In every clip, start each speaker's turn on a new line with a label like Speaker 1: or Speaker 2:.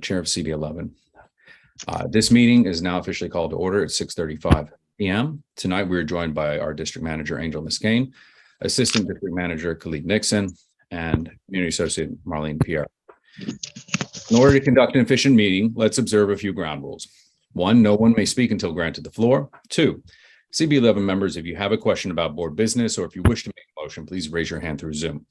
Speaker 1: chair of CB11. This meeting is now officially called to order at 6:35 p.m. Tonight, we are joined by our district manager, Angel Muscane, assistant district manager, Khalid Nixon, and community associate, Marlene Pierre. In order to conduct an efficient meeting, let's observe a few ground rules. 1, no one may speak until granted the floor. 2, CB11 members, if you have a question about board business or if you wish to make a motion, please raise your hand through Zoom.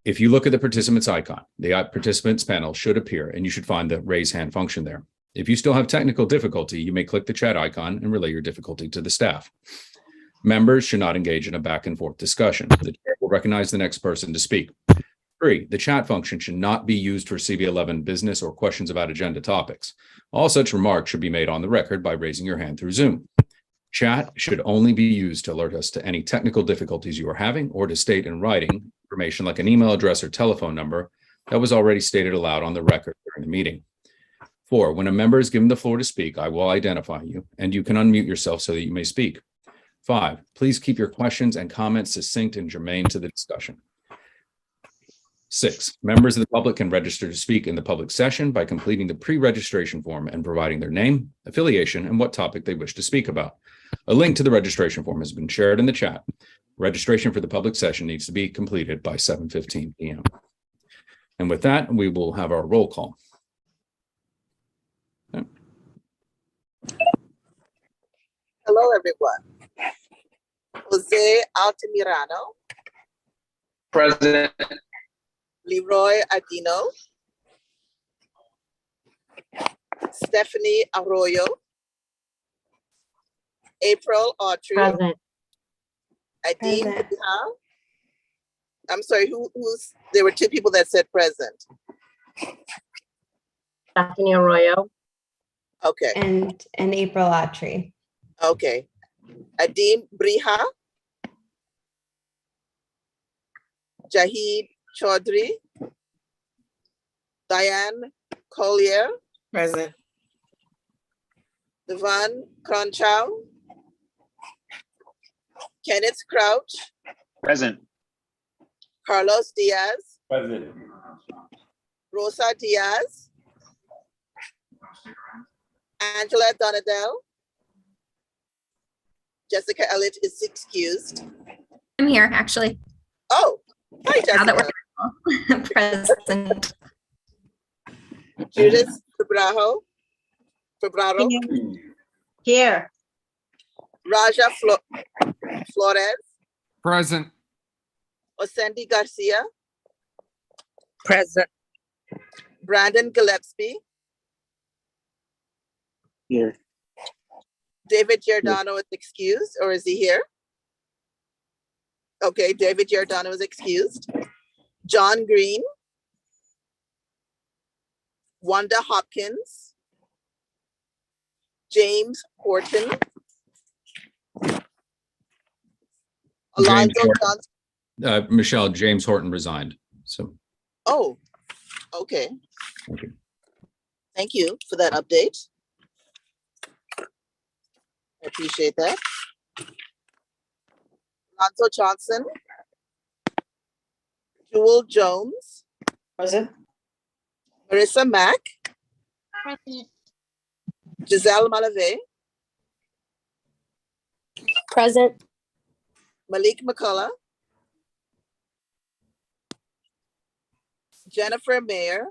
Speaker 1: If you look at the participants icon, the participants panel should appear and you should find the raise hand function there. If you still have technical difficulty, you may click the chat icon and relay your difficulty to the staff. Members should not engage in a back and forth discussion. The chair will recognize the next person to speak. 3, the chat function should not be used for CB11 business or questions about agenda topics. All such remarks should be made on the record by raising your hand through Zoom. Chat should only be used to alert us to any technical difficulties you are having or to state in writing information like an email address or telephone number that was already stated aloud on the record during the meeting. 4, when a member is given the floor to speak, I will identify you and you can unmute yourself so that you may speak. 5, please keep your questions and comments succinct and germane to the discussion. 6, members of the public can register to speak in the public session by completing the pre-registration form and providing their name, affiliation, and what topic they wish to speak about. A link to the registration form has been shared in the chat. Registration for the public session needs to be completed by 7:15 p.m. And with that, we will have our roll call. Okay.
Speaker 2: Hello, everyone. Jose Altamirano.
Speaker 3: Present.
Speaker 2: Leroy Adino. Stephanie Arroyo. April Autry.
Speaker 4: Present.
Speaker 2: Adim
Speaker 4: Present.
Speaker 2: Bihar. I'm sorry, who's, there were 2 people that said present.
Speaker 4: Stephanie Arroyo.
Speaker 2: Okay,
Speaker 5: And April Autry.
Speaker 2: okay. Adim Briha. Jahid Chaudhry. Diane Collier.
Speaker 6: Present.
Speaker 2: Devan Cronchow. Kenneth Crouch.
Speaker 3: Present.
Speaker 2: Carlos Diaz.
Speaker 3: Present.
Speaker 2: Rosa Diaz. Angela Donadell. Jessica Elliott is excused.
Speaker 7: I'm here, actually.
Speaker 2: Oh, hi,
Speaker 7: Now that
Speaker 2: Jessica.
Speaker 7: we're present.
Speaker 2: Judith Fabraro.
Speaker 6: Here.
Speaker 2: Raja Flores.
Speaker 8: Present.
Speaker 2: Osendi Garcia.
Speaker 6: Present.
Speaker 2: Brandon Gillespie.
Speaker 3: Here.
Speaker 2: David Giordano is excused, or is he here? Okay, David Giordano is excused. John Green. Wanda Hopkins. James Horton. Alonzo Johnson.
Speaker 1: Michelle, James Horton resigned. So,
Speaker 2: Oh, okay.
Speaker 1: thank you.
Speaker 2: Thank you for that update. I appreciate that. Alonzo Johnson. Jewel Jones.
Speaker 6: Present.
Speaker 2: Marissa Mack. Giselle Malave.
Speaker 4: Present.
Speaker 2: Malik McCullough. Jennifer Mayer.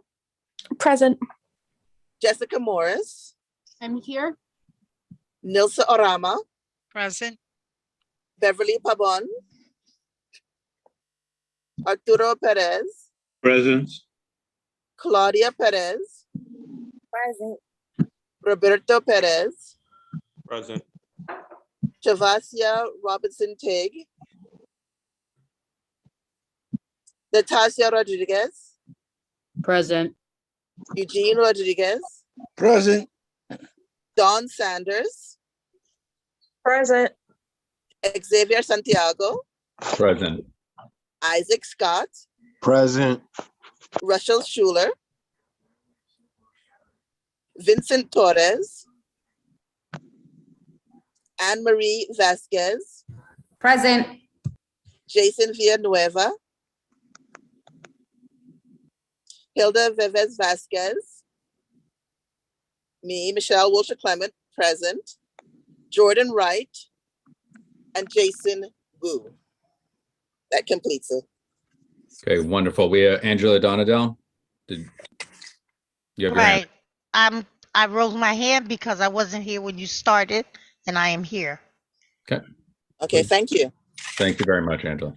Speaker 4: Present.
Speaker 2: Jessica Morris.
Speaker 4: I'm here.
Speaker 2: Nilsa Orama.
Speaker 6: Present.
Speaker 2: Beverly Pabon. Arturo Perez.
Speaker 3: Present.
Speaker 2: Claudia Perez.
Speaker 4: Present.
Speaker 2: Roberto Perez.
Speaker 3: Present.
Speaker 2: Javasia Robinson Tig. Natasha Rodriguez.
Speaker 6: Present.
Speaker 2: Eugene Rodriguez.
Speaker 3: Present.
Speaker 2: Don Sanders.
Speaker 4: Present.
Speaker 2: Xavier Santiago.
Speaker 1: Present.
Speaker 2: Isaac Scott.
Speaker 3: Present.
Speaker 2: Russell Schuler. Vincent Torres. Anne Marie Vasquez.
Speaker 7: Present.
Speaker 2: Jason Villanueva. Hilda Vevez Vasquez. Me, Michelle Wilshire Clement, present. Jordan Wright, and Jason Wu. That completes it.
Speaker 1: Okay, wonderful. We have Angela Donadell. Did you have your hand?
Speaker 6: Right. I rose my hand because I wasn't here when you started, and I am here.
Speaker 2: Okay, thank you.
Speaker 1: Thank you very much, Angela.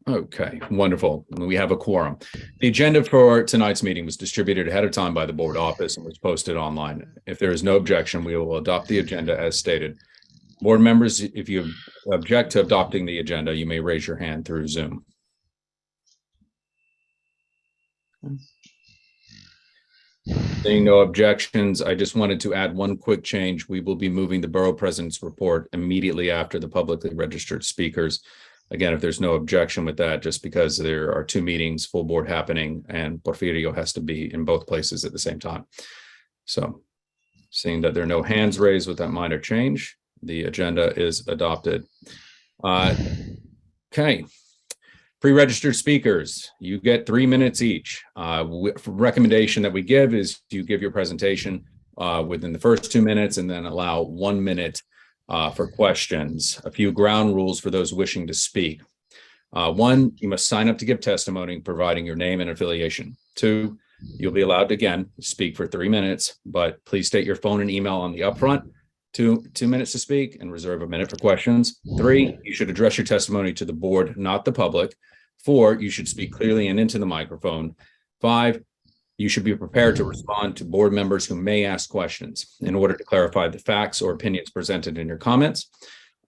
Speaker 1: Okay, wonderful. We have a quorum. The agenda for tonight's meeting was distributed ahead of time by the board office and was posted online. If there is no objection, we will adopt the agenda as stated. Board members, if you object to adopting the agenda, you may raise your hand through Zoom. Seeing no objections, I just wanted to add one quick change. We will be moving the Borough President's report immediately after the publicly registered speakers. Again, if there's no objection with that, just because there are two meetings, full board happening, and Porfirio has to be in both places at the same time. So seeing that there are no hands raised with that minor change, the agenda is adopted. Okay. Pre-registered speakers, you get 3 minutes each. Recommendation that we give is you give your presentation within the first 2 minutes and then allow 1 minute for questions. A few ground rules for those wishing to speak. 1, you must sign up to give testimony, providing your name and affiliation. 2, you'll be allowed to, again, speak for 3 minutes, but please state your phone and email on the upfront. 2 minutes to speak and reserve a minute for questions. 3, you should address your testimony to the board, not the public. 4, you should speak clearly and into the microphone. 5, you should be prepared to respond to board members who may ask questions in order to clarify the facts or opinions presented in your comments.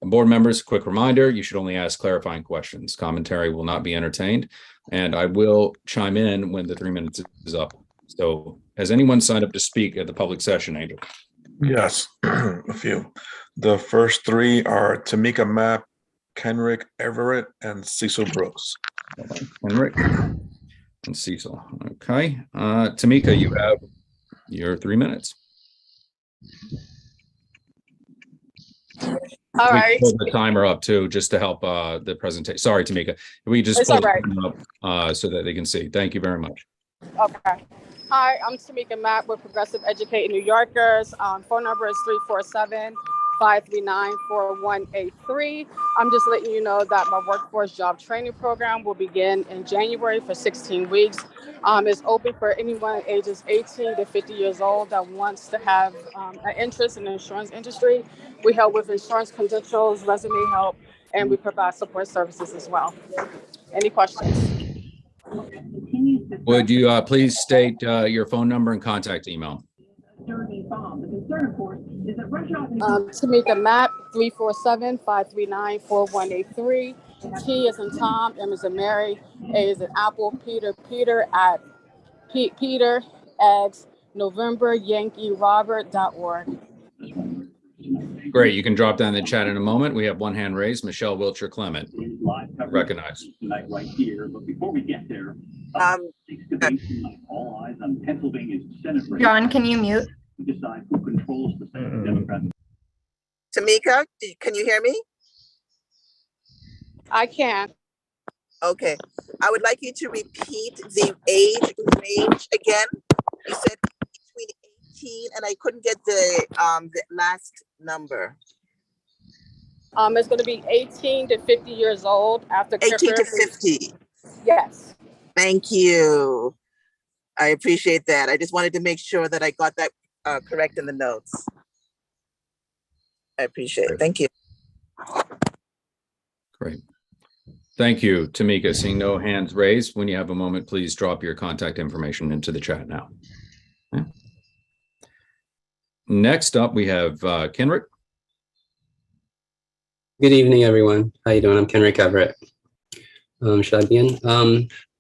Speaker 1: And board members, quick reminder, you should only ask clarifying questions. Commentary will not be entertained, and I will chime in when the 3 minutes is up. So has anyone signed up to speak at the public session, Angel?
Speaker 3: Yes, a few. The first 3 are Tamika Mapp, Kenrick Everett, and Cecil Brooks.
Speaker 1: Henrik and Cecil. Okay. Tamika, you have your 3 minutes.
Speaker 4: All
Speaker 1: We
Speaker 4: right.
Speaker 1: pulled the timer up too, just to help the presentation. Sorry, Tamika. We just
Speaker 4: It's
Speaker 1: pulled
Speaker 4: all right.
Speaker 1: the timer up so that they can see. Thank you very much.
Speaker 4: Okay. Hi, I'm Tamika Matt with Progressive Educating New Yorkers. Phone number is 347-539-4183. I'm just letting you know that my workforce job training program will begin in January for 16 weeks. It's open for anyone ages 18 to 50 years old that wants to have an interest in the insurance industry. We help with insurance credentials, resume help, and we provide support services as well. Any questions?
Speaker 1: Would you please state your phone number and contact email?
Speaker 4: Tamika Mapp, 347-539-4183. T is in Tom, M is in Mary, A is in Apple, Peter at Peter at NovemberYankeeRobert.org.
Speaker 1: Great. You can drop down the chat in a moment. We have one hand raised. Michelle Wilshire Clement. Recognized.
Speaker 8: Right here, but before we get there, all eyes on Pennsylvania's Senate race.
Speaker 7: John, can you mute?
Speaker 8: To decide who controls the Senate Democrat.
Speaker 2: Tamika, can you hear me?
Speaker 4: I can.
Speaker 2: Okay. I would like you to repeat the age range again. You said between 18, and I couldn't get the last number.
Speaker 4: It's going to be 18 to 50 years old after
Speaker 2: 18 to 50.
Speaker 4: Yes.
Speaker 2: Thank you. I appreciate that. I just wanted to make sure that I got that correct in the notes. I appreciate it. Thank you.
Speaker 1: Great. Thank you, Tamika. Seeing no hands raised, when you have a moment, please drop your contact information into the chat now. Okay. Next up, we have Kenrick.
Speaker 9: Good evening, everyone. How you doing? I'm Kenrick Everett. Should I begin?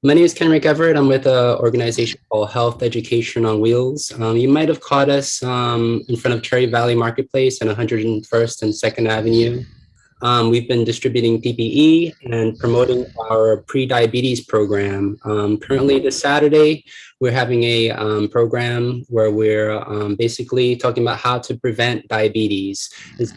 Speaker 9: My name is Kenrick Everett. I'm with an organization called Health Education on Wheels. You might have caught us in front of Cherry Valley Marketplace on 101st and 2nd Avenue. We've been distributing PPE and promoting our pre-diabetes program. Currently this Saturday, we're having a program where we're basically talking about how to prevent diabetes.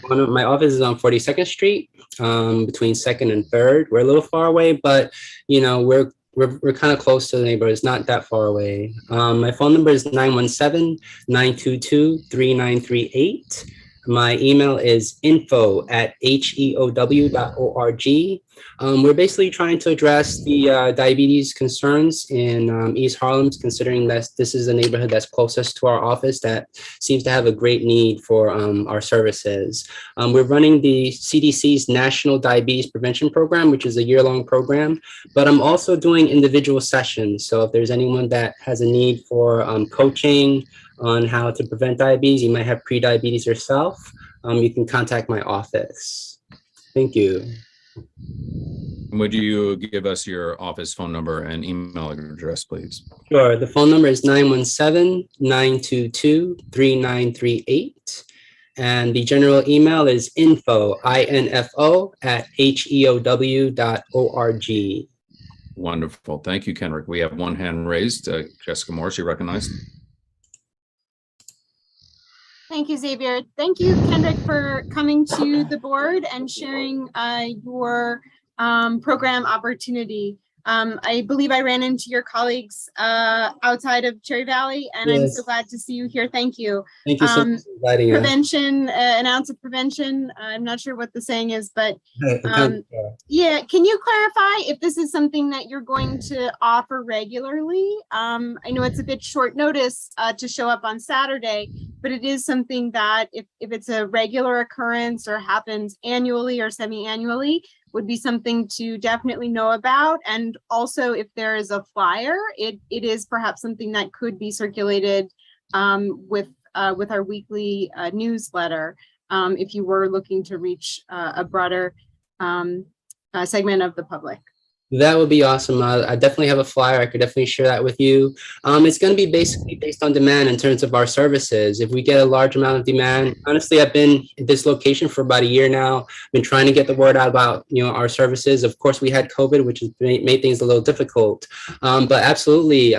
Speaker 9: My office is on 42nd Street, between 2nd and 3rd. We're a little far away, but we're we're kind of close to the neighborhood. It's not that far away. My phone number is 917-922-3938. My email is info@heow.org. We're basically trying to address the diabetes concerns in East Harlem, considering that this is a neighborhood that's closest to our office that seems to have a great need for our services. We're running the CDC's National Diabetes Prevention Program, which is a year-long program, but I'm also doing individual sessions. So if there's anyone that has a need for coaching on how to prevent diabetes, you might have pre-diabetes yourself, you can contact my office. Thank you.
Speaker 1: Would you give us your office phone number and email address, please?
Speaker 9: Sure. The phone number is 917-922-3938. And the general email is info@heow.org.
Speaker 1: Wonderful. Thank you, Kenrick. We have one hand raised. Jessica Morris, you recognized.
Speaker 10: Thank you, Xavier. Thank you, Kendrick, for coming to the board and sharing your program opportunity. I believe I ran into your colleagues outside of Cherry Valley, and I'm so glad to see you here. Thank you.
Speaker 9: Thank you so much for inviting us.
Speaker 10: Prevention, an ounce of prevention. I'm not sure what the saying is, but yeah, can you clarify if this is something that you're going to offer regularly? I know it's a bit short notice to show up on Saturday, but it is something that if it's a regular occurrence or happens annually or semi-annually, would be something to definitely know about. And also, if there is a flyer, it is perhaps something that could be circulated with our weekly newsletter if you were looking to reach a broader segment of the public.
Speaker 9: That would be awesome. I definitely have a flyer. I could definitely share that with you. It's going to be basically based on demand in terms of our services. If we get a large amount of demand, honestly, I've been at this location for about a year now. I've been trying to get the word out about, our services. Of course, we had COVID, which has made things a little difficult. But absolutely,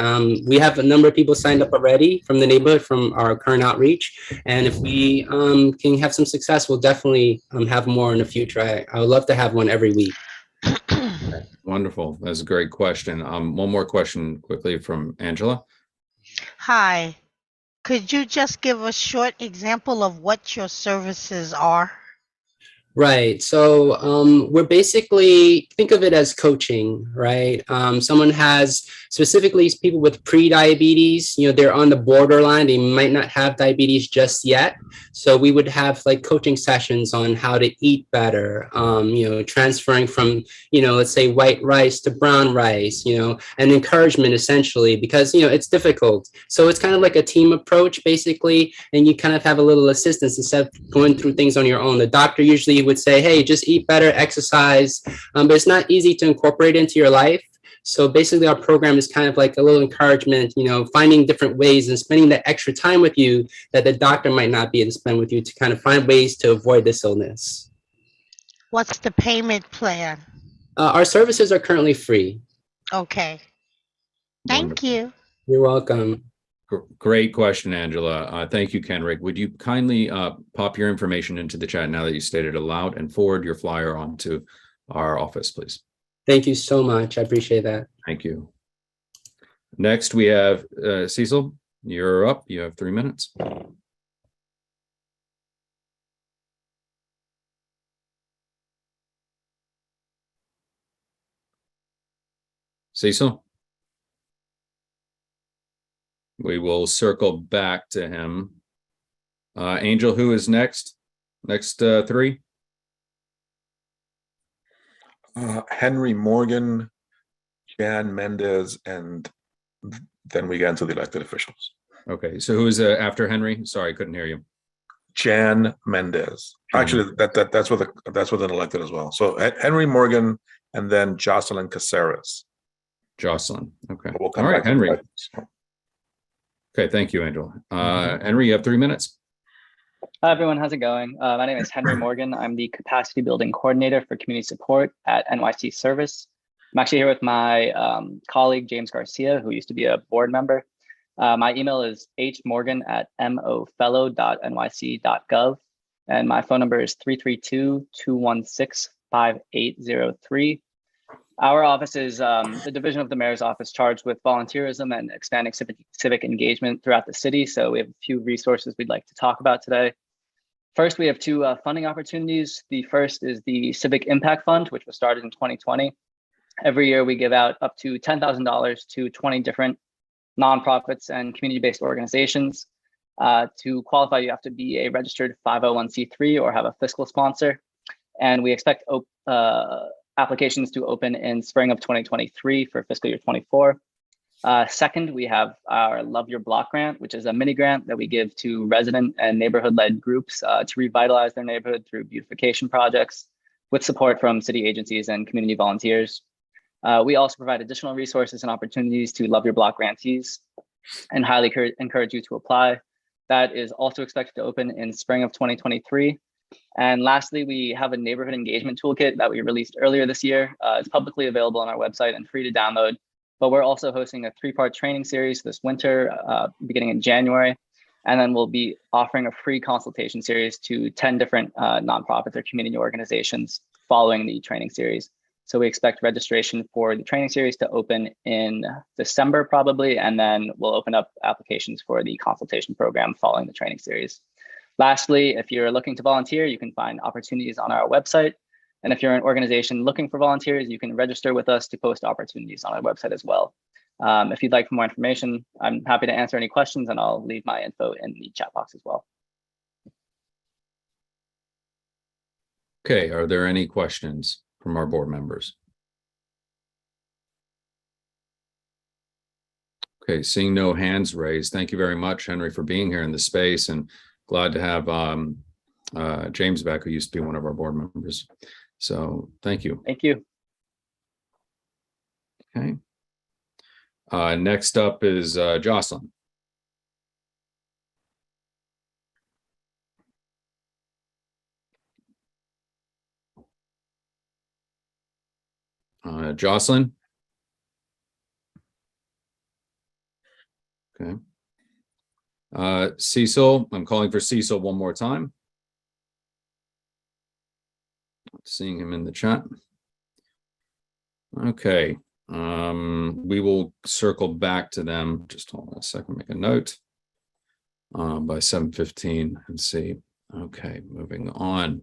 Speaker 9: we have a number of people signed up already from the neighborhood, from our current outreach. And if we can have some success, we'll definitely have more in the future. I would love to have one every week.
Speaker 1: Wonderful. That's a great question. One more question quickly from Angela.
Speaker 6: Hi. Could you just give a short example of what your services are?
Speaker 9: Right. So we're basically, think of it as coaching, right? Someone has, specifically people with pre-diabetes, they're on the borderline. They might not have diabetes just yet. So we would have like coaching sessions on how to eat better, transferring from, let's say white rice to brown rice, and encouragement essentially, because, it's difficult. So it's kind of like a team approach basically, and you kind of have a little assistance instead of going through things on your own. The doctor usually would say, hey, just eat better, exercise, but it's not easy to incorporate into your life. So basically our program is kind of like a little encouragement, finding different ways and spending that extra time with you that the doctor might not be able to spend with you to kind of find ways to avoid this illness.
Speaker 6: What's the payment plan?
Speaker 9: Our services are currently free.
Speaker 6: Okay. Thank you.
Speaker 9: You're welcome.
Speaker 1: Great question, Angela. Thank you, Kenrick. Would you kindly pop your information into the chat now that you stated aloud and forward your flyer on to our office, please?
Speaker 9: Thank you so much. I appreciate that.
Speaker 1: Thank you. Next, we have Cecil. You're up. You have 3 minutes. Cecil? We will circle back to him. Angel, who is next? Next three?
Speaker 3: Henry Morgan, Jan Mendez, and then we get into the elected officials.
Speaker 1: Okay, so who is after Henry? Sorry, I couldn't hear you.
Speaker 3: Jan Mendez. Actually, that's with an elected as well. So Henry Morgan, and then Jocelyn Caceres.
Speaker 1: Jocelyn. Okay.
Speaker 3: We'll
Speaker 1: all right, Henry. Okay, thank you, Angel. Henry, you have 3 minutes.
Speaker 11: Hi, everyone. How's it going? My name is Henry Morgan. I'm the Capacity Building Coordinator for Community Support at NYC Service. I'm actually here with my colleague, James Garcia, who used to be a board member. My email is hmorgan@mofellow.nyc.gov. And my phone number is 332-216-5803. Our office is the division of the mayor's office charged with volunteerism and expanding civic engagement throughout the city. So we have a few resources we'd like to talk about today. First, we have two funding opportunities. The first is the Civic Impact Fund, which was started in 2020. Every year, we give out up to $10,000 to 20 different nonprofits and community-based organizations. To qualify, you have to be a registered 501c3 or have a fiscal sponsor. And we expect applications to open in spring of 2023 for fiscal year 24. Second, we have our Love Your Block grant, which is a mini grant that we give to resident and neighborhood-led groups to revitalize their neighborhood through beautification projects with support from city agencies and community volunteers. We also provide additional resources and opportunities to Love Your Block grantees and highly encourage you to apply. That is also expected to open in spring of 2023. And lastly, we have a neighborhood engagement toolkit that we released earlier this year. It's publicly available on our website and free to download. But we're also hosting a 3-part training series this winter, beginning in January. And then we'll be offering a free consultation series to 10 different nonprofits or community organizations following the training series. So we expect registration for the training series to open in December probably, and then we'll open up applications for the consultation program following the training series. Lastly, if you're looking to volunteer, you can find opportunities on our website. And if you're an organization looking for volunteers, you can register with us to post opportunities on our website as well. If you'd like more information, I'm happy to answer any questions, and I'll leave my info in the chat box as well.
Speaker 1: Okay, are there any questions from our board members? Okay, seeing no hands raised, thank you very much, Henry, for being here in the space, and glad to have James back, who used to be one of our board members. So thank you.
Speaker 11: Thank you.
Speaker 1: Okay. Next up is Jocelyn. Jocelyn. Okay. Cecil, I'm calling for Cecil one more time. Seeing him in the chat. Okay. We will circle back to them. Just hold on a second, make a note by 7:15 and see. Okay, moving on.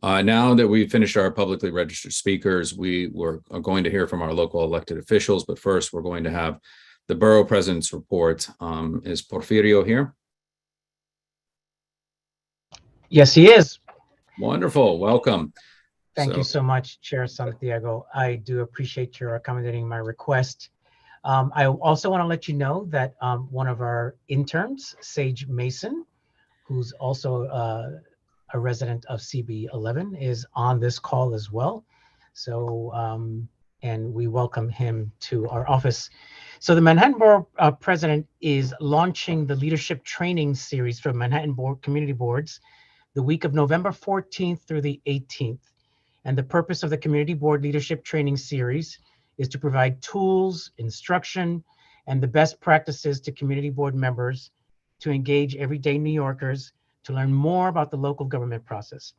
Speaker 1: Now that we've finished our publicly registered speakers, we are going to hear from our local elected officials, but first we're going to have the borough president's report. Is Porfirio here?
Speaker 12: Yes, he is.
Speaker 1: Wonderful, welcome.
Speaker 12: Thank you so much, Chair Santiago. I do appreciate your accommodating my request. I also want to let you know that one of our interns, Sage Mason, who's also a resident of CB11, is on this call as well. So, and we welcome him to our office. So the Manhattan Borough President is launching the leadership training series for Manhattan Community Boards the week of November 14th through the 18th. And the purpose of the Community Board Leadership Training Series is to provide tools, instruction, and the best practices to community board members to engage everyday New Yorkers to learn more about the local government process.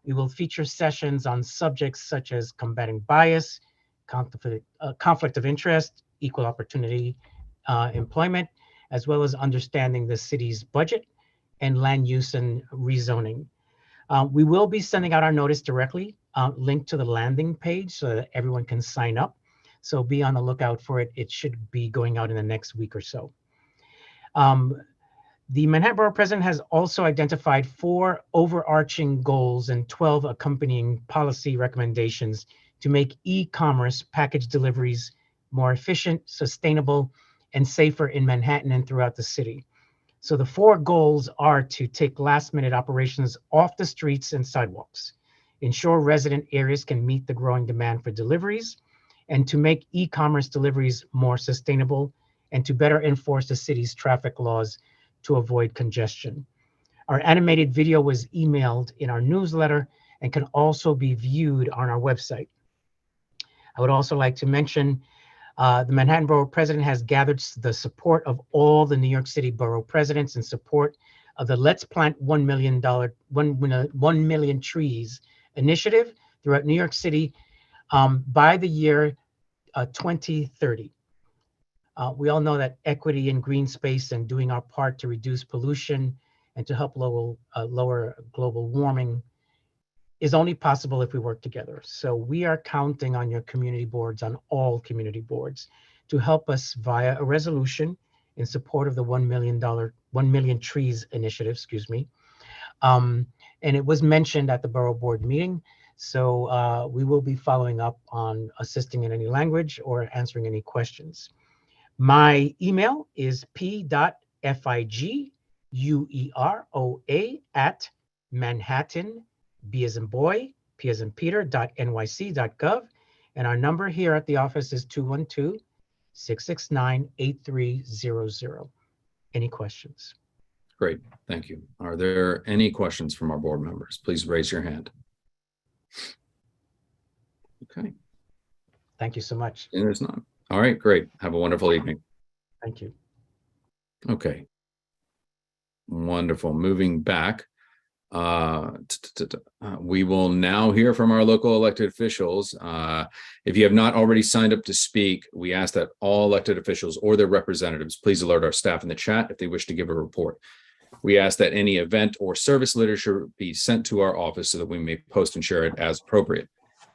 Speaker 12: We will feature sessions on subjects such as combating bias, conflict of interest, equal opportunity employment, as well as understanding the city's budget and land use and rezoning. We will be sending out our notice directly, linked to the landing page so that everyone can sign up. So be on the lookout for it. It should be going out in the next week or so. The Manhattan Borough President has also identified 4 overarching goals and 12 accompanying policy recommendations to make e-commerce package deliveries more efficient, sustainable, and safer in Manhattan and throughout the city. So the 4 goals are to take last-minute operations off the streets and sidewalks, ensure resident areas can meet the growing demand for deliveries, and to make e-commerce deliveries more sustainable, and to better enforce the city's traffic laws to avoid congestion. Our animated video was emailed in our newsletter and can also be viewed on our website. I would also like to mention the Manhattan Borough President has gathered the support of all the New York City Borough Presidents in support of the Let's Plant 1 million trees initiative throughout New York City by the year 2030. We all know that equity in green space and doing our part to reduce pollution and to help lower global warming is only possible if we work together. So we are counting on your community boards, on all community boards, to help us via a resolution in support of the $1 million trees initiative, and it was mentioned at the borough board meeting. So we will be following up on assisting in any language or answering any questions. My email is p.figueroa@Manhattan, B as in boy, P as in Peter, .nyc.gov. And our number here at the office is 212-669-8300. Any questions?
Speaker 1: Great, thank you. Are there any questions from our board members? Please raise your hand. Okay.
Speaker 12: Thank you so much.
Speaker 1: And there's none. All right, great. Have a wonderful evening.
Speaker 12: Thank you.
Speaker 1: Okay. Wonderful. Moving back, we will now hear from our local elected officials. If you have not already signed up to speak, we ask that all elected officials or their representatives please alert our staff in the chat if they wish to give a report. We ask that any event or service literature be sent to our office so that we may post and share it as appropriate.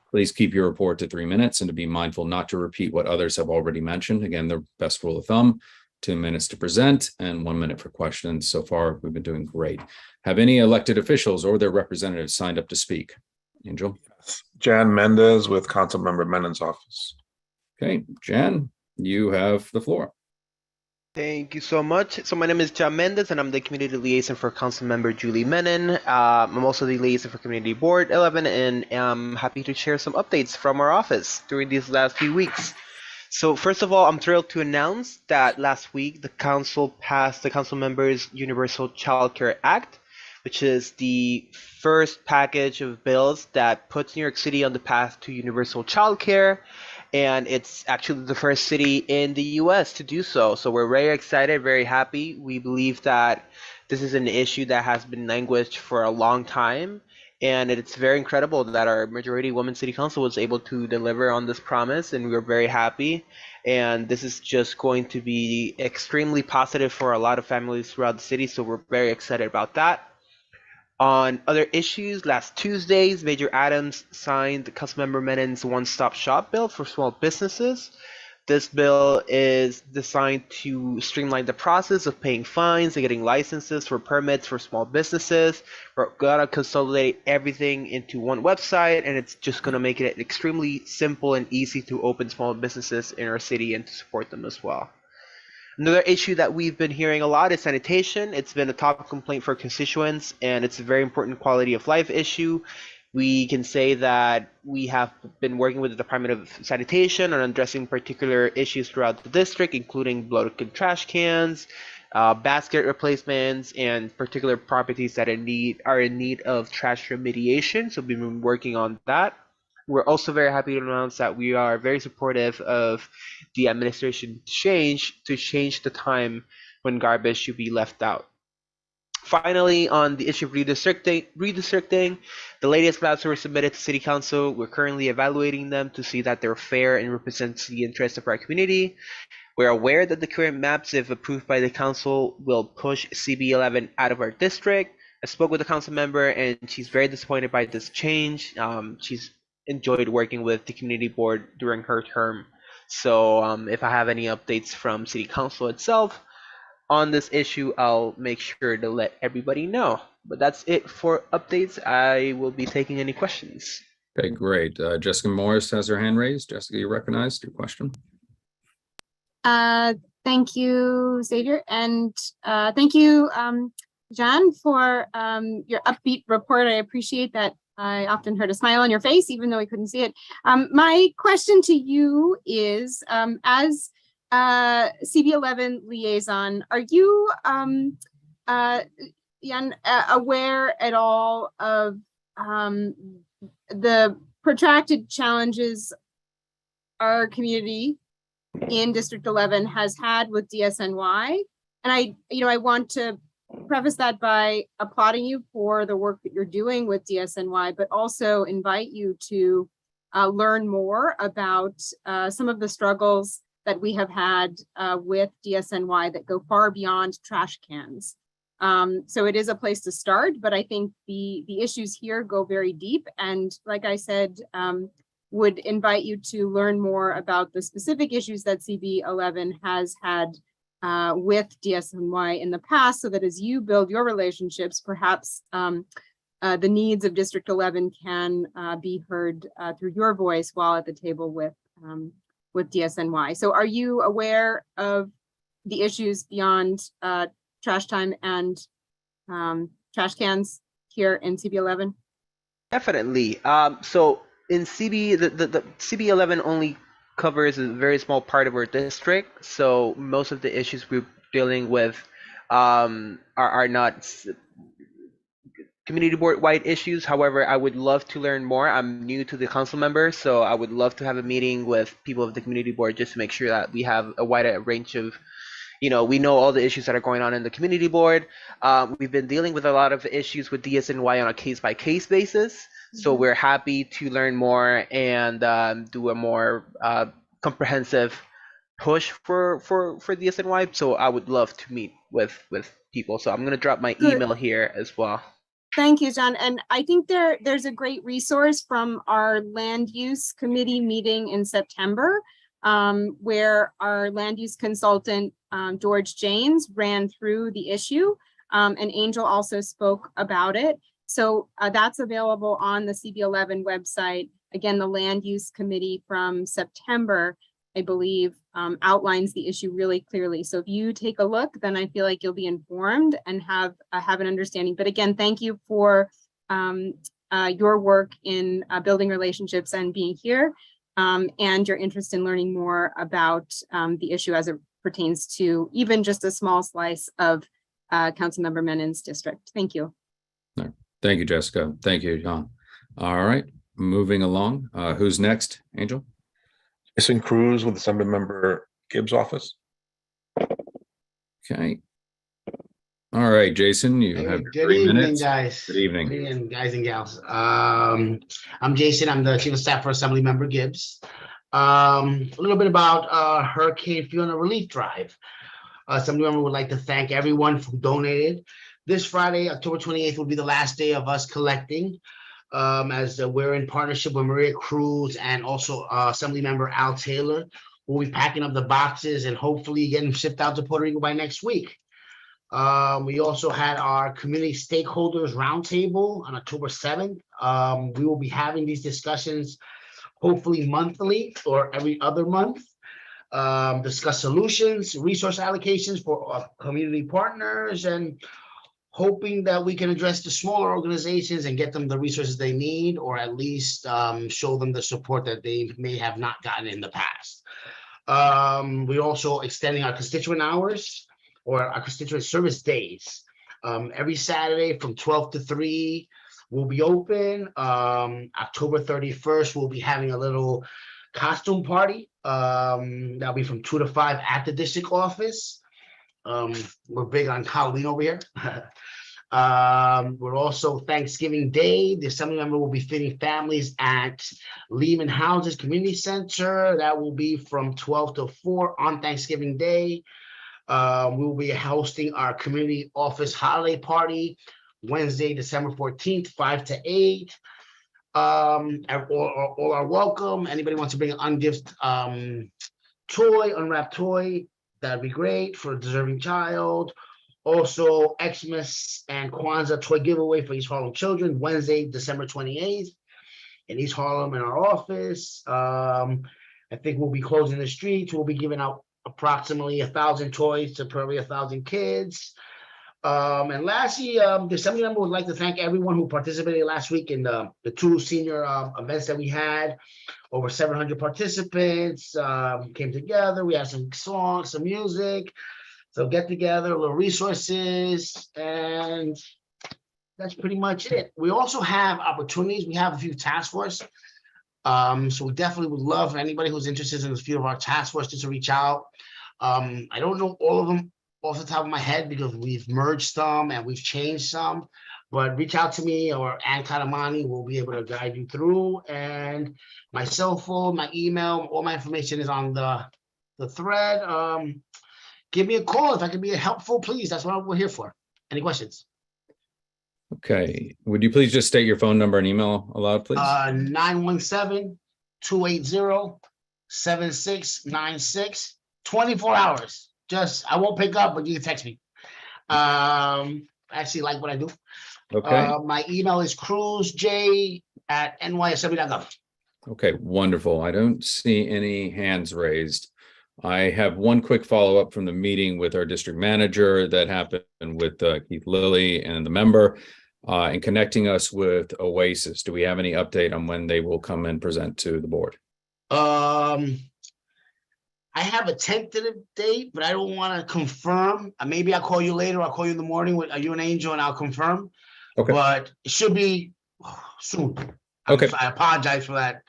Speaker 1: Please keep your report to 3 minutes and to be mindful not to repeat what others have already mentioned. Again, the best rule of thumb, 2 minutes to present and 1 minute for questions. So far, we've been doing great. Have any elected officials or their representatives signed up to speak? Angel?
Speaker 3: Jan Mendez with Councilmember Menon's office.
Speaker 1: Okay, Jan, you have the floor.
Speaker 13: Thank you so much. So my name is Jan Mendez, and I'm the Community Liaison for Councilmember Julie Menon. I'm also the Liaison for Community Board 11, and I'm happy to share some updates from our office during these last few weeks. So first of all, I'm thrilled to announce that last week the council passed the Council Members Universal Child Care Act, which is the first package of bills that puts New York City on the path to universal child care. And it's actually the first city in the US to do so. So we're very excited, very happy. We believe that this is an issue that has been languished for a long time. And it's very incredible that our majority woman city council was able to deliver on this promise, and we're very happy. And this is just going to be extremely positive for a lot of families throughout the city. So we're very excited about that. On other issues, last Tuesday, Major Adams signed Councilmember Menon's one-stop shop bill for small businesses. This bill is designed to streamline the process of paying fines and getting licenses for permits for small businesses. We're gonna consolidate everything into one website, and it's just gonna make it extremely simple and easy to open small businesses in our city and to support them as well. Another issue that we've been hearing a lot is sanitation. It's been a top complaint for constituents, and it's a very important quality of life issue. We can say that we have been working with the Department of Sanitation on addressing particular issues throughout the district, including broken trash cans, basket replacements, and particular properties that are in need of trash remediation. So we've been working on that. We're also very happy to announce that we are very supportive of the administration change to change the time when garbage should be left out. Finally, on the issue of redistricting, the latest maps were submitted to City Council. We're currently evaluating them to see that they're fair and represent the interests of our community. We're aware that the current maps, if approved by the council, will push CB11 out of our district. I spoke with a council member, and she's very disappointed by this change. She's enjoyed working with the community board during her term. So if I have any updates from City Council itself on this issue, I'll make sure to let everybody know. But that's it for updates. I will be taking any questions.
Speaker 1: Okay, great. Jessica Morris has her hand raised. Jessica, you recognized your question.
Speaker 10: Thank you, Xavier, and thank you, John, for your upbeat report. I appreciate that. I often heard a smile on your face, even though we couldn't see it. My question to you is, as CB11 liaison, are you aware at all of the protracted challenges our community in District 11 has had with DSNY? And I want to preface that by applauding you for the work that you're doing with DSNY, but also invite you to learn more about some of the struggles that we have had with DSNY that go far beyond trash cans. So it is a place to start, but I think the issues here go very deep. And like I said, would invite you to learn more about the specific issues that CB11 has had with DSNY in the past, so that as you build your relationships, perhaps the needs of District 11 can be heard through your voice while at the table with DSNY. So are you aware of the issues beyond trash time and trash cans here in CB11?
Speaker 13: Definitely. So in the CB11 only covers a very small part of our district. So most of the issues we're dealing with are not community board wide issues. However, I would love to learn more. I'm new to the council member, so I would love to have a meeting with people of the community board just to make sure that we have a wider range of, we know all the issues that are going on in the community board. We've been dealing with a lot of issues with DSNY on a case-by-case basis. So we're happy to learn more and do a more comprehensive push for DSNY. So I would love to meet with people. So I'm gonna drop my email here as well.
Speaker 10: Thank you, John. And I think there's a great resource from our land use committee meeting in September, where our land use consultant, George James, ran through the issue, and Angel also spoke about it. So that's available on the CB11 website. Again, the land use committee from September, I believe, outlines the issue really clearly. So if you take a look, then I feel like you'll be informed and have an understanding. But again, thank you for your work in building relationships and being here, and your interest in learning more about the issue as it pertains to even just a small slice of Councilmember Menin's district. Thank you.
Speaker 1: Thank you, Jessica. Thank you, John. All right, moving along. Who's next, Angel?
Speaker 3: Jason Cruz with Assemblymember Gibbs' office.
Speaker 1: Okay. All right, Jason, you have
Speaker 14: Good
Speaker 1: 3
Speaker 14: evening,
Speaker 1: minutes.
Speaker 14: guys.
Speaker 1: Good evening.
Speaker 14: Good evening, guys and gals. I'm Jason. I'm the Chief of Staff for Assemblymember Gibbs. A little bit about Hurricane Fiona Relief Drive. Assemblymember would like to thank everyone who donated. This Friday, October 28th, will be the last day of us collecting. As we're in partnership with Maria Cruz and also Assemblymember Al Taylor. We'll be packing up the boxes and hopefully getting shipped out to Puerto Rico by next week. We also had our community stakeholders roundtable on October 7th. We will be having these discussions hopefully monthly or every other month. Discuss solutions, resource allocations for community partners, and hoping that we can address the smaller organizations and get them the resources they need, or at least show them the support that they may have not gotten in the past. We're also extending our constituent hours or our constituent service days. Every Saturday from 12 to 3 will be open. October 31st, we'll be having a little costume party. That'll be from 2 to 5 at the district office. We're big on Halloween over here. We're also Thanksgiving Day. The Assemblymember will be feeding families at Lehman Houses Community Center. That will be from 12 to 4 on Thanksgiving Day. We will be hosting our community office holiday party Wednesday, December 14th, 5 to 8. All are welcome. Anybody wants to bring an unwrapped toy, that'd be great for a deserving child. Also, Xmas and Kwanzaa toy giveaway for East Harlem children, Wednesday, December 28th in East Harlem in our office. I think we'll be closing the streets. We'll be giving out approximately 1,000 toys to probably 1,000 kids. And lastly, the Assemblymember would like to thank everyone who participated last week in the 2 senior events that we had. Over 700 participants came together. We had some songs, some music. So get together, little resources, and that's pretty much it. We also have opportunities. We have a few task force. So we definitely would love for anybody who's interested in the field of our task force just to reach out. I don't know all of them off the top of my head because we've merged some and we've changed some. But reach out to me or Ann Katamani will be able to guide you through. And my cell phone, my email, all my information is on the thread. Give me a call if I can be helpful, please. That's what we're here for. Any questions?
Speaker 1: Okay. Would you please just state your phone number and email aloud, please?
Speaker 14: 917-280-7696, 24 hours. Just, I won't pick up, but you can text me. Actually like what I do.
Speaker 1: Okay.
Speaker 14: My email is cruzj@nysw.gov.
Speaker 1: Okay, wonderful. I don't see any hands raised. I have one quick follow-up from the meeting with our district manager that happened with Keith Lilly and the member and connecting us with Oasis. Do we have any update on when they will come and present to the board?
Speaker 14: I have a tentative date, but I don't want to confirm. Maybe I'll call you later. I'll call you in the morning. Are you an angel? And I'll confirm.
Speaker 1: Okay.
Speaker 14: But it should be soon.
Speaker 1: Okay.
Speaker 14: I apologize for that.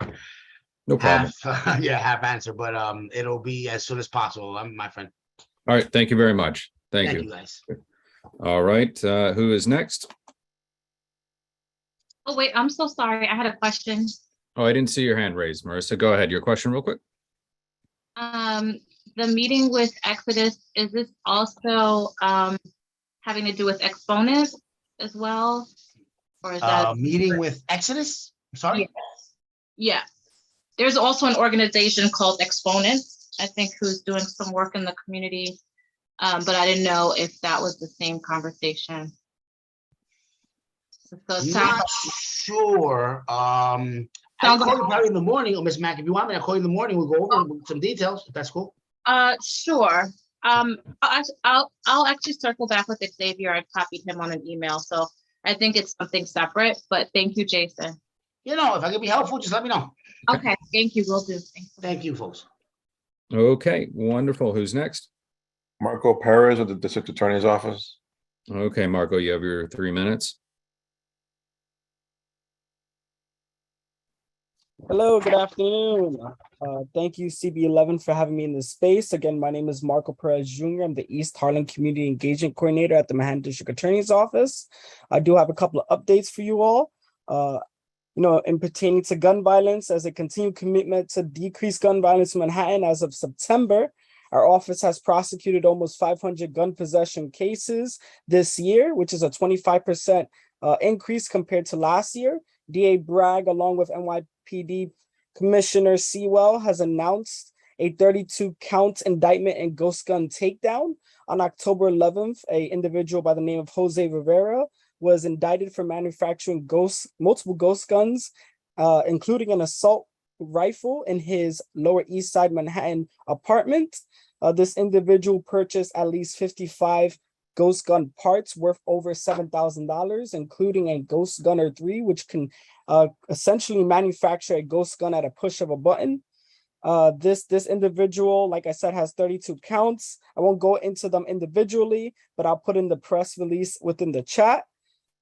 Speaker 1: No problem.
Speaker 14: Half answer, but it'll be as soon as possible, my friend.
Speaker 1: All right. Thank you very much. Thank you.
Speaker 14: You guys.
Speaker 1: All right. Who is next?
Speaker 15: Oh, wait, I'm so sorry. I had a question.
Speaker 1: Oh, I didn't see your hand raised, Marissa. Go ahead. Your question real quick.
Speaker 15: The meeting with Exodus, is this also having to do with exponents as well? Or is that
Speaker 14: meeting with Exodus? I'm sorry?
Speaker 15: Yeah. There's also an organization called Exponents, I think, who's doing some work in the community. But I didn't know if that was the same conversation. So
Speaker 14: Not sure. I'll call you probably in the morning, Ms. Mack. If you want me, I'll call you in the morning. We'll go over some details, if that's cool.
Speaker 15: Sure. I'll actually circle back with Xavier. I copied him on an email, so I think it's something separate. But thank you, Jason.
Speaker 14: If I can be helpful, just let me know.
Speaker 15: Okay, thank you. Will do.
Speaker 14: Thank you, folks.
Speaker 1: Okay, wonderful. Who's next?
Speaker 3: Marco Perez of the District Attorney's Office.
Speaker 1: Okay, Marco, you have your 3 minutes.
Speaker 16: Hello, good afternoon. Thank you, CB11, for having me in this space. Again, my name is Marco Perez Jr. I'm the East Harlem Community Engagement Coordinator at the Manhattan District Attorney's Office. I do have a couple of updates for you all. In pertaining to gun violence, as a continued commitment to decrease gun violence in Manhattan, as of September, our office has prosecuted almost 500 gun possession cases this year, which is a 25% increase compared to last year. DA Bragg, along with NYPD Commissioner Sewell, has announced a 32-count indictment in ghost gun takedown. On October 11th, an individual by the name of Jose Rivera was indicted for manufacturing multiple ghost guns, including an assault rifle in his Lower East Side Manhattan apartment. This individual purchased at least 55 ghost gun parts worth over $7,000, including a Ghost Gunner 3, which can essentially manufacture a ghost gun at a push of a button. This individual, like I said, has 32 counts. I won't go into them individually, but I'll put in the press release within the chat.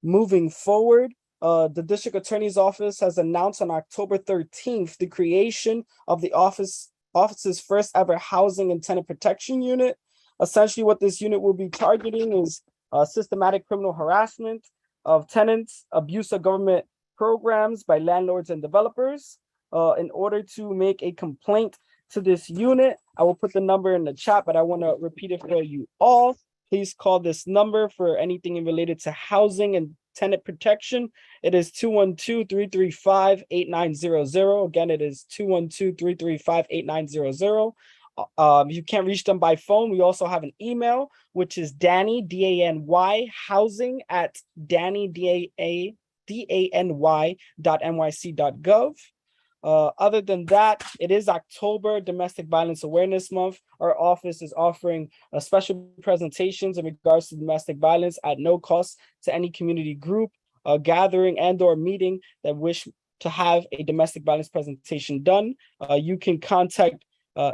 Speaker 16: Moving forward, the District Attorney's Office has announced on October 13th the creation of the office's first ever housing and tenant protection unit. Essentially, what this unit will be targeting is systematic criminal harassment of tenants, abuse of government programs by landlords and developers. In order to make a complaint to this unit, I will put the number in the chat, but I want to repeat it for you all. Please call this number for anything related to housing and tenant protection. It is 212-335-8900. Again, it is 212-335-8900. If you can't reach them by phone, we also have an email, which is Danny, D-A-N-Y, housing at Danny, D-A-N-Y.nyc.gov. Other than that, it is October, Domestic Violence Awareness Month. Our office is offering special presentations in regards to domestic violence at no cost to any community group, gathering and or meeting that wish to have a domestic violence presentation done. You can contact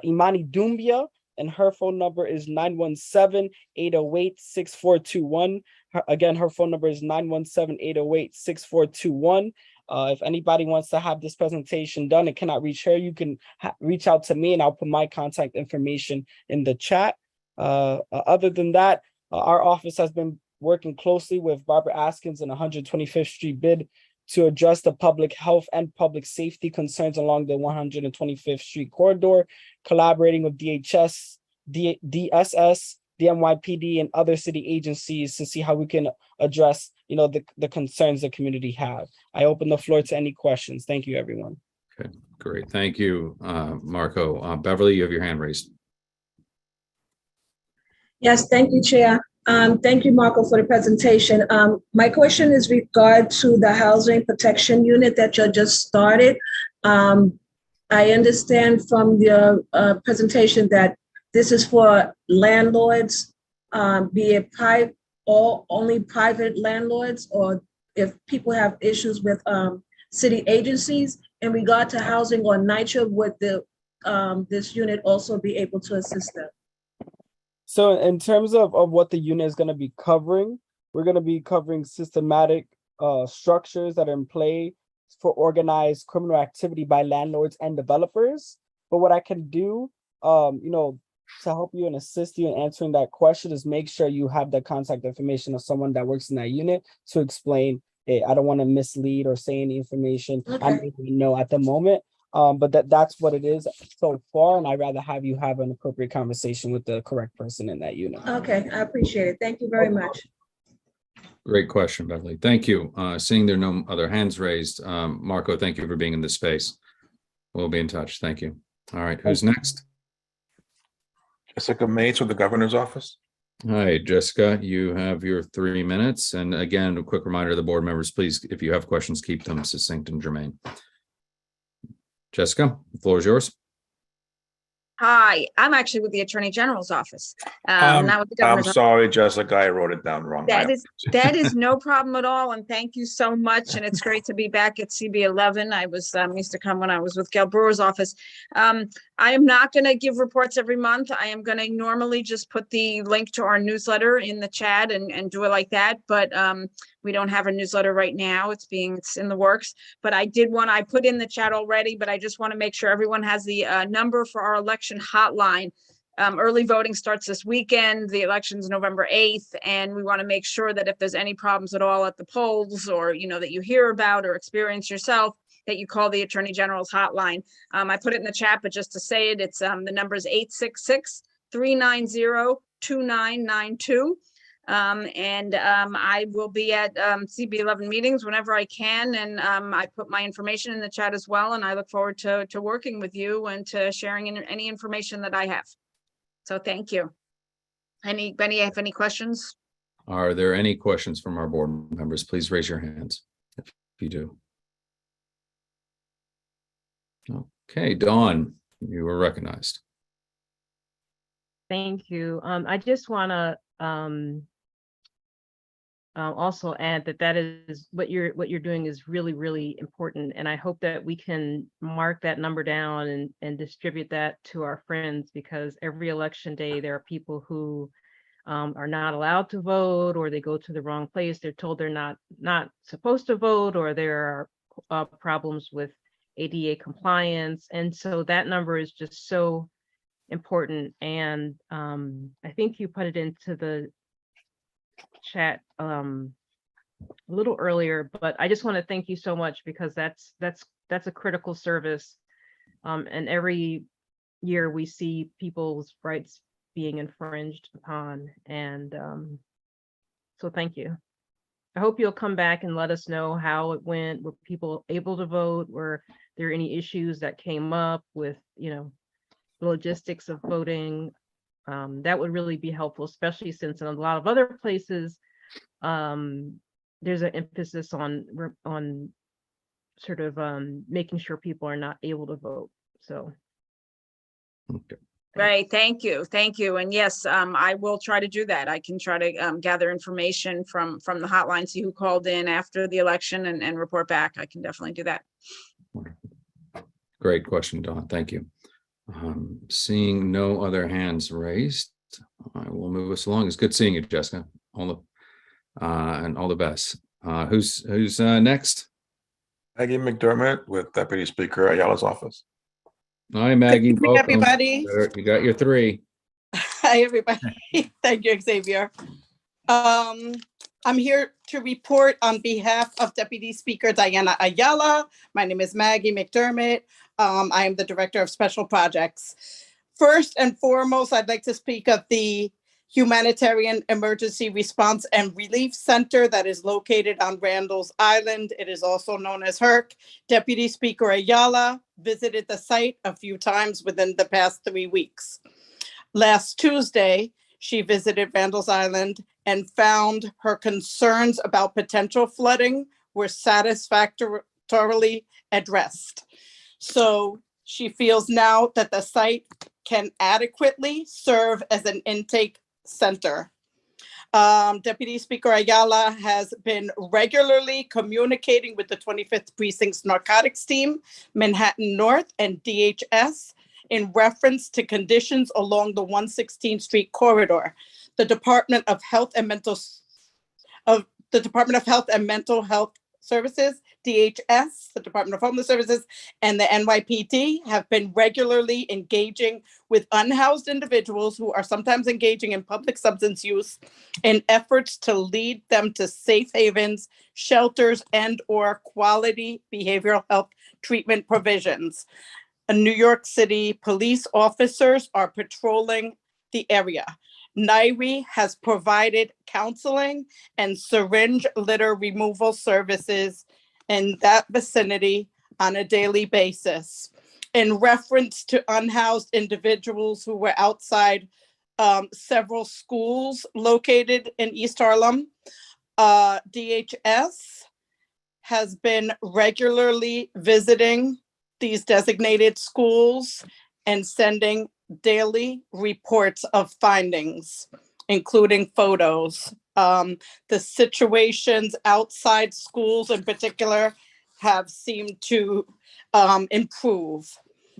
Speaker 16: Imani Dumbia, and her phone number is 917-808-6421. Again, her phone number is 917-808-6421. If anybody wants to have this presentation done and cannot reach her, you can reach out to me and I'll put my contact information in the chat. Other than that, our office has been working closely with Barbara Askins and 125th Street bid to address the public health and public safety concerns along the 125th Street corridor, collaborating with DHS, DSS, the NYPD, and other city agencies to see how we can address, the concerns the community have. I open the floor to any questions. Thank you, everyone.
Speaker 1: Okay, great. Thank you, Marco. Beverly, you have your hand raised.
Speaker 17: Yes, thank you, Chair. Thank you, Marco, for the presentation. My question is regard to the housing protection unit that you just started. I understand from your presentation that this is for landlords, be it private or only private landlords, or if people have issues with city agencies. In regard to housing on NYCHA, would this unit also be able to assist them?
Speaker 16: So in terms of what the unit is going to be covering, we're going to be covering systematic structures that are in play for organized criminal activity by landlords and developers. But what I can do, to help you and assist you in answering that question is make sure you have the contact information of someone that works in that unit to explain, hey, I don't want to mislead or say any information I don't even know at the moment. But that's what it is so far, and I'd rather have you have an appropriate conversation with the correct person in that unit.
Speaker 17: Okay, I appreciate it. Thank you very much.
Speaker 1: Great question, Beverly. Thank you. Seeing there are no other hands raised, Marco, thank you for being in this space. We'll be in touch. Thank you. All right, who's next?
Speaker 3: Jessica Mates with the governor's office.
Speaker 1: Hi, Jessica, you have your 3 minutes. And again, a quick reminder to the board members, please, if you have questions, keep them succinct and germane. Jessica, the floor is yours.
Speaker 18: Hi, I'm actually with the Attorney General's office. Not with the
Speaker 3: I'm
Speaker 18: governor's
Speaker 3: sorry, Jessica, I wrote it down wrong.
Speaker 18: That is no problem at all, and thank you so much. And it's great to be back at CB11. I was used to come when I was with Gail Brewer's office. I am not going to give reports every month. I am going to normally just put the link to our newsletter in the chat and do it like that. But we don't have a newsletter right now. It's in the works. But I put in the chat already, but I just want to make sure everyone has the number for our election hotline. Early voting starts this weekend. The election's November 8th, and we want to make sure that if there's any problems at all at the polls, or that you hear about or experience yourself, that you call the Attorney General's hotline. I put it in the chat, but just to say it, it's the number is 866-390-2992. I will be at CB11 meetings whenever I can, and I put my information in the chat as well, and I look forward to working with you and to sharing any information that I have. So thank you. Anybody have any questions?
Speaker 1: Are there any questions from our board members? Please raise your hands if you do. Okay, Dawn, you were recognized.
Speaker 19: Thank you. I just want to also add that is what you're doing is really, really important, and I hope that we can mark that number down and distribute that to our friends, because every election day there are people who are not allowed to vote, or they go to the wrong place. They're told they're not supposed to vote, or there are problems with ADA compliance, and so that number is just so important. And I think you put it into the chat a little earlier, but I just want to thank you so much, because that's a critical service, and every year we see people's rights being infringed upon, and so thank you. I hope you'll come back and let us know how it went. Were people able to vote? Were there any issues that came up with the logistics of voting? That would really be helpful, especially since in a lot of other places there's an emphasis on sort of making sure people are not able to vote. So
Speaker 1: okay.
Speaker 18: Right, thank you, and yes, I will try to do that. I can try to gather information from the hotline, see who called in after the election, and report back. I can definitely do that.
Speaker 1: Great question, Dawn. Thank you. Seeing no other hands raised, I will move us along. It's good seeing you, Jessica. And all the best. Who's next?
Speaker 3: Maggie McDermott with Deputy Speaker Ayala's office.
Speaker 1: Hi, Maggie.
Speaker 20: Good evening, everybody.
Speaker 1: You got your 3.
Speaker 20: Hi, everybody. Thank you, Xavier. I'm here to report on behalf of Deputy Speaker Diana Ayala. My name is Maggie McDermott. I am the Director of Special Projects. First and foremost, I'd like to speak of the Humanitarian Emergency Response and Relief Center that is located on Randall's Island. It is also known as HERC. Deputy Speaker Ayala visited the site a few times within the past 3 weeks. Last Tuesday, she visited Randall's Island and found her concerns about potential flooding were satisfactorily addressed. So she feels now that the site can adequately serve as an intake center. Deputy Speaker Ayala has been regularly communicating with the 25th Precinct's narcotics team, Manhattan North, and DHS in reference to conditions along the 116th Street corridor. The Department of Health and Mental Health Services, DHS, the Department of Homeless Services, and the NYPD have been regularly engaging with unhoused individuals who are sometimes engaging in public substance use in efforts to lead them to safe havens, shelters, and/or quality behavioral health treatment provisions. New York City police officers are patrolling the area. NYRE has provided counseling and syringe litter removal services in that vicinity on a daily basis. In reference to unhoused individuals who were outside several schools located in East Harlem, DHS has been regularly visiting these designated schools and sending daily reports of findings, including photos. The situations outside schools in particular have seemed to improve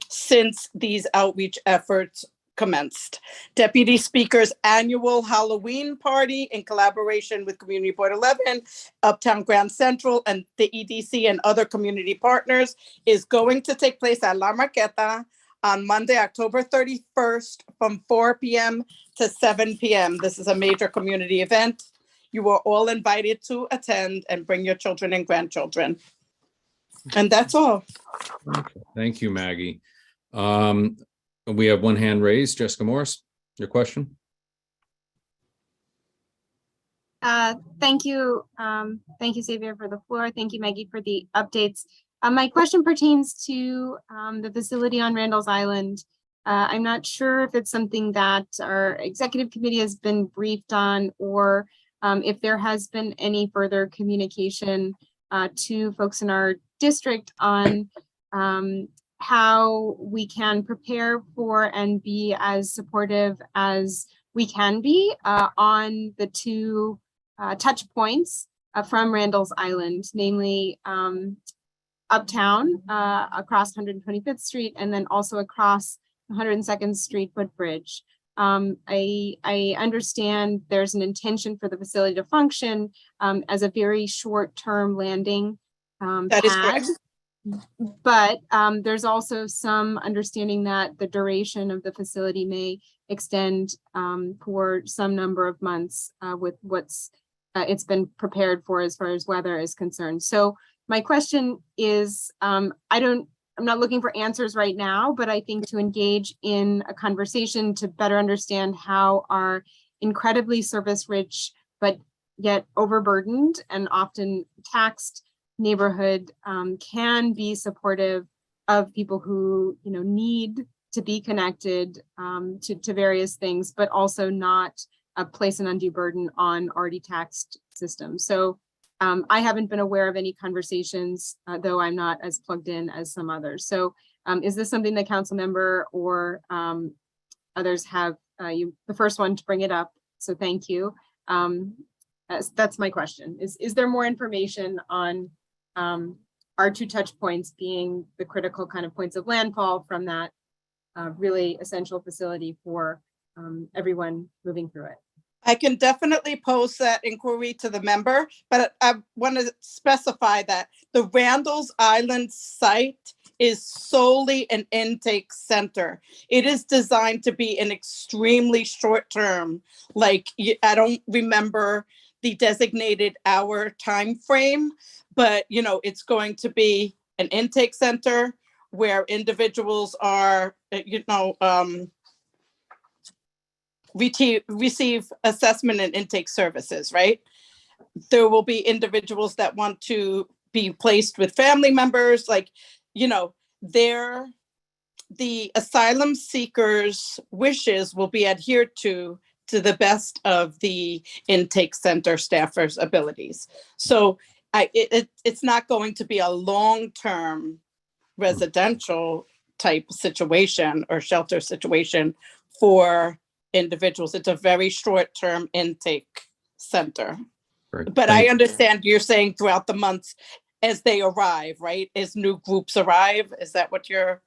Speaker 20: since these outreach efforts commenced. Deputy Speaker's annual Halloween party in collaboration with Community Board 11, Uptown Grand Central, and the EDC and other community partners is going to take place at La Marqueta on Monday, October 31st from 4 p.m. to 7 p.m. This is a major community event. You are all invited to attend and bring your children and grandchildren. And that's all.
Speaker 1: Okay. Thank you, Maggie. We have one hand raised. Jessica Morris, your question?
Speaker 10: Thank you. Thank you, Xavier, for the floor. Thank you, Maggie, for the updates. My question pertains to the facility on Randall's Island. I'm not sure if it's something that our executive committee has been briefed on, or if there has been any further communication to folks in our district on how we can prepare for and be as supportive as we can be on the two touch points from Randall's Island, namely Uptown across 125th Street and then also across 102nd Street footbridge. I understand there's an intention for the facility to function as a very short-term landing
Speaker 20: That is correct.
Speaker 10: But there's also some understanding that the duration of the facility may extend for some number of months with what's it's been prepared for as far as weather is concerned. So my question is, I'm not looking for answers right now, but I think to engage in a conversation to better understand how our incredibly service-rich, but yet overburdened and often taxed neighborhood can be supportive of people who need to be connected to various things, but also not place an undue burden on already taxed systems. So I haven't been aware of any conversations, though I'm not as plugged in as some others. So is this something the council member or others have you the first one to bring it up? So thank you. That's my question. Is there more information on our two touch points being the critical kind of points of landfall from that really essential facility for everyone moving through it?
Speaker 20: I can definitely pose that inquiry to the member, but I want to specify that the Randall's Island site is solely an intake center. It is designed to be an extremely short term. Like, I don't remember the designated hour time frame, but it's going to be an intake center where individuals are, receive assessment and intake services, right? There will be individuals that want to be placed with family members, like, the asylum seekers' wishes will be adhered to the best of the intake center staffers' abilities. So it's not going to be a long-term residential type situation or shelter situation for individuals. It's a very short-term intake center.
Speaker 1: Great.
Speaker 20: But
Speaker 1: Thank
Speaker 20: I
Speaker 1: you.
Speaker 20: understand you're saying throughout the months as they arrive, right? As new groups arrive, is that what you're?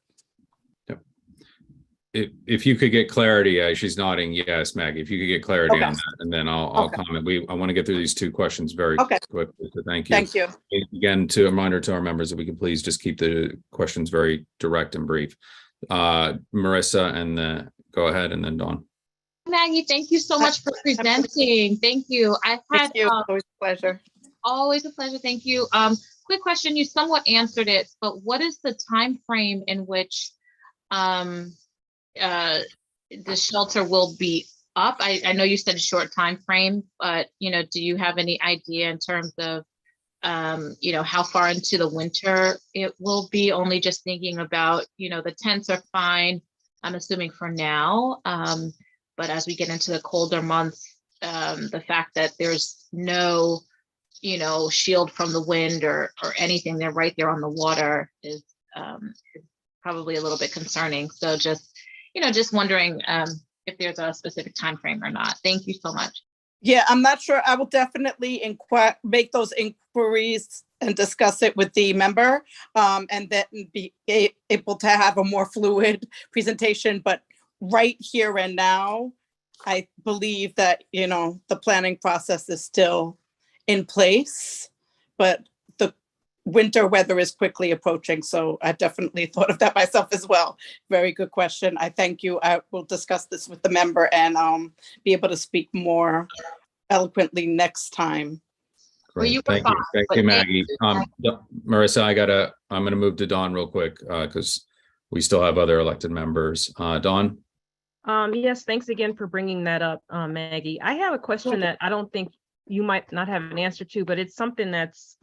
Speaker 1: If you could get clarity, she's nodding yes, Maggie. If you could get clarity
Speaker 20: Okay.
Speaker 1: on that, and then I'll comment. I want to get through these two questions very quickly. So thank you.
Speaker 20: Thank you.
Speaker 1: Again, to a reminder to our members that we can please just keep the questions very direct and brief. Marissa, and go ahead, and then Dawn.
Speaker 15: Maggie, thank you so much for presenting. Thank you. I've had
Speaker 20: always a pleasure.
Speaker 15: Always a pleasure. Thank you. Quick question. You somewhat answered it, but what is the time frame in which the shelter will be up? I know you said a short time frame, but do you have any idea in terms of how far into the winter it will be? Only just thinking about the tents are fine, I'm assuming for now, but as we get into the colder months, the fact that there's no shield from the wind or anything, they're right there on the water, is probably a little bit concerning. So just wondering if there's a specific time frame or not. Thank you so much.
Speaker 20: Yeah, I'm not sure. I will definitely make those inquiries and discuss it with the member, and then be able to have a more fluid presentation. But right here and now, I believe that the planning process is still in place, but the winter weather is quickly approaching. So I definitely thought of that myself as well. Very good question. I thank you. I will discuss this with the member and be able to speak more eloquently next time.
Speaker 1: Great. Thank you, Maggie. Marissa, I'm going to move to Dawn real quick because we still have other elected members. Dawn?
Speaker 19: Yes, thanks again for bringing that up, Maggie. I have a question that I don't think you might not have an answer to, but it's something that's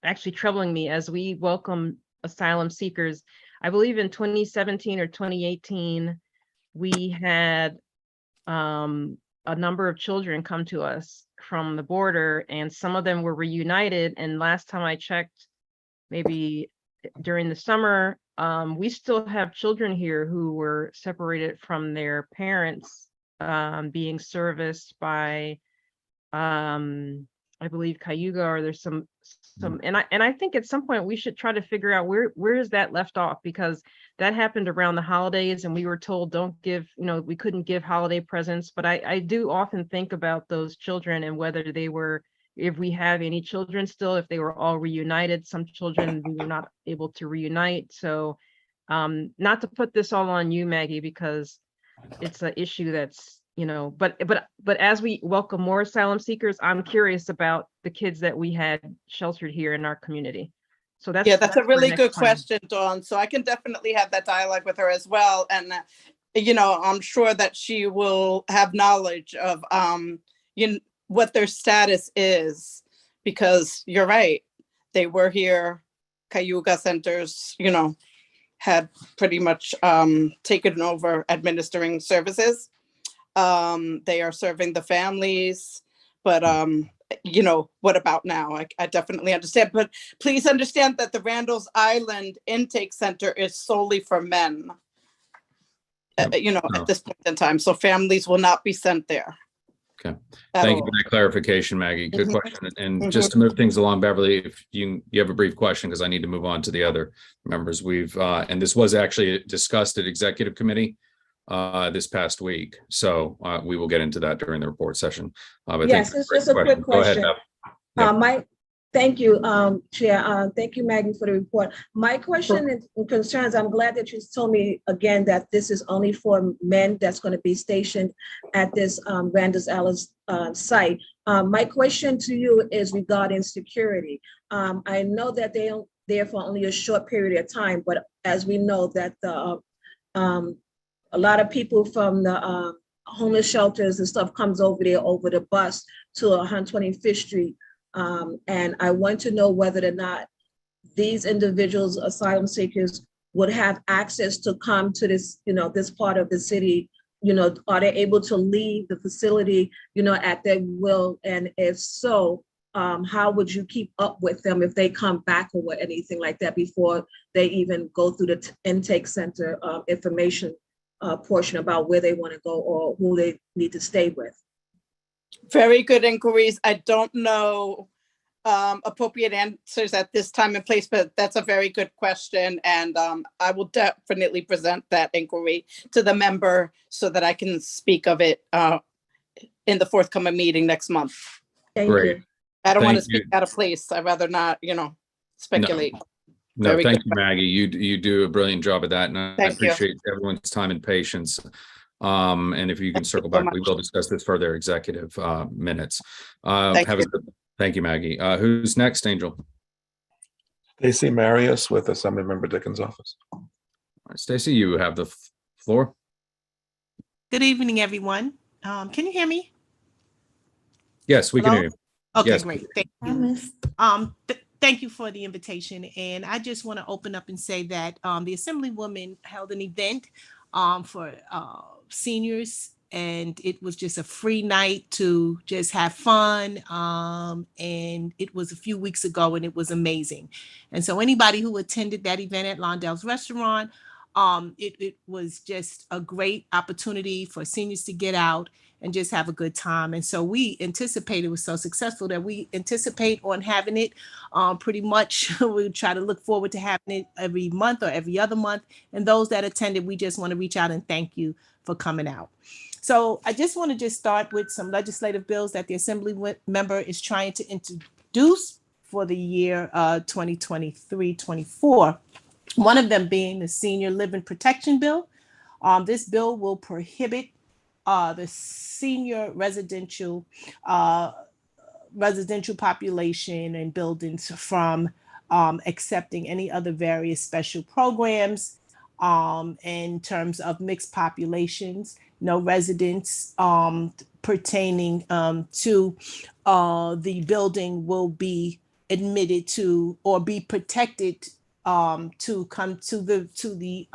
Speaker 19: actually troubling me as we welcome asylum seekers. I believe in 2017 or 2018, we had a number of children come to us from the border, and some of them were reunited. And last time I checked, maybe during the summer, we still have children here who were separated from their parents, being serviced by I believe Cayuga, or there's some, and I think at some point we should try to figure out where is that left off, because that happened around the holidays and we were told don't give, we couldn't give holiday presents. But I do often think about those children and whether they were, if we have any children still, if they were all reunited. Some children we were not able to reunite. So not to put this all on you, Maggie, because it's an issue that's, but as we welcome more asylum seekers, I'm curious about the kids that we had sheltered here in our community. So that's
Speaker 20: a really good
Speaker 19: plan.
Speaker 20: question, Dawn. So I can definitely have that dialogue with her as well. And, I'm sure that she will have knowledge of, what their status is, because you're right. They were here, Cayuga centers, had pretty much taken over administering services. They are serving the families, but what about now? I definitely understand, but please understand that the Randall's Island Intake Center is solely for men, at this point in time. So families will not be sent there.
Speaker 1: Okay. Thank you for that clarification, Maggie. Good question. And just to move things along, Beverly, if you have a brief question, because I need to move on to the other members. We've, and this was actually discussed at executive committee this past week. So we will get into that during the report session. But
Speaker 17: yes, it's just a quick question.
Speaker 1: Go ahead, Bev.
Speaker 17: Thank you, Chair. Thank you, Maggie, for the report. My question and concerns, I'm glad that you told me again that this is only for men that's going to be stationed at this Randall Alice site. My question to you is regarding security. I know that they are there for only a short period of time, but as we know that a lot of people from the homeless shelters and stuff comes over there over the bus to 125th Street. And I want to know whether or not these individuals, asylum seekers, would have access to come to this, this part of the city. Are they able to leave the facility, at their will? And if so, how would you keep up with them if they come back or anything like that before they even go through the intake center information portion about where they want to go or who they need to stay with?
Speaker 20: Very good inquiries. I don't know appropriate answers at this time and place, but that's a very good question. And I will definitely present that inquiry to the member so that I can speak of it in the forthcoming meeting next month.
Speaker 1: Great.
Speaker 20: I don't want to
Speaker 1: Thank you.
Speaker 20: speak out of place. I'd rather not, speculate.
Speaker 1: No,
Speaker 20: Very
Speaker 1: thank
Speaker 20: good.
Speaker 1: you, Maggie. You do a brilliant job of that, and I
Speaker 20: Thank you.
Speaker 1: appreciate everyone's time and patience. And if you can circle
Speaker 20: so
Speaker 1: back, we
Speaker 20: much.
Speaker 1: will discuss this further executive minutes.
Speaker 20: Thank you.
Speaker 1: Thank you, Maggie. Who's next, Angel?
Speaker 3: Stacy Marius with Assemblymember Dickens' office.
Speaker 1: All right, Stacy, you have the floor.
Speaker 21: Good evening, everyone. Can you hear me?
Speaker 1: Yes, we can hear you.
Speaker 21: Okay,
Speaker 1: Yes.
Speaker 21: great. Thank you. Thank you for the invitation. And I just want to open up and say that the Assemblywoman held an event for seniors, and it was just a free night to just have fun. And it was a few weeks ago, and it was amazing. And so anybody who attended that event at Londell's Restaurant, it was just a great opportunity for seniors to get out and just have a good time. And so we anticipate, it was so successful that we anticipate on having it pretty much. We try to look forward to having it every month or every other month. And those that attended, we just want to reach out and thank you for coming out. So I just want to start with some legislative bills that the Assembly member is trying to introduce for the year 2023-24. One of them being the Senior Living Protection Bill. This bill will prohibit the senior residential population and buildings from accepting any other various special programs in terms of mixed populations. No residents pertaining to the building will be admitted to or be protected to come to live in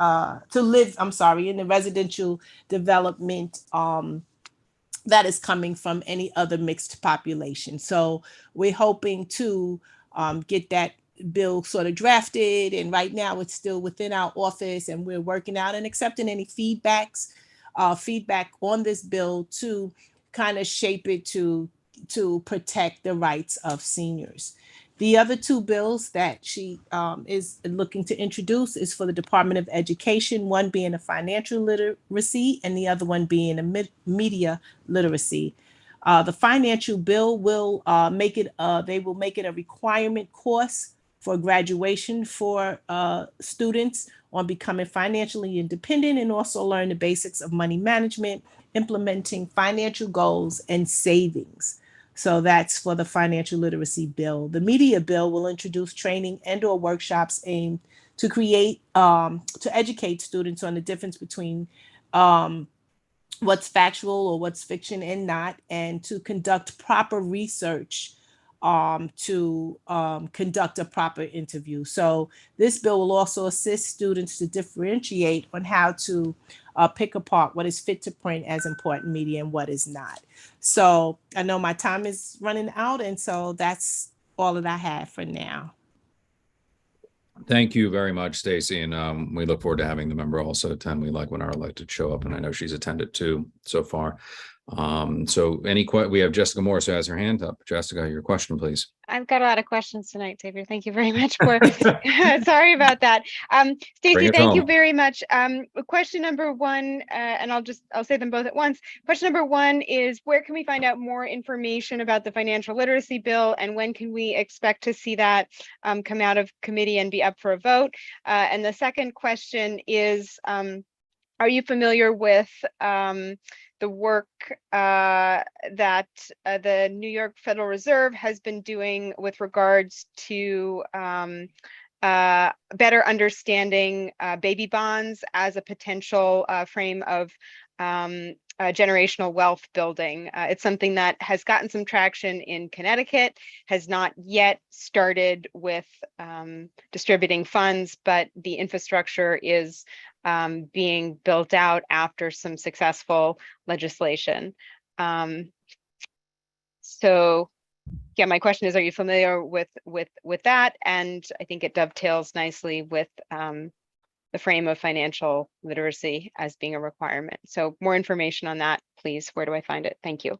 Speaker 21: the residential development that is coming from any other mixed population. So we're hoping to get that bill sort of drafted, and right now it's still within our office, and we're working out and accepting any feedback on this bill to kind of shape it to protect the rights of seniors. The other two bills that she is looking to introduce is for the Department of Education, one being a financial literacy and the other one being a media literacy. The financial bill will make it a requirement course for graduation for students on becoming financially independent and also learn the basics of money management, implementing financial goals and savings. So that's for the financial literacy bill. The media bill will introduce training and/or workshops aimed to educate students on the difference between what's factual or what's fiction and not, and to conduct proper research to conduct a proper interview. So this bill will also assist students to differentiate on how to pick apart what is fit to print as important media and what is not. So I know my time is running out, and so that's all that I have for now.
Speaker 1: Thank you very much, Stacy, and we look forward to having the member also attend. We like when our elected show up, and I know she's attended too so far. So we have Jessica Morris who has her hand up. Jessica, your question, please.
Speaker 5: I've got a lot of questions tonight, Xavier. Thank you very much for, sorry about that. Stacey, thank you very much. Question number one, and I'll say them both at once. Question number one is, where can we find out more information about the financial literacy bill, and when can we expect to see that come out of committee and be up for a vote? And the second question is, are you familiar with the work that the New York Federal Reserve has been doing with regards to better understanding baby bonds as a potential frame of generational wealth building? It's something that has gotten some traction in Connecticut, has not yet started with distributing funds, but the infrastructure is being built out after some successful legislation. So yeah, my question is, are you familiar with that? And I think it dovetails nicely with the frame of financial literacy as being a requirement. So more information on that, please. Where do I find it? Thank you.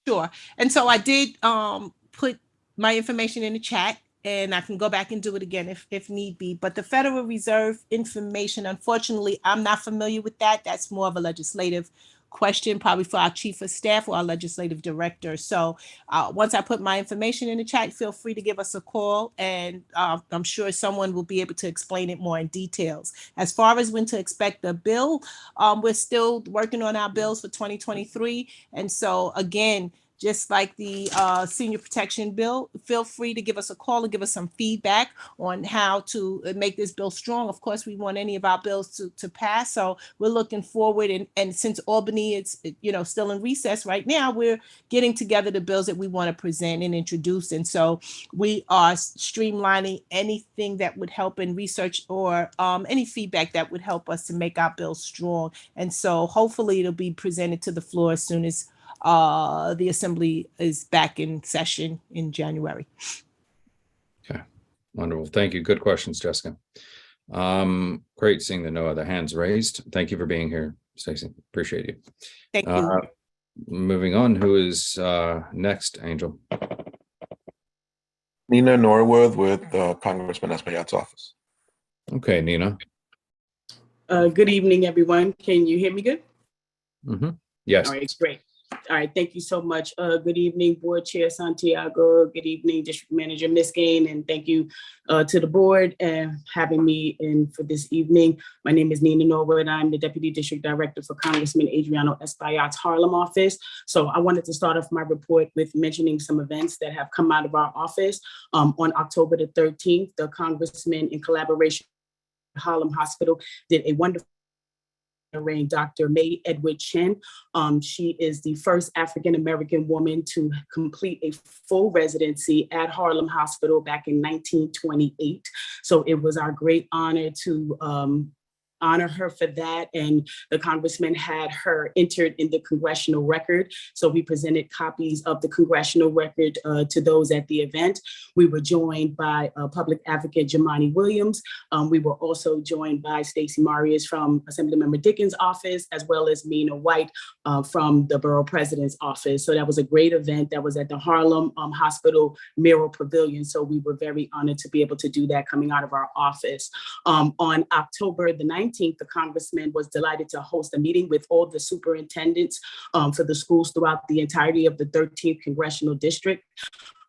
Speaker 21: Sure. And so I did put my information in the chat, and I can go back and do it again if need be. But the Federal Reserve information, unfortunately, I'm not familiar with that. That's more of a legislative question, probably for our chief of staff or our legislative director. So once I put my information in the chat, feel free to give us a call, and I'm sure someone will be able to explain it more in details. As far as when to expect the bill, we're still working on our bills for 2023. And so again, just like the senior protection bill, feel free to give us a call and give us some feedback on how to make this bill strong. Of course, we want any of our bills to pass. So we're looking forward. And since Albany is, still in recess right now, we're getting together the bills that we want to present and introduce. And so we are streamlining anything that would help in research or any feedback that would help us to make our bills strong. And so hopefully it'll be presented to the floor as soon as the assembly is back in session in January.
Speaker 1: Okay, wonderful. Thank you. Good questions, Jessica. Great seeing that no other hands raised. Thank you for being here, Stacey. Appreciate you.
Speaker 21: Thank you.
Speaker 1: Moving on, who is next, Angel?
Speaker 3: Nina Norwood with Congressman Espaillat's office.
Speaker 1: Okay, Nina.
Speaker 22: Good evening, everyone. Can you hear me good?
Speaker 1: Mm-hmm. Yes.
Speaker 22: All right, great. All right, thank you so much. Good evening, Board Chair Santiago. Good evening, District Manager Miskane, and thank you to the board and having me in for this evening. My name is Nina Norwood. I'm the Deputy District Director for Congressman Adriano Espaillat's Harlem office. So I wanted to start off my report with mentioning some events that have come out of our office. On October the 13th, the Congressman, in collaboration with Harlem Hospital, did a wonderful Dr. May Edward Chen. She is the first African-American woman to complete a full residency at Harlem Hospital back in 1928. So it was our great honor to honor her for that. And the congressman had her entered in the congressional record. So we presented copies of the congressional record to those at the event. We were joined by public advocate Jamani Williams. We were also joined by Stacey Marias from Assemblymember Dickens' office, as well as Mina White from the Borough President's office. So that was a great event that was at the Harlem Hospital Mural Pavilion. So we were very honored to be able to do that coming out of our office. On October the 19th, the congressman was delighted to host a meeting with all the superintendents for the schools throughout the entirety of the 13th Congressional District.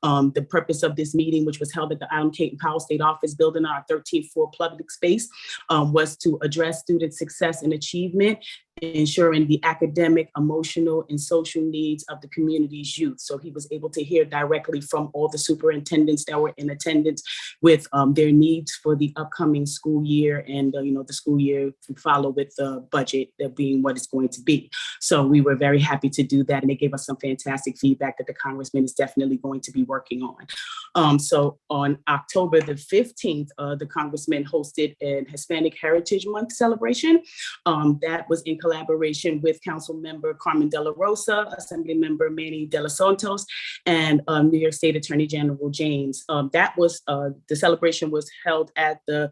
Speaker 22: The purpose of this meeting, which was held at the Island Cape and Powell State Office building, our 13th floor public space, was to address student success and achievement, ensuring the academic, emotional, and social needs of the community's youth. So he was able to hear directly from all the superintendents that were in attendance with their needs for the upcoming school year and the school year to follow with the budget being what it's going to be. So we were very happy to do that, and they gave us some fantastic feedback that the congressman is definitely going to be working on. So on October the 15th, the congressman hosted an Hispanic Heritage Month celebration. That was in collaboration with Council Member Carmen De La Rosa, Assembly Member Manny De Los Santos, and New York State Attorney General James. That was the celebration was held at the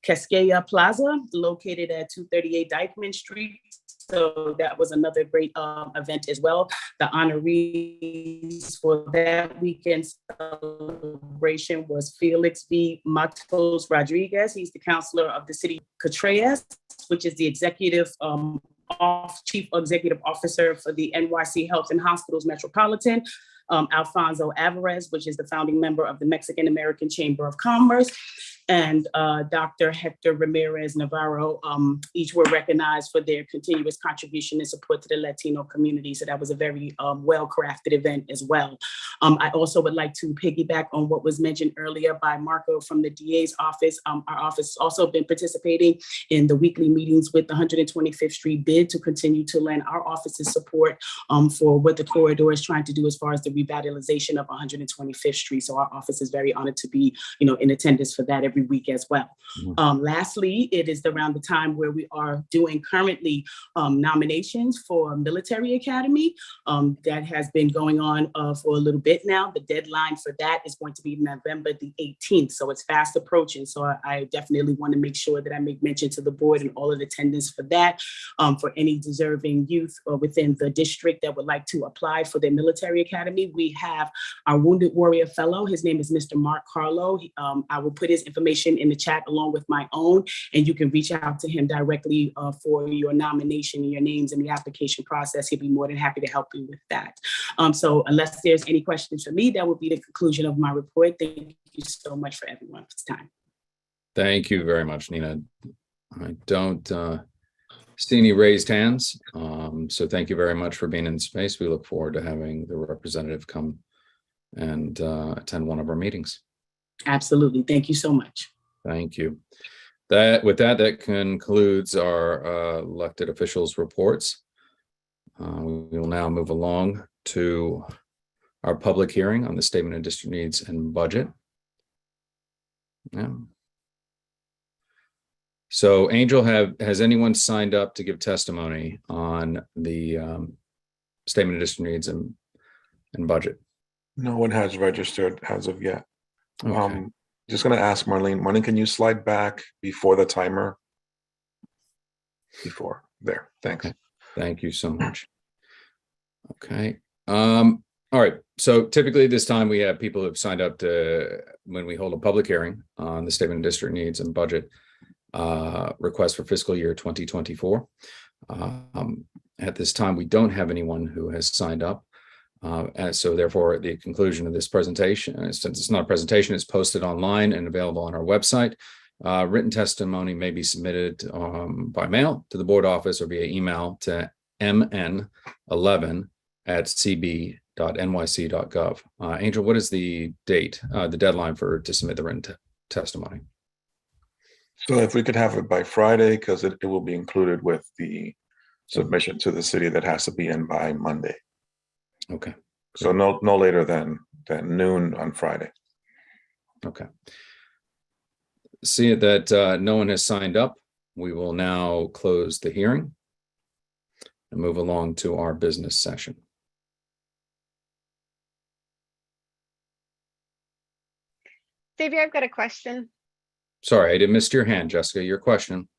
Speaker 22: Cascaya Plaza, located at 238 Dyckman Street. So that was another great event as well. The honorees for that weekend celebration was Felix V. Matos Rodriguez. He's the counselor of the city of Catreyas, which is the chief executive officer for the NYC Health and Hospitals Metropolitan. Alfonso Alvarez, which is the founding member of the Mexican American Chamber of Commerce, and Dr. Hector Ramirez Navarro. Each were recognized for their continuous contribution and support to the Latino community. So that was a very well-crafted event as well. I also would like to piggyback on what was mentioned earlier by Marco from the DA's office. Our office has also been participating in the weekly meetings with the 125th Street bid to continue to lend our office's support for what the corridor is trying to do as far as the revitalization of 125th Street. So our office is very honored to be, in attendance for that every week as well. Lastly, it is around the time where we are doing currently nominations for Military Academy. That has been going on for a little bit now. The deadline for that is going to be November the 18th. So it's fast approaching. So I definitely want to make sure that I make mention to the board and all of the attendance for that, for any deserving youth within the district that would like to apply for their Military Academy. We have our Wounded Warrior Fellow. His name is Mr. Mark Carlo. I will put his information in the chat along with my own, and you can reach out to him directly for your nomination and your names in the application process. He'll be more than happy to help you with that. So unless there's any questions for me, that will be the conclusion of my report. Thank you so much for everyone's time.
Speaker 1: Thank you very much, Nina. I don't see any raised hands. So thank you very much for being in space. We look forward to having the representative come and attend one of our meetings.
Speaker 22: Absolutely. Thank you so much.
Speaker 1: Thank you. That concludes our elected officials reports. We will now move along to our public hearing on the Statement of District Needs and Budget. Yeah. So Angel, has anyone signed up to give testimony on the Statement of District Needs and Budget?
Speaker 3: No one has registered as of yet.
Speaker 1: Okay.
Speaker 3: Just going to ask Marlene. Marlene, can you slide back before the timer? Before there. Thanks.
Speaker 1: Okay. Thank you so much. Okay. All right. So typically this time we have people who've signed up to, when we hold a public hearing on the Statement of District Needs and Budget request for fiscal year 2024. At this time, we don't have anyone who has signed up. And so therefore, at the conclusion of this presentation, since it's not a presentation, it's posted online and available on our website. Written testimony may be submitted by mail to the board office or via email to mn11@cb.nyc.gov. Angel, what is the date, the deadline to submit the written testimony?
Speaker 3: So if we could have it by Friday, because it will be included with the submission to the city that has to be in by Monday.
Speaker 1: Okay.
Speaker 3: So no later than noon on Friday.
Speaker 1: Okay. See that no one has signed up. We will now close the hearing and move along to our business session.
Speaker 5: Xavier, I've got a question.
Speaker 1: Sorry, I did miss your hand, Jessica. Your question.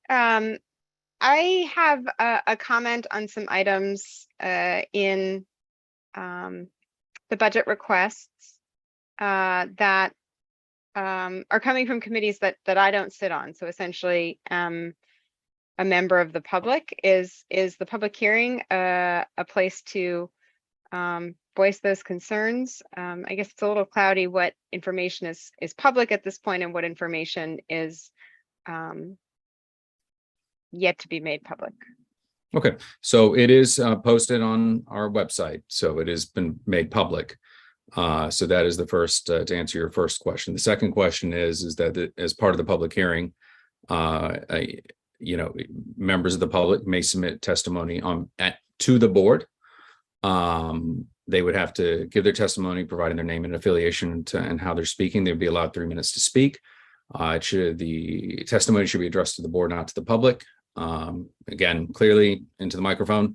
Speaker 5: I have a comment on some items in the budget requests that are coming from committees that I don't sit on. So essentially, a member of the public. Is the public hearing a place to voice those concerns? I guess it's a little cloudy what information is public at this point and what information is yet to be made public.
Speaker 1: Okay, so it is posted on our website, so it has been made public. So that is the first, to answer your first question. The second question is that as part of the public hearing, members of the public may submit testimony to the board. They would have to give their testimony, providing their name and affiliation and how they're speaking. They'd be allowed 3 minutes to speak. The testimony should be addressed to the board, not to the public. Again, clearly into the microphone,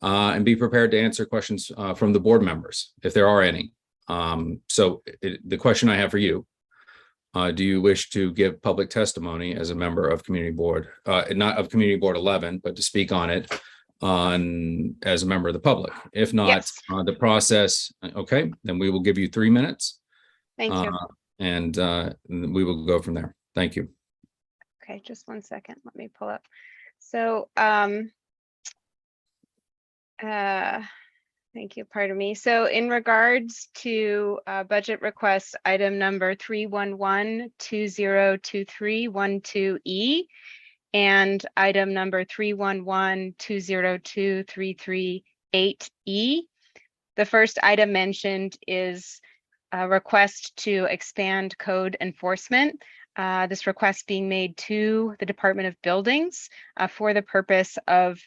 Speaker 1: and be prepared to answer questions from the board members, if there are any. The question I have for you Do you wish to give public testimony as a member of Community Board, not of Community Board 11, but to speak on it as a member of the public? If not,
Speaker 5: Yes.
Speaker 1: the process, okay, then we will give you 3 minutes.
Speaker 5: Thank you.
Speaker 1: And we will go from there. Thank you.
Speaker 5: Okay, just 1 second. Let me pull up. So, thank you, pardon me. So in regards to budget request item number 311-2023-12E and item number 311-202-338E, the first item mentioned is a request to expand code enforcement. This request being made to the Department of Buildings for the purpose of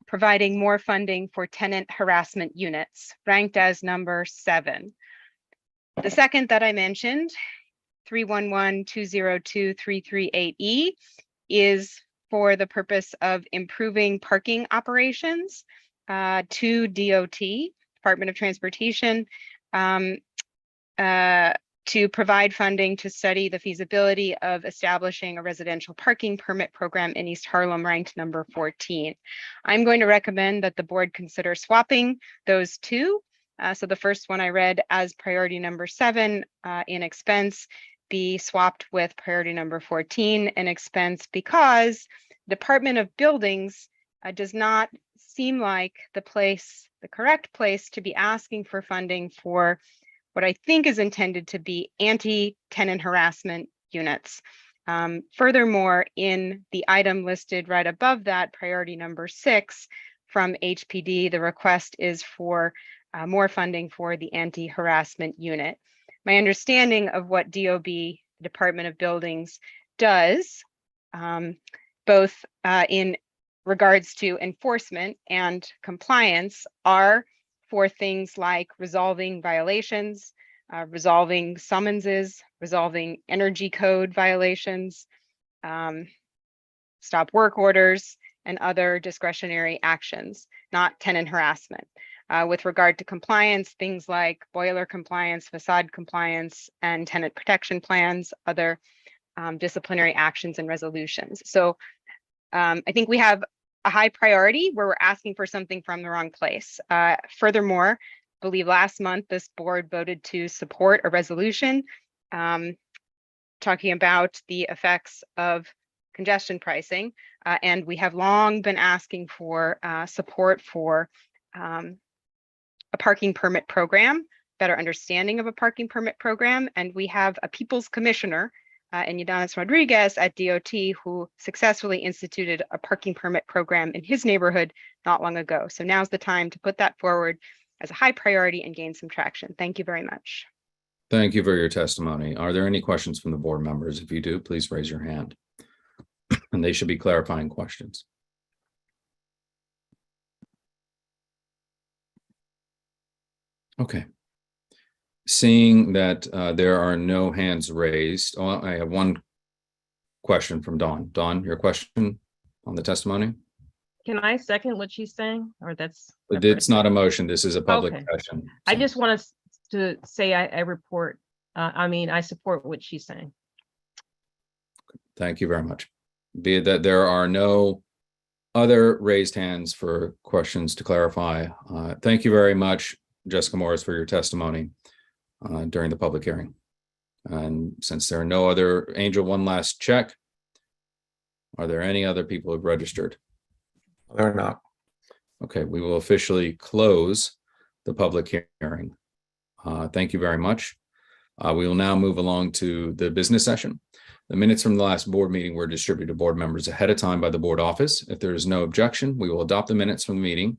Speaker 5: providing more funding for tenant harassment units, ranked as number 7. The second that I mentioned, 311-202-338E, is for the purpose of improving parking operations to DOT, Department of Transportation, to provide funding to study the feasibility of establishing a residential parking permit program in East Harlem, ranked number 14. I'm going to recommend that the board consider swapping those two. So the first one I read as priority number 7 in expense be swapped with priority number 14 in expense, because Department of Buildings does not seem like the correct place to be asking for funding for what I think is intended to be anti-tenant harassment units. Furthermore, in the item listed right above that, priority number 6 from HPD, the request is for more funding for the anti-harassment unit. My understanding of what DOB, Department of Buildings, does, both in regards to enforcement and compliance, are for things like resolving violations, resolving summonses, resolving energy code violations, stop work orders, and other discretionary actions, not tenant harassment. With regard to compliance, things like boiler compliance, facade compliance, and tenant protection plans, other disciplinary actions and resolutions. So I think we have a high priority where we're asking for something from the wrong place. Furthermore, I believe last month this board voted to support a resolution talking about the effects of congestion pricing, and we have long been asking for support for a parking permit program, better understanding of a parking permit program, and we have a People's Commissioner and Ydanis Rodriguez at DOT, who successfully instituted a parking permit program in his neighborhood not long ago. So now's the time to put that forward as a high priority and gain some traction. Thank you very much.
Speaker 1: Thank you for your testimony. Are there any questions from the board members? If you do, please raise your hand. And they should be clarifying questions. Okay. Seeing that there are no hands raised, oh, I have one question from Dawn. Dawn, your question on the testimony?
Speaker 19: Can I second what she's saying, or that's?
Speaker 1: It's not a motion. This is a public
Speaker 19: Okay.
Speaker 1: session. So.
Speaker 19: I just want to say I support what she's saying.
Speaker 1: Thank you very much. Be it that there are no other raised hands for questions to clarify. Thank you very much, Jessica Morris, for your testimony during the public hearing. And since there are no other, Angel, one last check. Are there any other people who've registered?
Speaker 3: There are not.
Speaker 1: Okay, we will officially close the public hearing. Thank you very much. We will now move along to the business session. The minutes from the last board meeting were distributed to board members ahead of time by the board office. If there is no objection, we will adopt the minutes from the meeting.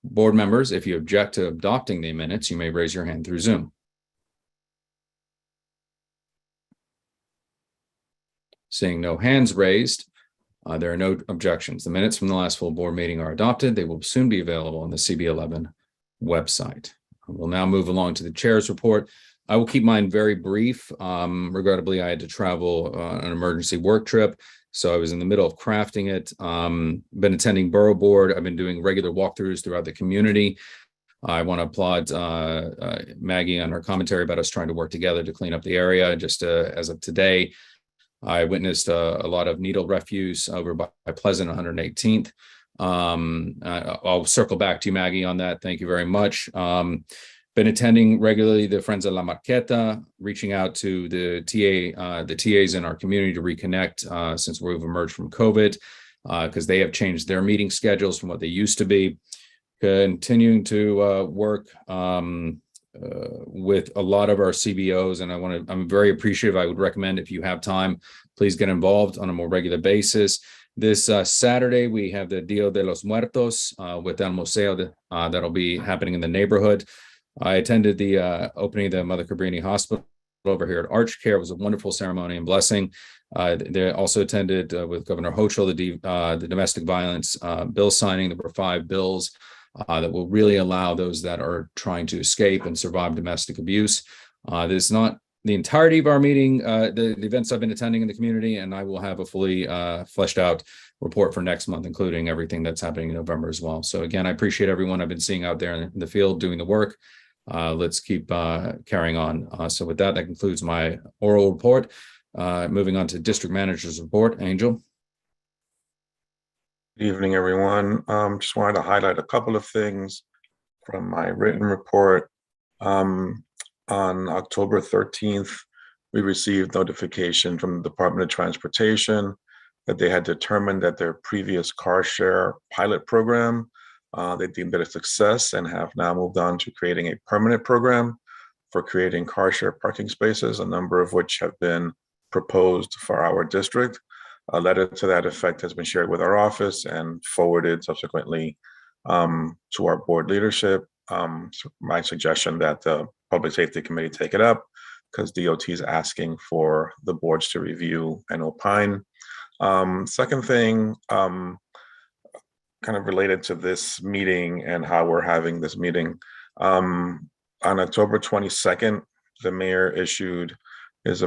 Speaker 1: Board members, if you object to adopting the minutes, you may raise your hand through Zoom. Seeing no hands raised, there are no objections. The minutes from the last full board meeting are adopted. They will soon be available on the CB11 website. We'll now move along to the chair's report. I will keep mine very brief. Regrettably, I had to travel on an emergency work trip, so I was in the middle of crafting it. Been attending Borough Board. I've been doing regular walkthroughs throughout the community. I want to applaud Maggie on her commentary about us trying to work together to clean up the area. Just as of today, I witnessed a lot of needle refuse over by Pleasant 118th. I'll circle back to you, Maggie, on that. Thank you very much. Been attending regularly the Friends of La Marqueta, reaching out to the TAs in our community to reconnect since we've emerged from COVID, because they have changed their meeting schedules from what they used to be. Continuing to work with a lot of our CBOs, and I'm very appreciative. I would recommend, if you have time, please get involved on a more regular basis. This Saturday, we have the Dia de los Muertos with El Museo that'll be happening in the neighborhood. I attended the opening of the Mother Cabrini Hospital over here at Arch Care. It was a wonderful ceremony and blessing. They also attended with Governor Hochul the domestic violence bill signing. There were 5 bills that will really allow those that are trying to escape and survive domestic abuse. This is not the entirety of our meeting, the events I've been attending in the community, and I will have a fully fleshed out report for next month, including everything that's happening in November as well. So again, I appreciate everyone I've been seeing out there in the field doing the work. Let's keep carrying on. So with that, that concludes my oral report. Moving on to district manager's report. Angel.
Speaker 3: Good evening, everyone. Just wanted to highlight a couple of things from my written report. On October 13th, we received notification from the Department of Transportation that they had determined that their previous car share pilot program, they deemed it a success and have now moved on to creating a permanent program for creating car share parking spaces, a number of which have been proposed for our district. A letter to that effect has been shared with our office and forwarded subsequently to our board leadership. So my suggestion that the Public Safety Committee take it up, because DOT is asking for the boards to review and opine. Second thing, kind of related to this meeting and how we're having this meeting. On October 22nd, the mayor issued his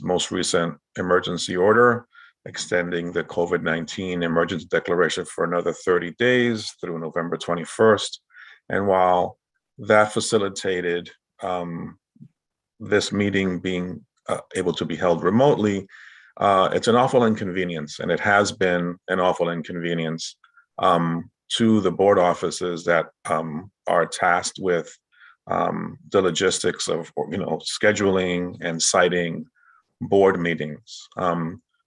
Speaker 3: most recent emergency order, extending the COVID-19 emergency declaration for another 30 days through November 21st. And while that facilitated this meeting being able to be held remotely, it's an awful inconvenience, and it has been an awful inconvenience to the board offices that are tasked with the logistics of scheduling and citing board meetings.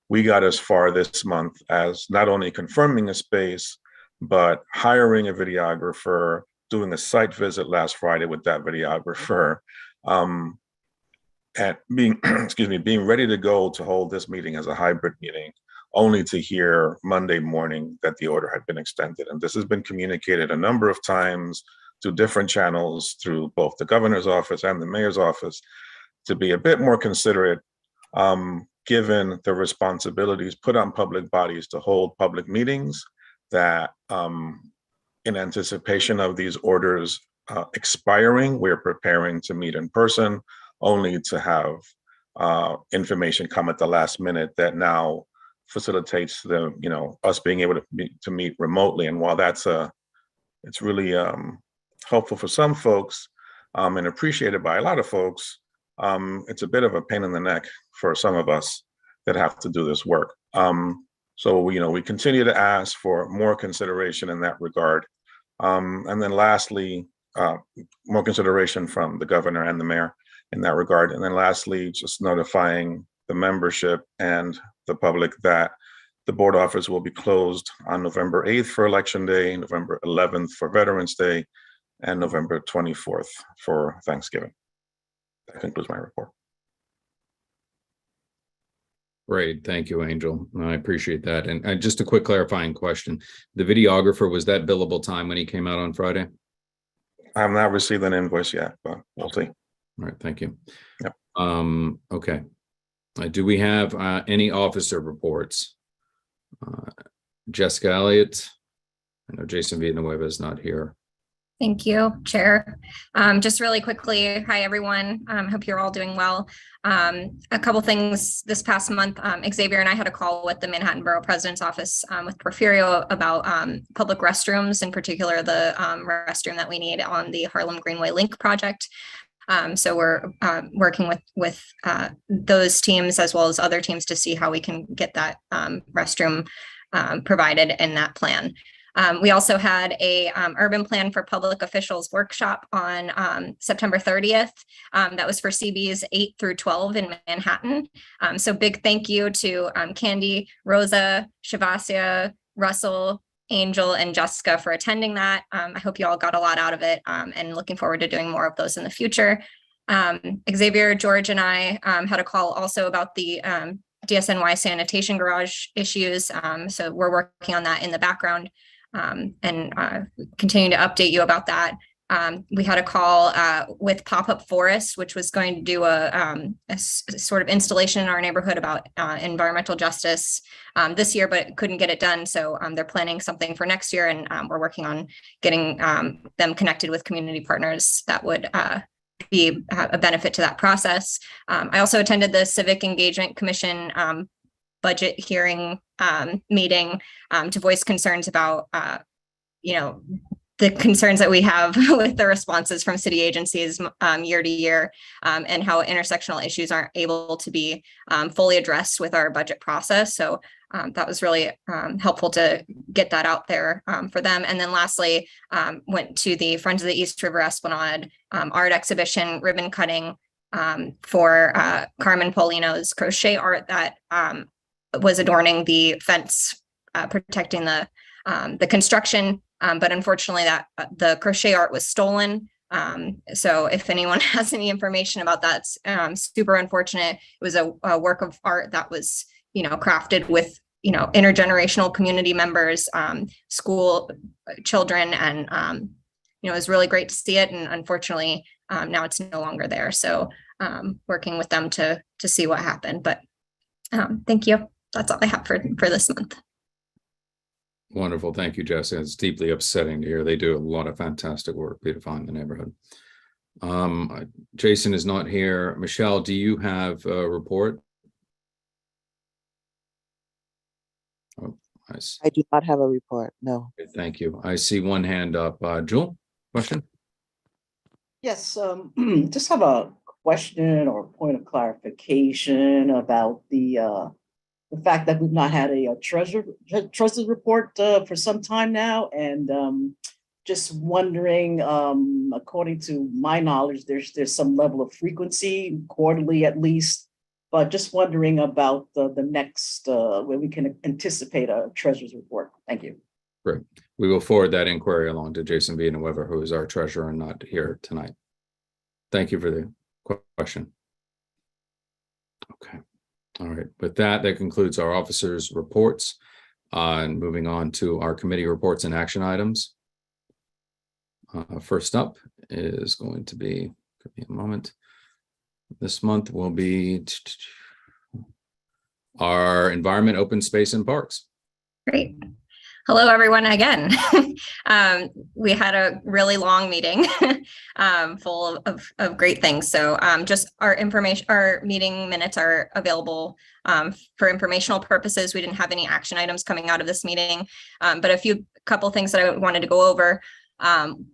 Speaker 3: We got as far this month as not only confirming a space, but hiring a videographer, doing a site visit last Friday with that videographer, and being, being ready to go to hold this meeting as a hybrid meeting, only to hear Monday morning that the order had been extended. And this has been communicated a number of times through different channels, through both the governor's office and the mayor's office, to be a bit more considerate, given the responsibilities put on public bodies to hold public meetings, that in anticipation of these orders expiring, we're preparing to meet in person, only to have information come at the last minute that now facilitates the, us being able to meet remotely. And while that's it's really helpful for some folks and appreciated by a lot of folks, it's a bit of a pain in the neck for some of us that have to do this work. So we continue to ask for more consideration in that regard. And then lastly, more consideration from the governor and the mayor in that regard. And then lastly, just notifying the membership and the public that the board office will be closed on November 8th for Election Day, November 11th for Veterans Day, and November 24th for Thanksgiving. That concludes my report.
Speaker 1: Great, thank you, Angel. I appreciate that. And just a quick clarifying question. The videographer, was that billable time when he came out on Friday?
Speaker 3: I have not received an invoice yet, but we'll see.
Speaker 1: All right, thank you.
Speaker 3: Yep.
Speaker 1: Okay. Do we have any officer reports? Jessica Elliott. I know Jason Villanueva is not here.
Speaker 7: Thank you, Chair. Just really quickly, hi, everyone. Hope you're all doing well. A couple things this past month, Xavier and I had a call with the Manhattan Borough President's Office with Porfirio about public restrooms, in particular the restroom that we need on the Harlem Greenway Link project. So we're working with those teams as well as other teams to see how we can get that restroom provided in that plan. We also had a urban plan for public officials workshop on September 30th. That was for CBs 8 through 12 in Manhattan. So big thank you to Candy, Rosa, Shavasya, Russell, Angel, and Jessica for attending that. I hope you all got a lot out of it and looking forward to doing more of those in the future. Xavier, George, and I had a call also about the DSNY sanitation garage issues. So we're working on that in the background. And continue to update you about that. We had a call with Pop-Up Forest, which was going to do a sort of installation in our neighborhood about environmental justice this year, but couldn't get it done. So they're planning something for next year, and we're working on getting them connected with community partners that would be a benefit to that process. I also attended the Civic Engagement Commission budget hearing meeting to voice concerns about, the concerns that we have with the responses from city agencies year to year and how intersectional issues aren't able to be fully addressed with our budget process. So that was really helpful to get that out there for them. And then lastly, went to the Friends of the East River Esplanade art exhibition, ribbon cutting for Carmen Paulino's crochet art that was adorning the fence protecting the construction, but unfortunately that the crochet art was stolen. So if anyone has any information about that, it's super unfortunate. It was a work of art that was, crafted with, intergenerational community members, school children, and it was really great to see it. And unfortunately, now it's no longer there. So working with them to see what happened. But thank you. That's all I have for this month.
Speaker 1: Wonderful. Thank you, Jessica. It's deeply upsetting to hear. They do a lot of fantastic work beautifying the neighborhood. Jason is not here. Michelle, do you have a report? Oh, nice.
Speaker 8: I do not have a report, no.
Speaker 1: Okay, thank you. I see one hand up. Jewel, question?
Speaker 23: Yes, just have a question or point of clarification about the fact that we've not had a treasury report for some time now, and just wondering, according to my knowledge, there's some level of frequency, quarterly at least, but just wondering about the next where we can anticipate a treasurer's report. Thank you.
Speaker 1: Great. We will forward that inquiry along to Jason Villanueva, who is our treasurer and not here tonight. Thank you for the question. Okay. All right. With that, that concludes our officers' reports. And moving on to our committee reports and action items. First up is going to be, give me a moment. This month will be our environment, open space, and parks.
Speaker 7: Great. Hello, everyone, again. We had a really long meeting full of great things. So just our meeting minutes are available for informational purposes. We didn't have any action items coming out of this meeting, but a couple things that I wanted to go over.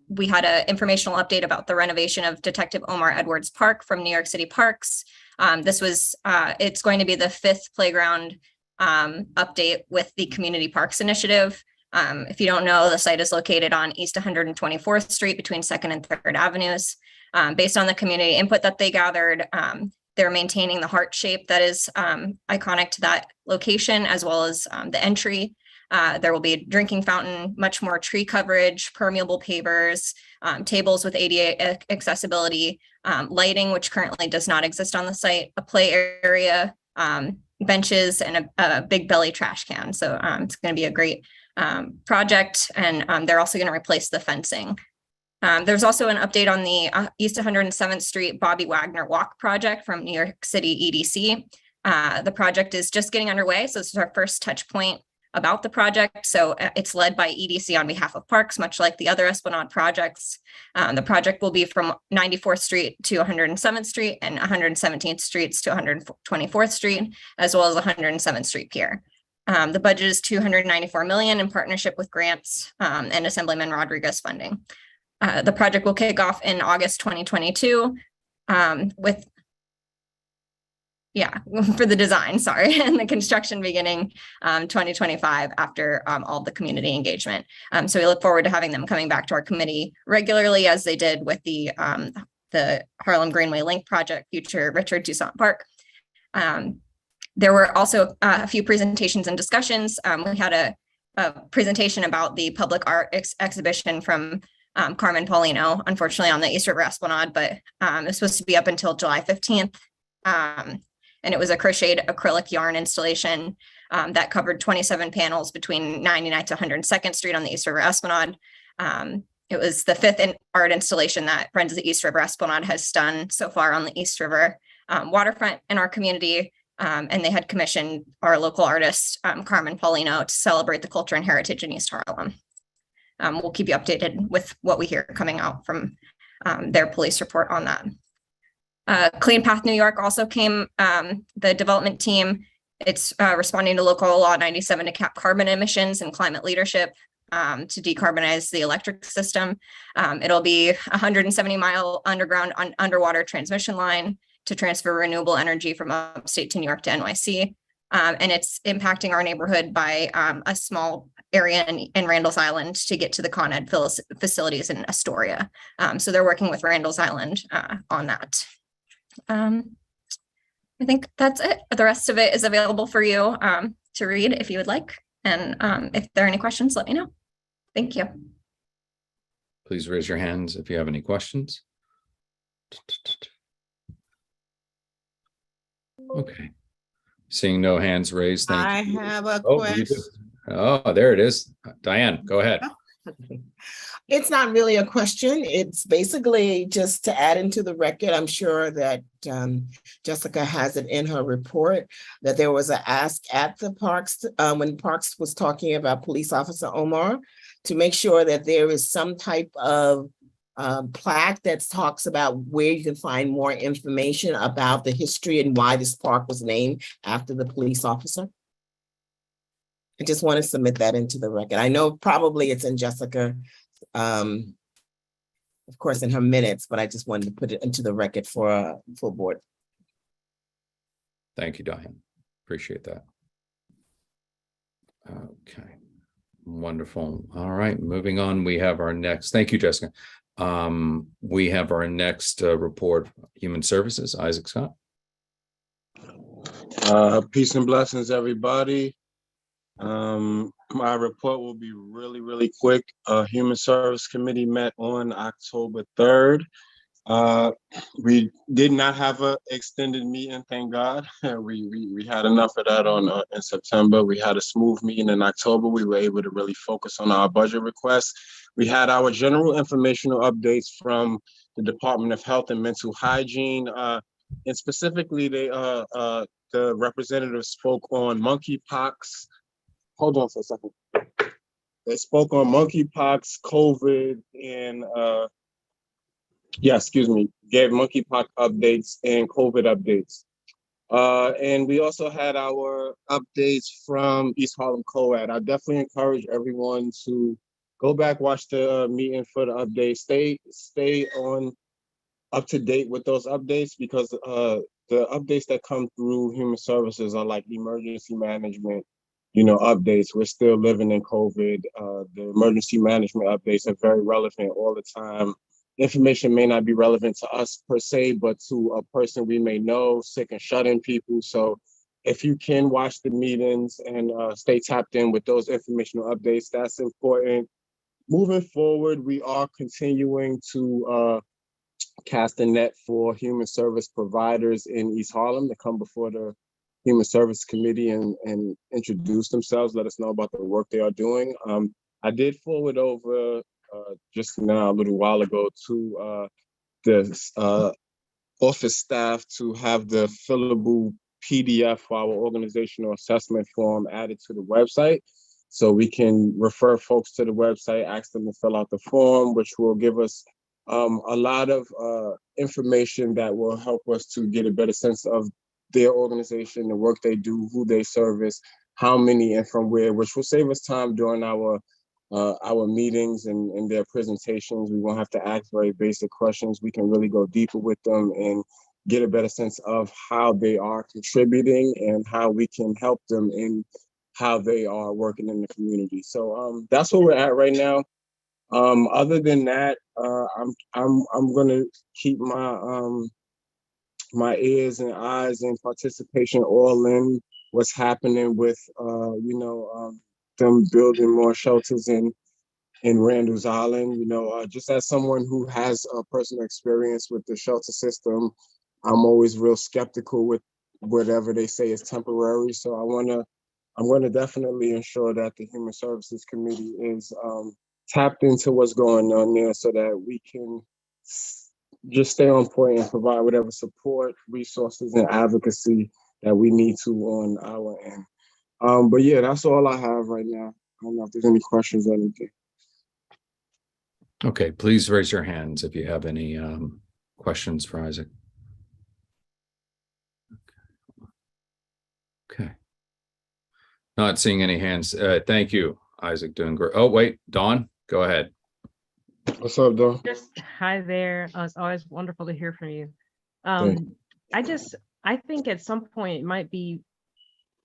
Speaker 7: We had an informational update about the renovation of Detective Omar Edwards Park from New York City Parks. It's going to be the 5th playground update with the Community Parks Initiative. If you don't know, the site is located on East 124th Street between 2nd and 3rd Avenues. Based on the community input that they gathered, they're maintaining the heart shape that is iconic to that location, as well as the entry. There will be a drinking fountain, much more tree coverage, permeable pavers, tables with ADA accessibility, lighting, which currently does not exist on the site, a play area, benches, and a big belly trash can. So it's going to be a great project, and they're also going to replace the fencing. There's also an update on the East 107th Street Bobby Wagner Walk project from New York City EDC. The project is just getting underway, so this is our first touch point about the project. So it's led by EDC on behalf of Parks, much like the other Esplanade projects. The project will be from 94th Street to 107th Street and 117th Streets to 124th Street, as well as 107th Street Pier. The budget is $294 million in partnership with grants and Assemblyman Rodriguez funding. The project will kick off in August 2022 for the design, sorry, and the construction beginning 2025 after all the community engagement. So we look forward to having them coming back to our committee regularly, as they did with the Harlem Greenway Link project, future Richard Toussaint Park. There were also a few presentations and discussions. We had a presentation about the public art exhibition from Carmen Paulino, unfortunately on the East River Esplanade, but it was supposed to be up until July 15th. And it was a crocheted acrylic yarn installation that covered 27 panels between 99th to 102nd Street on the East River Esplanade. It was the 5th art installation that Friends of the East River Esplanade has done so far on the East River waterfront in our community. And they had commissioned our local artist, Carmen Paulino, to celebrate the culture and heritage in East Harlem. We'll keep you updated with what we hear coming out from their police report on that. Clean Path New York also came, the development team. It's responding to local law 97 to cap carbon emissions and climate leadership to decarbonize the electric system. It'll be 170-mile underground underwater transmission line to transfer renewable energy from upstate to New York to NYC. And it's impacting our neighborhood by a small area in Randall's Island to get to the Con Ed facilities in Astoria. So they're working with Randall's Island on that. I think that's it. The rest of it is available for you to read if you would like. And if there are any questions, let me know. Thank you.
Speaker 1: Please raise your hands if you have any questions. Okay. Seeing no hands raised, thank you.
Speaker 2: I have a
Speaker 1: Oh,
Speaker 2: question.
Speaker 1: oh, there it is. Diane, go ahead.
Speaker 2: It's not really a question. It's basically just to add into the record. I'm sure that Jessica has it in her report that there was an ask at the Parks when Parks was talking about Police Officer Omar to make sure that there is some type of plaque that talks about where you can find more information about the history and why this park was named after the police officer. I just want to submit that into the record. I know probably it's in Jessica, of course, in her minutes, but I just wanted to put it into the record for a full board.
Speaker 1: Thank you, Diane. Appreciate that. Okay, wonderful. All right, moving on. We have our next. Thank you, Jessica. We have our next report, Human Services, Isaac Scott.
Speaker 4: Peace and blessings, everybody. My report will be really quick. Human Service Committee met on October 3rd. We did not have an extended meeting, thank God. We had enough of that in September. We had a smooth meeting in October. We were able to really focus on our budget requests. We had our general informational updates from the Department of Health and Mental Hygiene, and specifically, the representatives spoke on monkeypox. Hold on for a second. They spoke on monkeypox, COVID, and gave monkeypox updates and COVID updates. And we also had our updates from East Harlem Co-ed. I definitely encourage everyone to go back, watch the meeting for the updates. Stay on up to date with those updates, because the updates that come through Human Services are like emergency management, updates. We're still living in COVID. The emergency management updates are very relevant all the time. Information may not be relevant to us per se, but to a person we may know, sick and shut-in people. So if you can watch the meetings and stay tapped in with those informational updates, that's important. Moving forward, we are continuing to cast a net for human service providers in East Harlem to come before the Human Service Committee and introduce themselves, let us know about the work they are doing. I did forward over just now, a little while ago, to the office staff to have the fillable PDF for our organizational assessment form added to the website. So we can refer folks to the website, ask them to fill out the form, which will give us a lot of information that will help us to get a better sense of their organization, the work they do, who they service, how many and from where, which will save us time during our meetings and their presentations. We won't have to ask very basic questions. We can really go deeper with them and get a better sense of how they are contributing and how we can help them in how they are working in the community. So that's where we're at right now. Other than that, I'm gonna keep my my ears and eyes and participation all in what's happening with them building more shelters in Randall's Island. Just as someone who has a personal experience with the shelter system, I'm always real skeptical with whatever they say is temporary. So I'm gonna definitely ensure that the Human Services Committee is tapped into what's going on there so that we can just stay on point and provide whatever support, resources, and advocacy that we need to on our end. But yeah, that's all I have right now. I don't know if there's any questions or anything.
Speaker 1: Okay, please raise your hands if you have any questions for Isaac. Okay. Not seeing any hands. Thank you, Isaac. Doing great. Oh, wait, Dawn, go ahead.
Speaker 4: What's up, Dawn?
Speaker 19: Hi there. It's always wonderful to hear from you. I think at some point it might be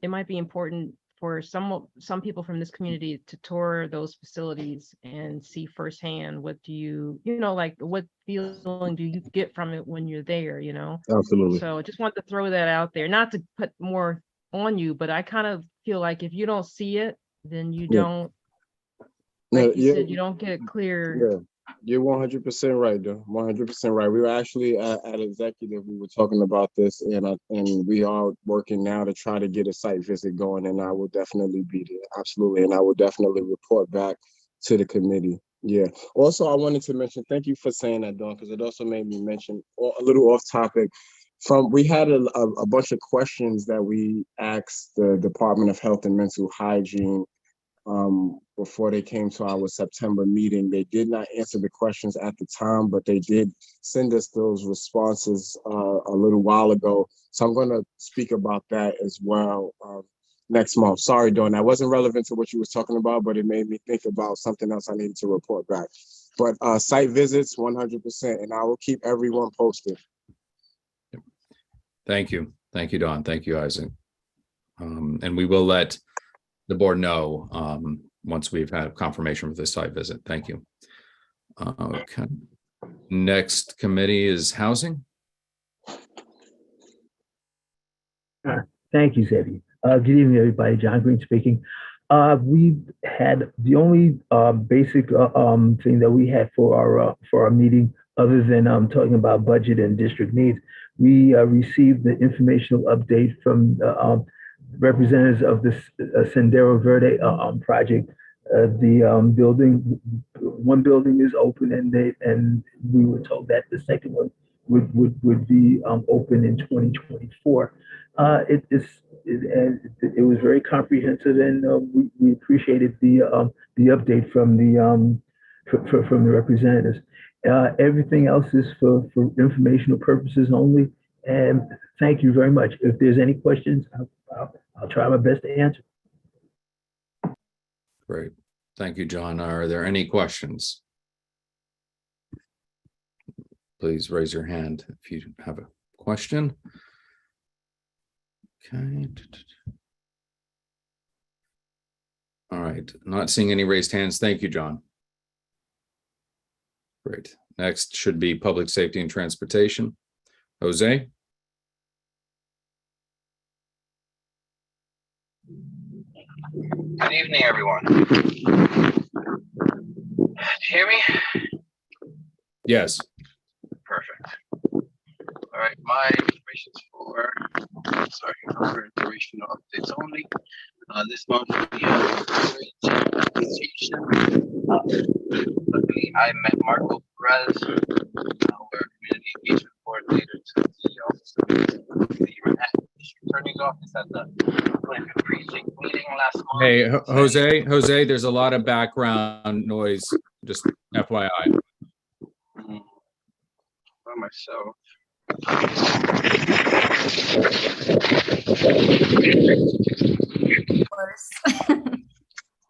Speaker 19: important for some people from this community to tour those facilities and see firsthand what what feeling do you get from it when you're there,
Speaker 4: Absolutely.
Speaker 19: So I just want to throw that out there, not to put more on you, but I kind of feel like if you don't see it, then you don't, like you said, you don't get clear.
Speaker 4: Yeah, you're 100% right, though. 100% right. We were actually at executive. We were talking about this, and we are working now to try to get a site visit going. And I will definitely be there, absolutely, and I will definitely report back to the committee. Yeah. Also, I wanted to mention. Thank you for saying that, Dawn, because it also made me mention a little off topic. We had a bunch of questions that we asked the Department of Health and Mental Hygiene before they came to our September meeting. They did not answer the questions at the time, but they did send us those responses a little while ago. So I'm going to speak about that as well next month. Sorry, Dawn, that wasn't relevant to what you was talking about, but it made me think about something else I needed to report back. But site visits, 100%, and I will keep everyone posted.
Speaker 1: Thank you. Thank you, Dawn. Thank you, Isaac. And we will let the board know once we've had confirmation for the site visit. Thank you. Okay. Next committee is housing.
Speaker 6: Thank you, Xavier. Good evening, everybody. John Green speaking. We had the only basic thing that we had for our meeting, other than talking about budget and district needs. We received the informational update from representatives of the Sendero Verde project. One building is open, and we were told that the second one would be open in 2024. It was very comprehensive, and we appreciated the update from the representatives. Everything else is for informational purposes only. And thank you very much. If there's any questions, I'll try my best to answer.
Speaker 1: Great. Thank you, John. Are there any questions? Please raise your hand if you have a question. Okay. All right. Not seeing any raised hands. Thank you, John. Great. Next should be public safety and transportation. Jose?
Speaker 9: Good evening, everyone. Do you hear me?
Speaker 1: Yes.
Speaker 9: Perfect. All right, my information is for informational updates only. This month we have presentation. Luckily, I met Marco Perez, our community engagement coordinator, to the office of the Manhattan District Attorney's Office at the 25th precinct meeting last month.
Speaker 1: Hey, Jose, there's a lot of background noise, just FYI.
Speaker 9: By myself.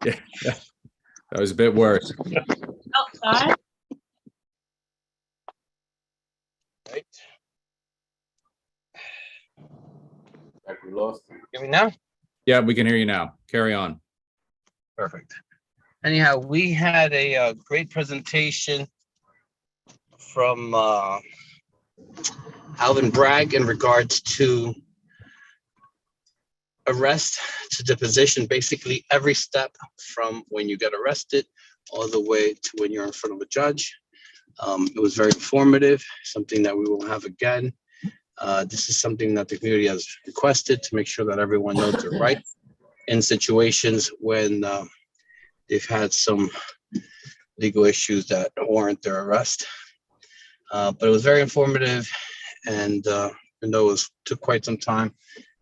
Speaker 1: Yeah, that was a bit worse.
Speaker 15: Outside.
Speaker 9: Right. We lost. Hear me now?
Speaker 1: Yeah, we can hear you now. Carry on.
Speaker 9: Perfect. Anyhow, we had a great presentation from Alvin Bragg in regards to arrest to deposition, basically every step from when you get arrested all the way to when you're in front of a judge. It was very informative, something that we will have again. This is something that the community has requested to make sure that everyone knows their rights in situations when they've had some legal issues that warrant their arrest. But it was very informative, and even though it took quite some time,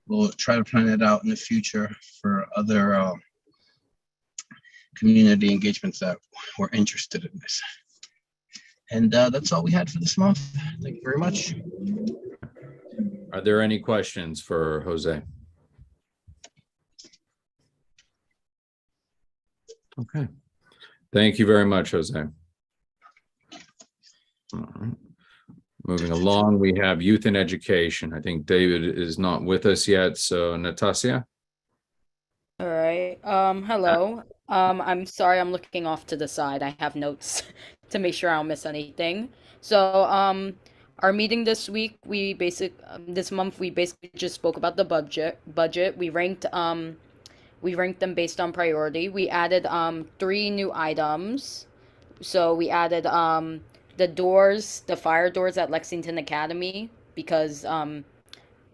Speaker 9: we'll try to plan it out in the future for other community engagements that were interested in this. And that's all we had for this month. Thank you very much.
Speaker 1: Are there any questions for Jose? Okay. Thank you very much, Jose. All right. Moving along, we have youth and education. I think David is not with us yet, so Natasha.
Speaker 11: All right. Hello. I'm sorry I'm looking off to the side. I have notes to make sure I don't miss anything. So, our meeting this week, this month we basically just spoke about the budget. We ranked them based on priority. We added 3 new items. So we added the fire doors at Lexington Academy, because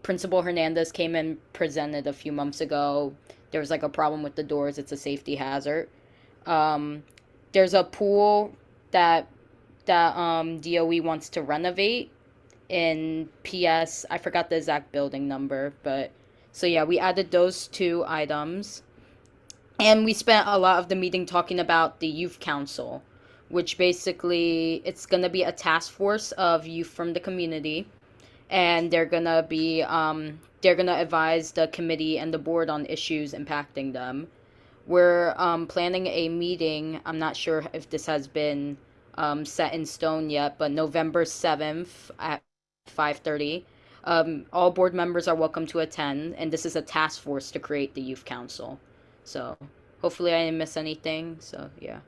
Speaker 11: Principal Hernandez came and presented a few months ago. There was like a problem with the doors. It's a safety hazard. There's a pool that DOE wants to renovate in PS. I forgot the exact building number, but so yeah, we added those 2 items. And we spent a lot of the meeting talking about the youth council, which basically it's going to be a task force of youth from the community, and they're going to advise the committee and the board on issues impacting them. We're planning a meeting. I'm not sure if this has been set in stone yet, but November 7th at 5:30. All board members are welcome to attend, and this is a task force to create the youth council. So hopefully I didn't miss anything. So yeah.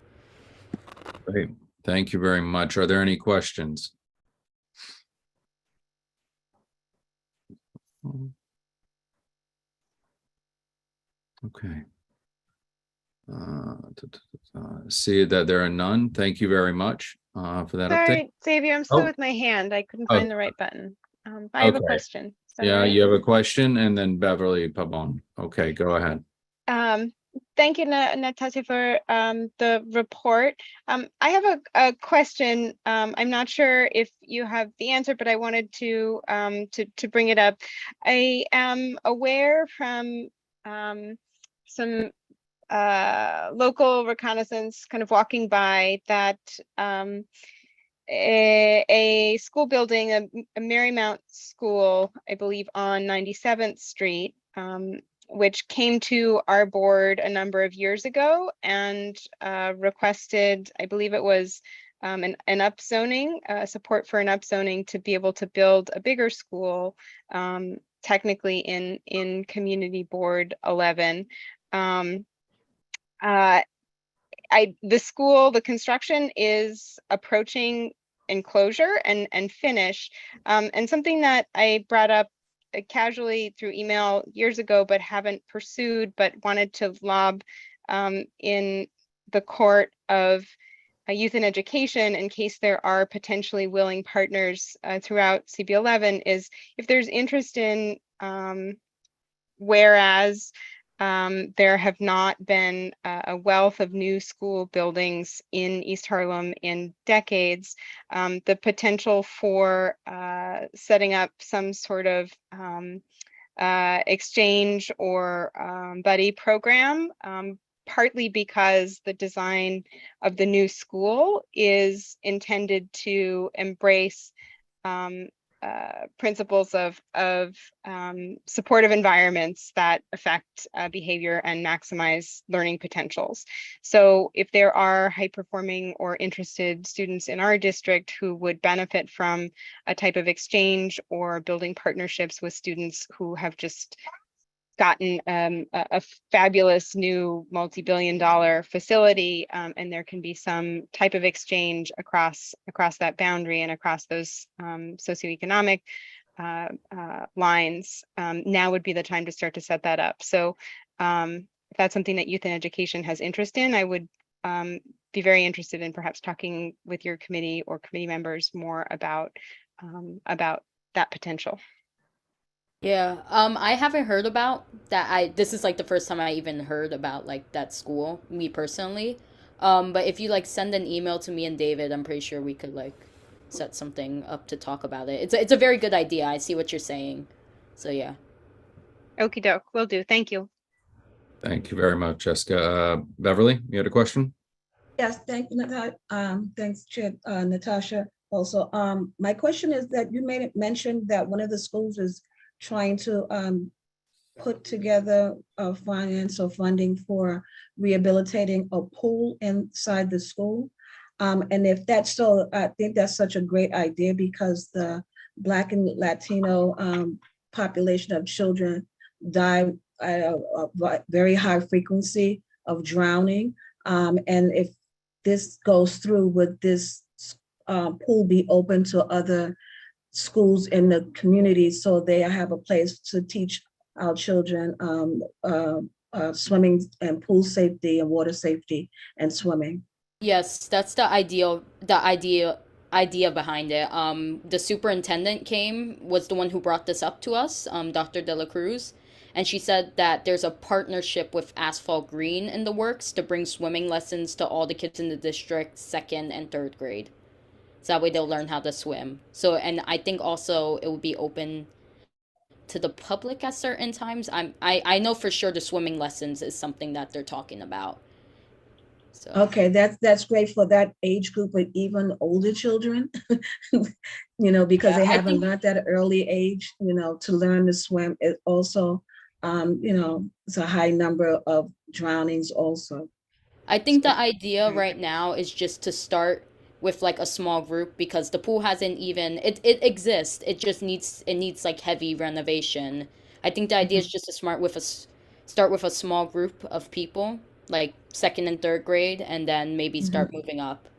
Speaker 1: Great. Thank you very much. Are there any questions? Okay. See that there are none. Thank you very much for that update.
Speaker 5: Sorry, Xavier, I'm still
Speaker 1: Oh.
Speaker 5: with my hand. I couldn't
Speaker 1: Oh.
Speaker 5: find the right button. I have a
Speaker 1: Okay.
Speaker 5: question. Is that
Speaker 1: Yeah,
Speaker 5: all right?
Speaker 1: you have a question, and then Beverly Pabon. Okay, go ahead.
Speaker 5: Thank you, Natasha, for the report. I have a question. I'm not sure if you have the answer, but I wanted to bring it up. I am aware from some local reconnaissance kind of walking by that a school building, a Marymount school, I believe on 97th Street, which came to our board a number of years ago and requested, I believe it was an upzoning, support for an upzoning to be able to build a bigger school, technically in Community Board 11. The construction is approaching enclosure and finish. And something that I brought up casually through email years ago, but haven't pursued, but wanted to lob in the court of youth and education in case there are potentially willing partners throughout CB11, is if there's interest in, whereas there have not been a wealth of new school buildings in East Harlem in decades, the potential for setting up some sort of exchange or buddy program, partly because the design of the new school is intended to embrace principles of supportive environments that affect behavior and maximize learning potentials. So if there are high-performing or interested students in our district who would benefit from a type of exchange or building partnerships with students who have just gotten a fabulous new multi-billion-dollar facility, and there can be some type of exchange across that boundary and across those socioeconomic lines, now would be the time to start to set that up. So if that's something that Youth and Education has interest in, I would be very interested in perhaps talking with your committee or committee members more about that potential.
Speaker 11: Yeah, I haven't heard about that. This is like the first time I even heard about like that school, me personally. But if you like send an email to me and David, I'm pretty sure we could like set something up to talk about it. It's a very good idea. I see what you're saying. So yeah.
Speaker 5: Okie doke, will do. Thank you.
Speaker 1: Thank you very much, Jessica. Beverly, you had a question?
Speaker 17: Yes, thank you, Natasha. Thanks, Chair Natasha. Also, my question is that you made it mention that one of the schools is trying to put together a finance or funding for rehabilitating a pool inside the school. And if that's so, I think that's such a great idea because the Black and Latino population of children die at a very high frequency of drowning. And if this goes through, would this pool be open to other schools in the community so they have a place to teach our children swimming and pool safety and water safety and swimming?
Speaker 11: Yes, that's the idea behind it. The superintendent was the one who brought this up to us, Dr. De La Cruz, and she said that there's a partnership with Asphalt Green in the works to bring swimming lessons to all the kids in the district, 2nd and 3rd grade. So that way they'll learn how to swim. So, and I think also it would be open to the public at certain times. I know for sure the swimming lessons is something that they're talking about. So.
Speaker 17: Okay, that's great for that age group, but even older children, because they haven't learned at an early age, to learn to swim. It also, it's a high number of drownings also.
Speaker 11: I think the idea right now is just to start with like a small group because the pool hasn't even it exists. It just needs like heavy renovation. I think the idea is just to start with a small group of people, like 2nd and 3rd grade, and then maybe start moving up.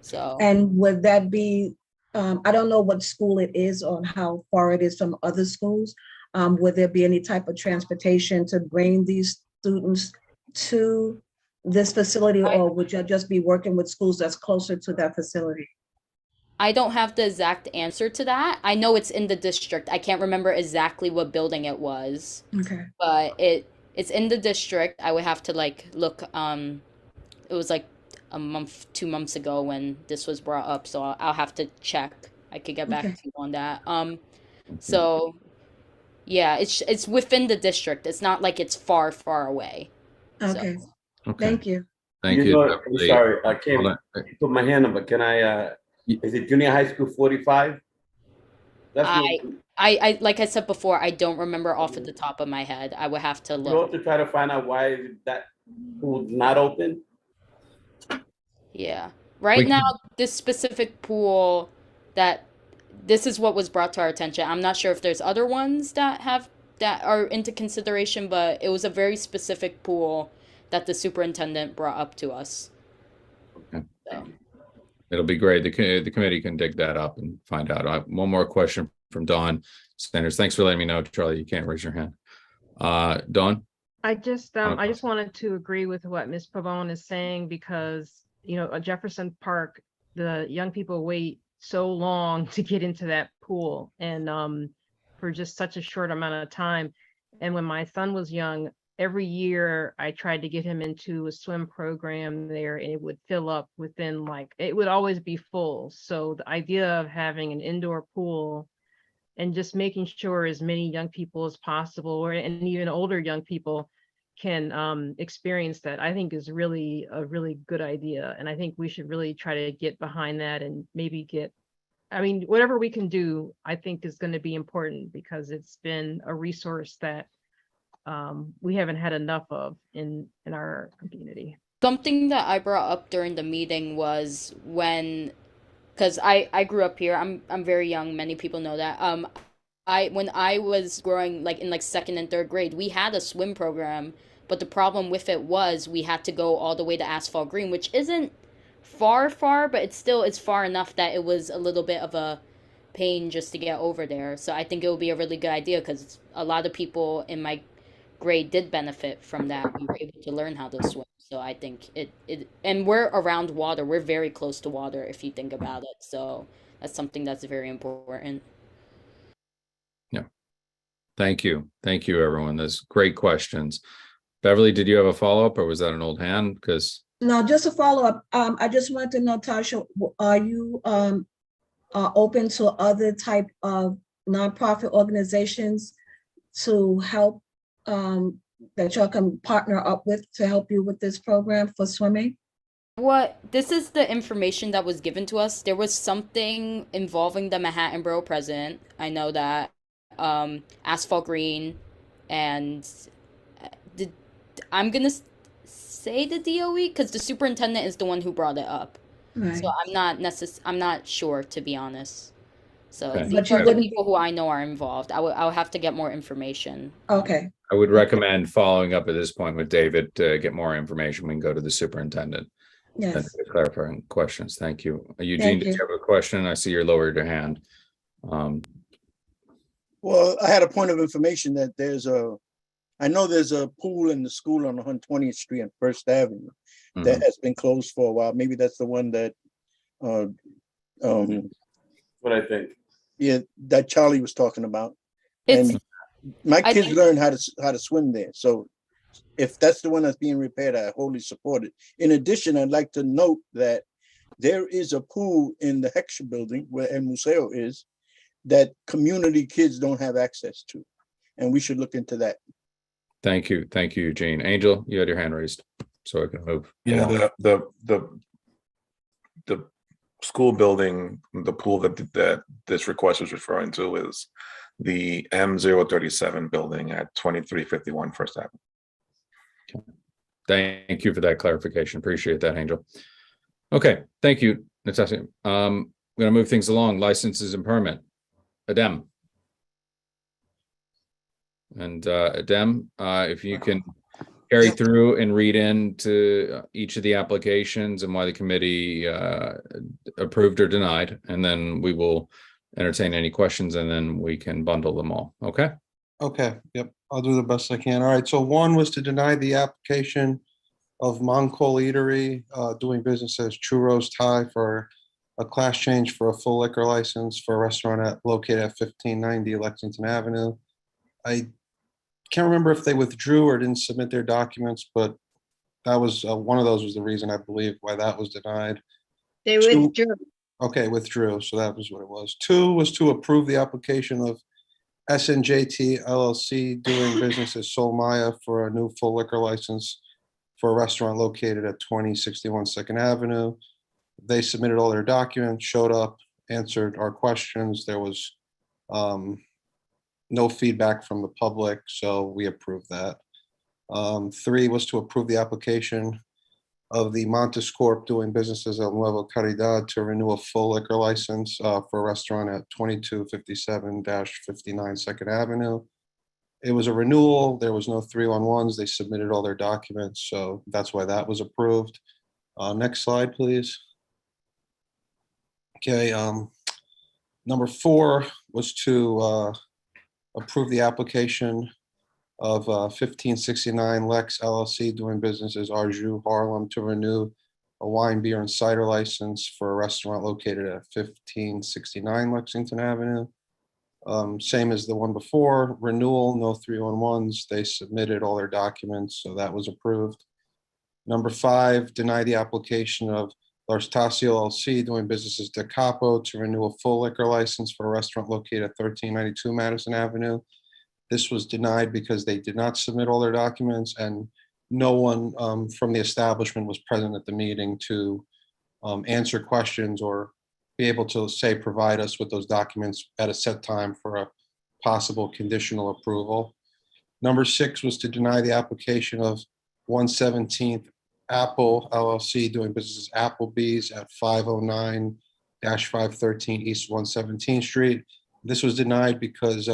Speaker 11: So.
Speaker 17: And would that be? I don't know what school it is or how far it is from other schools. Would there be any type of transportation to bring these students to this facility, or would you just be working with schools that's closer to that facility?
Speaker 11: I don't have the exact answer to that. I know it's in the district. I can't remember exactly what building it was.
Speaker 17: Okay.
Speaker 11: But it's in the district. I would have to like look. It was like a month, 2 months ago when this was brought up, so I'll have to check. I could get back to you on that. So yeah, it's within the district. It's not like it's far away.
Speaker 17: Okay.
Speaker 11: So.
Speaker 1: Okay.
Speaker 17: Thank you.
Speaker 1: Thank you.
Speaker 12: I'm sorry, I can't put my hand up, but can I, is it junior high school 45?
Speaker 11: I like I said before, I don't remember off of the top of my head. I would have to look.
Speaker 12: You have to try to find out why that pool's not open.
Speaker 11: Yeah. Right now, this specific pool this is what was brought to our attention. I'm not sure if there's other ones that are into consideration, but it was a very specific pool that the superintendent brought up to us.
Speaker 1: Okay.
Speaker 11: So.
Speaker 1: It'll be great. The committee can dig that up and find out. I have one more question from Dawn Sanders. Thanks for letting me know, Charlie. You can't raise your hand. Dawn?
Speaker 19: I just wanted to agree with what Ms. Pavone is saying because, at Jefferson Park, the young people wait so long to get into that pool and for just such a short amount of time. And when my son was young, every year I tried to get him into a swim program there and it would fill up within it would always be full. So the idea of having an indoor pool just making sure as many young people as possible, and even older young people can experience that, I think is really a really good idea. And I think we should really try to get behind that and maybe I mean, whatever we can do, I think is going to be important, because it's been a resource that we haven't had enough of in our community.
Speaker 11: Something that I brought up during the meeting was because I grew up here. I'm very young. Many people know that. When I was growing, like in like second and third grade, we had a swim program, but the problem with it was we had to go all the way to Asphalt Green, which isn't far, but it's far enough that it was a little bit of a pain just to get over there. So I think it would be a really good idea, because a lot of people in my grade did benefit from that. We were able to learn how to swim. So I think and we're around water. We're very close to water if you think about it. So that's something that's very important.
Speaker 1: Yeah. Thank you. Thank you, everyone. Those great questions. Beverly, did you have a follow-up, or was that an old hand? Because
Speaker 17: No, just a follow-up. I just wanted to know, Tasha, are you open to other type of nonprofit organizations to help that y'all can partner up with to help you with this program for swimming?
Speaker 11: This is the information that was given to us. There was something involving the Manhattan Borough President. I know that. Asphalt Green, and I'm gonna say the DOE, because the superintendent is the one who brought it up.
Speaker 17: Right.
Speaker 11: So I'm not sure, to be honest. So
Speaker 1: Okay.
Speaker 11: these are the people who I know are involved. I'll have to get more information.
Speaker 17: Okay.
Speaker 1: I would recommend following up at this point with David to get more information. We can go to the superintendent.
Speaker 17: Yes.
Speaker 1: And clarifying questions. Thank you. Eugene, did you have a question? I see you lowered your hand.
Speaker 13: Well, I had a point of information that I know there's a pool in the school on 120th Street and First Avenue that has been closed for a while. Maybe that's the one that,
Speaker 12: what I think.
Speaker 13: Yeah, that Charlie was talking about. And my kids learn how to swim there. So if that's the one that's being repaired, I wholly support it. In addition, I'd like to note that there is a pool in the Heckscher building where El Museo is that community kids don't have access to. And we should look into that.
Speaker 1: Thank you. Thank you, Eugene. Angel, you had your hand raised, so I can move.
Speaker 3: Yeah, the school building, the pool that this request was referring to is the M037 building at 2351 First Avenue.
Speaker 1: Thank you for that clarification. Appreciate that, Angel. Okay, thank you, Natasha. I'm going to move things along. Licenses and permit. Adem. And Adem, if you can carry through and read into each of the applications and why the committee approved or denied, and then we will entertain any questions, and then we can bundle them all. Okay?
Speaker 14: Okay, yep, I'll do the best I can. All right, so one was to deny the application of Moncol Eatery doing business as Churros Thai for a class change for a full liquor license for a restaurant located at 1590 Lexington Avenue. I can't remember if they withdrew or didn't submit their documents, but that was one of those was the reason, I believe, why that was denied.
Speaker 18: They withdrew.
Speaker 14: Okay, withdrew, so that was what it was. Two was to approve the application of SNJT LLC doing business as Sol Maya for a new full liquor license for a restaurant located at 2061 Second Avenue. They submitted all their documents, showed up, answered our questions. There was no feedback from the public, so we approved that. Three was to approve the application of the Montes Corp doing business as El Nuevo Caridad to renew a full liquor license for a restaurant at 2257-59 Second Avenue. It was a renewal. There was no 311s. They submitted all their documents, so that's why that was approved. Next slide, please. Okay, number four was to approve the application of 1569 Lex LLC doing business as Arju Harlem to renew a wine, beer, and cider license for a restaurant located at 1569 Lexington Avenue. Same as the one before, renewal, no 311s. They submitted all their documents, so that was approved. Number five, deny the application of Lars Tassi LLC doing business as Da Capo to renew a full liquor license for a restaurant located at 1392 Madison Avenue. This was denied because they did not submit all their documents, and no one from the establishment was present at the meeting to answer questions or be able to say, provide us with those documents at a set time for a possible conditional approval. Number 6 was to deny the application of 117th Apple LLC doing business as Applebee's at 509-513 East 117th Street. This was denied because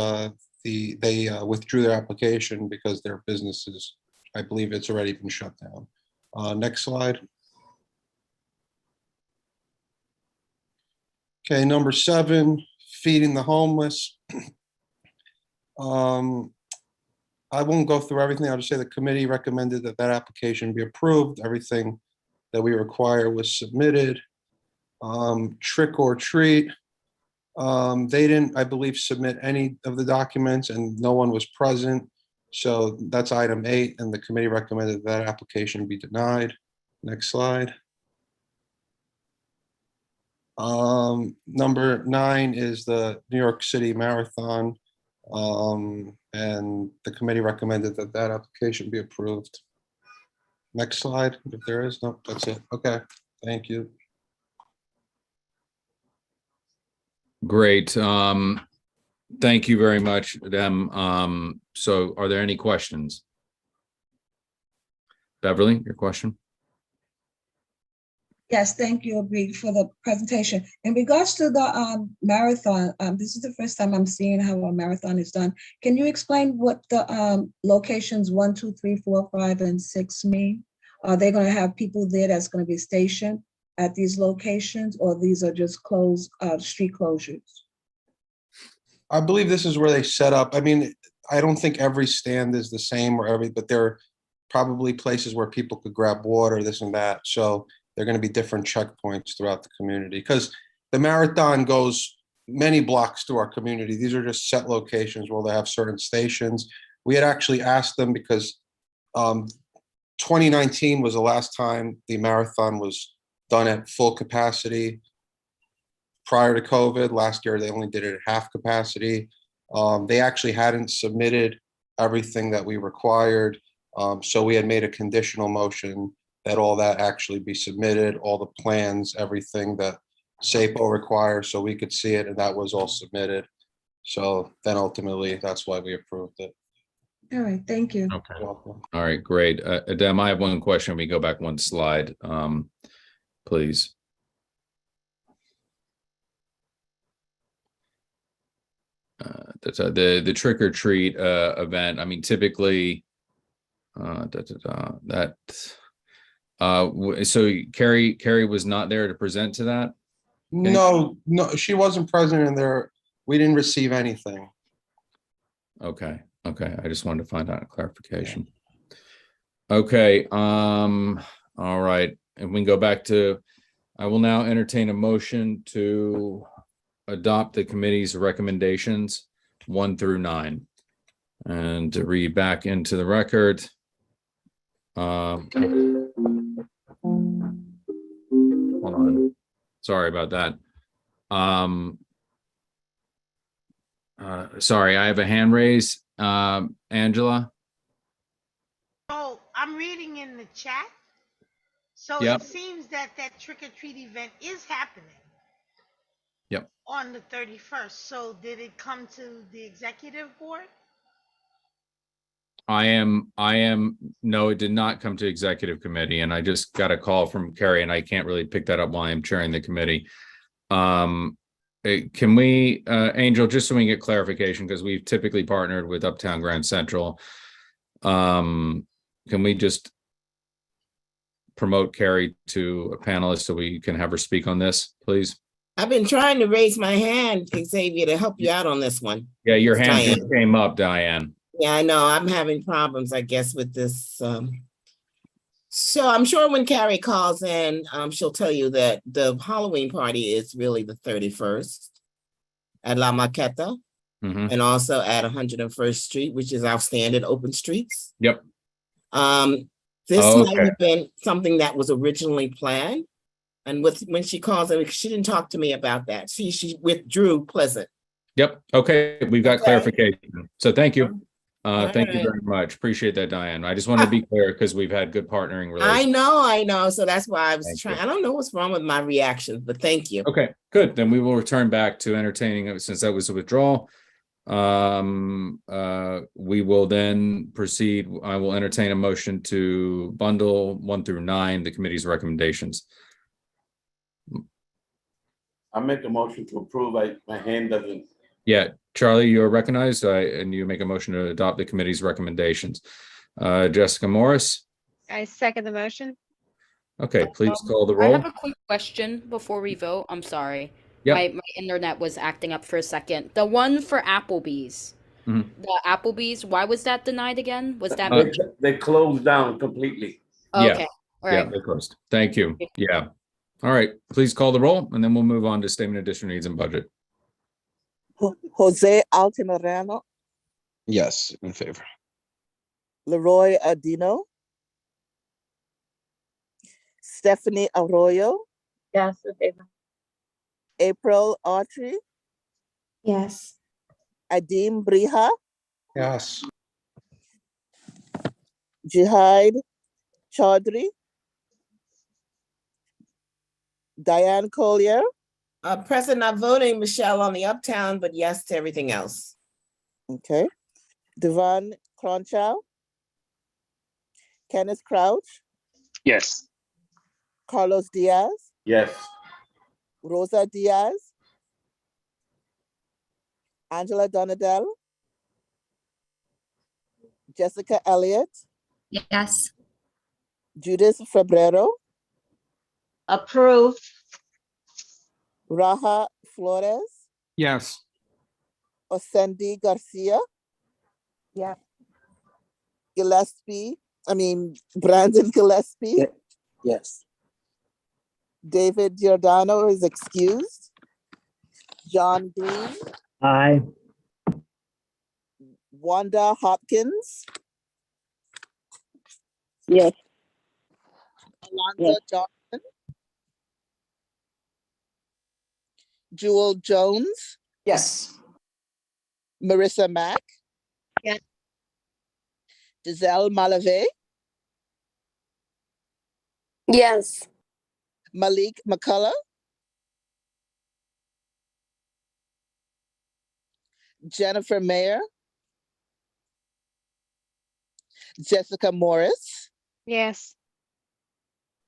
Speaker 14: they withdrew their application because their business is, I believe it's already been shut down. Next slide. Okay, number 7, feeding the homeless. I won't go through everything. I'll just say the committee recommended that that application be approved. Everything that we require was submitted. Trick or treat. They didn't, I believe, submit any of the documents and no one was present. So that's item 8, and the committee recommended that application be denied. Next slide. Number 9 is the New York City Marathon. And the committee recommended that that application be approved. Next slide, if there is. No, that's it. Okay, thank you.
Speaker 1: Great. Thank you very much, Dem. So are there any questions? Beverly, your question?
Speaker 17: Yes, thank you, Abhi, for the presentation. In regards to the marathon, this is the first time I'm seeing how a marathon is done. Can you explain what the locations 1, 2, 3, 4, 5, and 6 mean? Are they going to have people there that's going to be stationed at these locations, or these are just closed street closures?
Speaker 14: I believe this is where they set up. I mean, I don't think every stand is the same but there are probably places where people could grab water, this and that. So they're going to be different checkpoints throughout the community because the marathon goes many blocks through our community. These are just set locations where they have certain stations. We had actually asked them because 2019 was the last time the marathon was done at full capacity prior to COVID. Last year, they only did it at half capacity. They actually hadn't submitted everything that we required. So we had made a conditional motion that all that actually be submitted, all the plans, everything that SAPO requires, so we could see it, and that was all submitted. So then ultimately, that's why we approved it.
Speaker 17: All right, thank you.
Speaker 1: Okay. All right, great. Adem, I have one question. We go back one slide, please. The trick or treat event. I mean, typically, so Carrie was not there to present to that?
Speaker 14: No, she wasn't present in there. We didn't receive anything.
Speaker 1: Okay. I just wanted to find out clarification. Okay. All right. And we can go back to, I will now entertain a motion to adopt the committee's recommendations 1 through 9. And to read back into the record. Hold on. Sorry about that. Sorry, I have a hand raised. Angela?
Speaker 10: Oh, I'm reading in the chat. So
Speaker 1: Yep.
Speaker 10: It seems that trick-or-treat event is happening.
Speaker 1: Yep.
Speaker 10: On the 31st. So did it come to the executive board?
Speaker 1: No, it did not come to executive committee, and I just got a call from Carrie, and I can't really pick that up while I'm chairing the committee. Can we, Angel, just so we can get clarification, because we've typically partnered with Uptown Grand Central, can we just promote Carrie to a panelist so we can have her speak on this, please?
Speaker 2: I've been trying to raise my hand, Xavier, to help you out on this one.
Speaker 1: Yeah, your hand just came up, Diane.
Speaker 2: Yeah, I know. I'm having problems, I guess, with this. So I'm sure when Carrie calls in, she'll tell you that the Halloween party is really the 31st at La Maqueta, and also at 101st Street, which is our standard open streets.
Speaker 1: Yep.
Speaker 2: This might have been something that was originally planned, And when she calls, she didn't talk to me about that. She withdrew Pleasant.
Speaker 1: Yep. Okay. We've got clarification. So thank you. Thank you
Speaker 2: right.
Speaker 1: very much. Appreciate that, Diane. I just wanted to be clear because we've had good partnering
Speaker 2: I
Speaker 1: relations.
Speaker 2: I know. So that's why I was
Speaker 1: Thank
Speaker 2: trying.
Speaker 1: you.
Speaker 2: I don't know what's wrong with my reactions, but thank you.
Speaker 1: Okay, good. Then we will return back to entertaining it since that was a withdrawal. We will then proceed. I will entertain a motion to bundle 1 through 9, the committee's recommendations.
Speaker 12: I'll make a motion to approve. My hand doesn't.
Speaker 1: Yeah, Charlie, you're recognized, and you make a motion to adopt the committee's recommendations. Jessica Morris.
Speaker 5: I second the motion.
Speaker 1: Okay, please call the
Speaker 11: I
Speaker 1: roll.
Speaker 11: have a quick question before we vote. I'm sorry.
Speaker 1: Yep.
Speaker 11: My internet was acting up for a second. The one for Applebee's.
Speaker 1: Mhm.
Speaker 11: The Applebee's, why was that denied again? Was that
Speaker 12: They closed down completely.
Speaker 1: Yeah.
Speaker 11: okay? All
Speaker 1: Yeah,
Speaker 11: right.
Speaker 1: they're closed. Thank you. Yeah. All right, please call the roll, and then we'll move on to statement of district needs and budget.
Speaker 8: Jose Altamirano,
Speaker 16: Yes, in favor.
Speaker 8: Leroy Adino, Stephanie Arroyo,
Speaker 15: Yes, in favor.
Speaker 8: April Autry,
Speaker 15: Yes.
Speaker 8: Adim Briha,
Speaker 14: Yes.
Speaker 8: Jihad Chaudhry, Diane Collier,
Speaker 2: Present, not voting, Michelle on the Uptown, but yes to everything else.
Speaker 8: okay, Devon Cronchow, Kenneth Crouch,
Speaker 16: Yes.
Speaker 8: Carlos Diaz,
Speaker 12: Yes.
Speaker 8: Rosa Diaz, Angela Donadell, Jessica Elliott,
Speaker 7: Yes.
Speaker 8: Judith Febrero,
Speaker 15: Approve.
Speaker 8: Raha Flores,
Speaker 14: Yes.
Speaker 8: Osendi Garcia,
Speaker 15: Yeah.
Speaker 8: Brandon Gillespie,
Speaker 13: Yes.
Speaker 8: David Giordano is excused, John Green,
Speaker 6: Aye.
Speaker 8: Wanda Hopkins,
Speaker 17: Yes.
Speaker 8: Alonzo Johnson, Jewel Jones,
Speaker 23: Yes.
Speaker 8: Marissa Mack,
Speaker 15: Yes.
Speaker 8: Giselle Malave,
Speaker 17: Yes.
Speaker 8: Malik McCullough, Jennifer Mayer, Jessica Morris,
Speaker 5: Yes.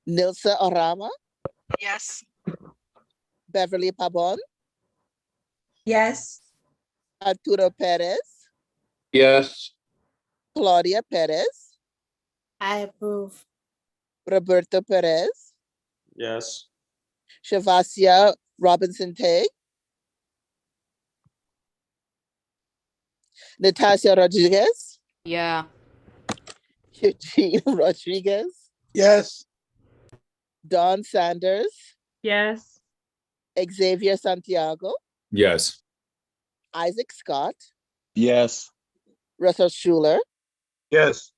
Speaker 8: Nilsa Orama,
Speaker 10: Yes.
Speaker 8: Beverly Pabon,
Speaker 17: Yes.
Speaker 8: Arturo Perez,
Speaker 16: Yes.
Speaker 8: Claudia Perez,
Speaker 10: I approve.
Speaker 8: Roberto Perez,
Speaker 12: Yes.
Speaker 8: Shavasia Robinson Tay, Natasha Rodriguez,
Speaker 11: Yeah.
Speaker 8: Eugene Rodriguez,
Speaker 13: Yes.
Speaker 8: Don Sanders,
Speaker 19: Yes.
Speaker 8: Xavier Santiago,
Speaker 1: Yes.
Speaker 8: Isaac Scott,
Speaker 4: Yes.
Speaker 8: Russell Schuler,
Speaker 4: Yes.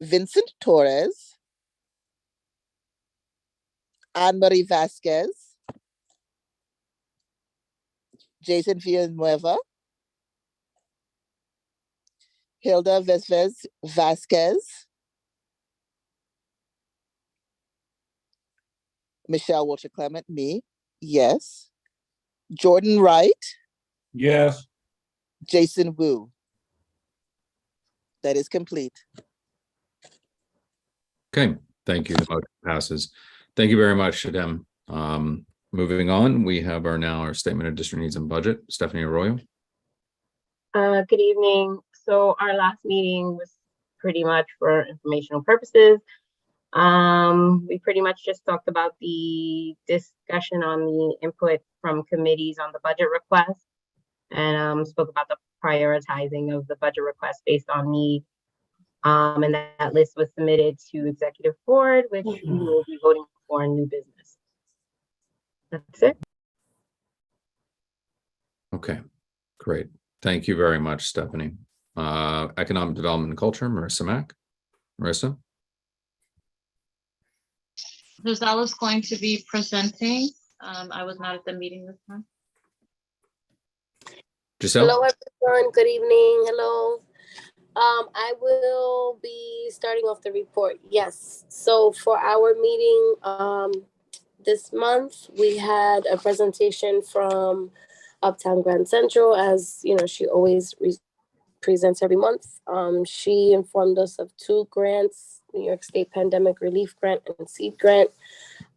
Speaker 8: Vincent Torres, Anne-Marie Vasquez, Jason Villanueva, Hilda Vesvez Vasquez, Michelle Walter Clement, me, yes. Jordan Wright,
Speaker 16: Yes.
Speaker 8: Jason Wu. That is complete.
Speaker 1: Okay, thank you. The motion passes. Thank you very much, Shadem. Moving on, we have our statement of district needs and budget. Stephanie Arroyo.
Speaker 20: Good evening. So our last meeting was pretty much for informational purposes. We pretty much just talked about the discussion on the input from committees on the budget request and spoke about the prioritizing of the budget request based on need. And that list was submitted to executive board, which we will be voting for in new business. That's it.
Speaker 1: Okay, great. Thank you very much, Stephanie. Economic Development and Culture, Marissa Mack. Marissa?
Speaker 15: Giselle is going to be presenting. I was not at the meeting this time.
Speaker 1: Giselle?
Speaker 9: Hello, everyone. Good evening. Hello. I will be starting off the report. Yes. So for our meeting this month, we had a presentation from Uptown Grand Central, as you know, she always presents every month. She informed us of 2 grants, New York State Pandemic Relief Grant and SEED Grant.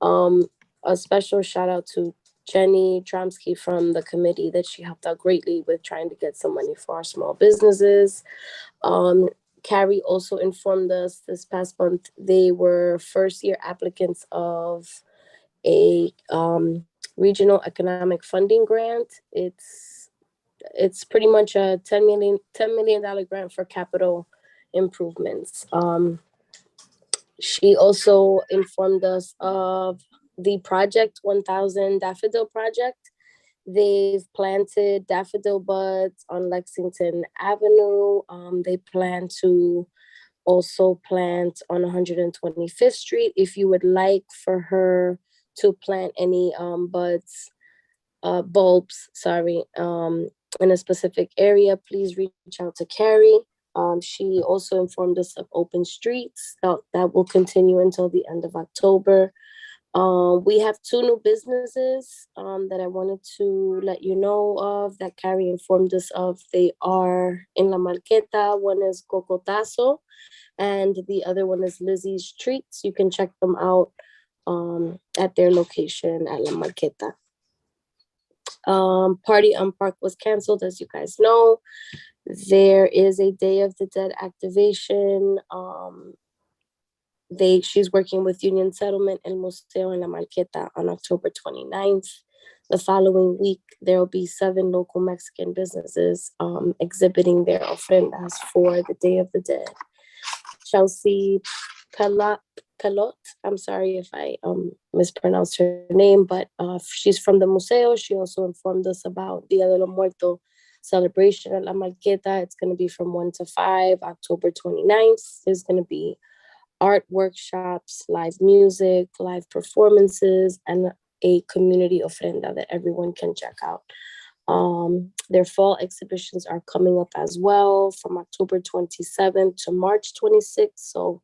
Speaker 9: A special shout out to Jenny Tromsky from the committee that she helped out greatly with trying to get some money for our small businesses. Carrie also informed us this past month they were first-year applicants of a regional economic funding grant. It's pretty much a $10 million grant for capital improvements. She also informed us of the Project 1000 Daffodil Project. They've planted daffodil buds on Lexington Avenue. They plan to also plant on 125th Street. If you would like for her to plant any bulbs, in a specific area, please reach out to Carrie. She also informed us of open streets that will continue until the end of October. We have 2 new businesses that I wanted to let you know of that Carrie informed us of. They are in La Marqueta. One is Cocotazo and the other one is Lizzie's Treats. You can check them out at their location at La Marqueta. Party on Park was canceled, as you guys know. There is a Day of the Dead activation. She's working with Union Settlement and Museo en La Marqueta on October 29th. The following week, there will be 7 local Mexican businesses exhibiting their ofrendas for the Day of the Dead. Chelsea Calot, I'm sorry if I mispronounced her name, but she's from the Museo. She also informed us about Dia de los Muertos celebration at La Marqueta. It's going to be from 1 to 5, October 29th. There's going to be art workshops, live music, live performances, and a community ofrenda that everyone can check out. Their fall exhibitions are coming up as well from October 27th to March 26th. So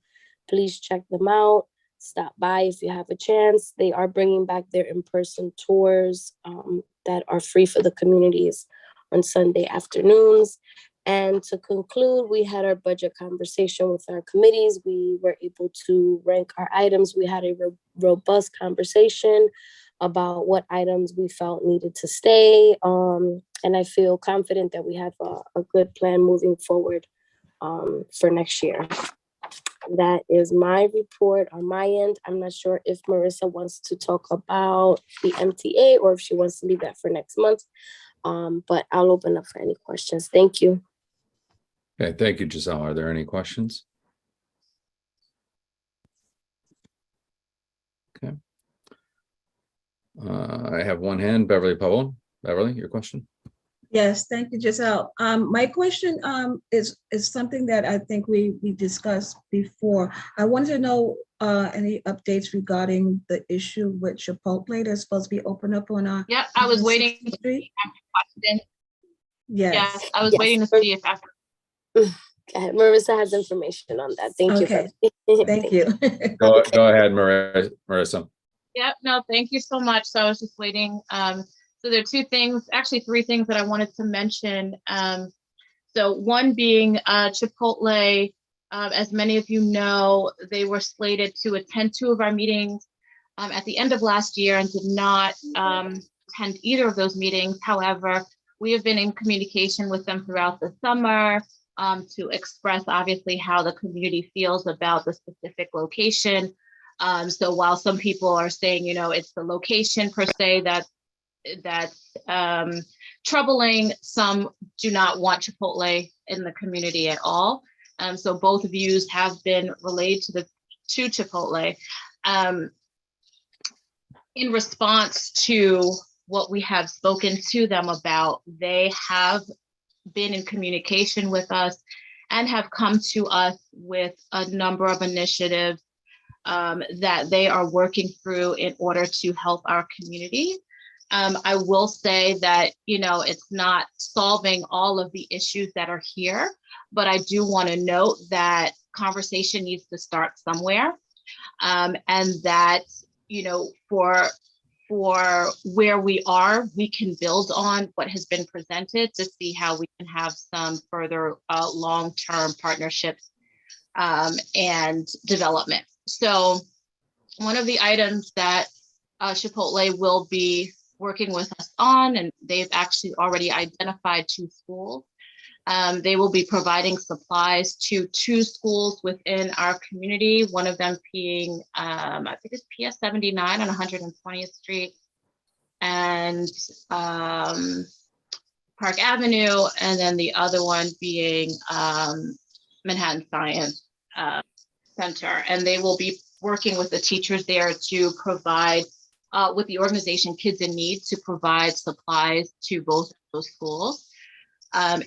Speaker 9: please check them out. Stop by if you have a chance. They are bringing back their in-person tours that are free for the communities on Sunday afternoons. And to conclude, we had our budget conversation with our committees. We were able to rank our items. We had a robust conversation about what items we felt needed to stay. And I feel confident that we have a good plan moving forward for next year. That is my report on my end. I'm not sure if Marissa wants to talk about the MTA or if she wants to leave that for next month. But I'll open up for any questions. Thank you.
Speaker 1: Okay, thank you, Giselle. Are there any questions? Okay. I have one hand, Beverly Powell. Beverly, your question?
Speaker 17: Yes, thank you, Giselle. My question is something that I think we discussed before. I wanted to know any updates regarding the issue with Chipotle that's supposed to be open up on
Speaker 15: Yeah, I was waiting to see question.
Speaker 17: Yes.
Speaker 15: I was waiting to see if after.
Speaker 9: Okay, Marissa has information on that. Thank you.
Speaker 17: Thank you.
Speaker 1: Go ahead, Marissa.
Speaker 15: Yep, no, thank you so much. So I was just waiting. So there are 2 things, actually 3 things that I wanted to mention. So one being Chipotle, as many of you know, they were slated to attend 2 of our meetings at the end of last year and did not attend either of those meetings. However, we have been in communication with them throughout the summer to express obviously how the community feels about the specific location. So while some people are saying, you know, it's the location per se that's troubling, some do not want Chipotle in the community at all. So both views have been relayed to Chipotle. In response to what we have spoken to them about, they have been in communication with us and have come to us with a number of initiatives that they are working through in order to help our community. I will say that, it's not solving all of the issues that are here, but I do want to note that conversation needs to start somewhere. And that, for where we are, we can build on what has been presented to see how we can have some further long-term partnerships and development. So one of the items that Chipotle will be working with us on, and they've actually already identified 2 schools. They will be providing supplies to 2 schools within our community, one of them being, I think it's PS 79 on 120th Street and Park Avenue, and then the other one being Manhattan Science Center. And they will be working with the teachers there to provide, with the organization Kids in Need, to provide supplies to both of those schools.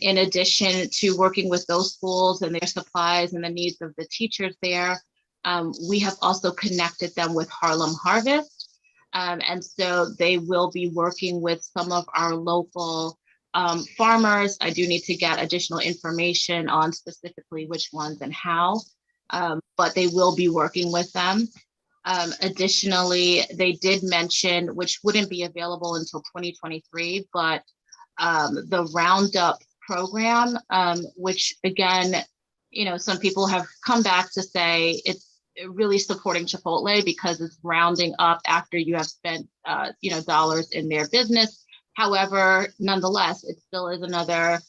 Speaker 15: In addition to working with those schools and their supplies and the needs of the teachers there, we have also connected them with Harlem Harvest. And so they will be working with some of our local farmers. I do need to get additional information on specifically which ones and how, but they will be working with them. Additionally, they did mention, which wouldn't be available until 2023, but the Roundup program, which again, some people have come back to say it's really supporting Chipotle because it's rounding up after you have spent, dollars in their business. However, nonetheless, it still is another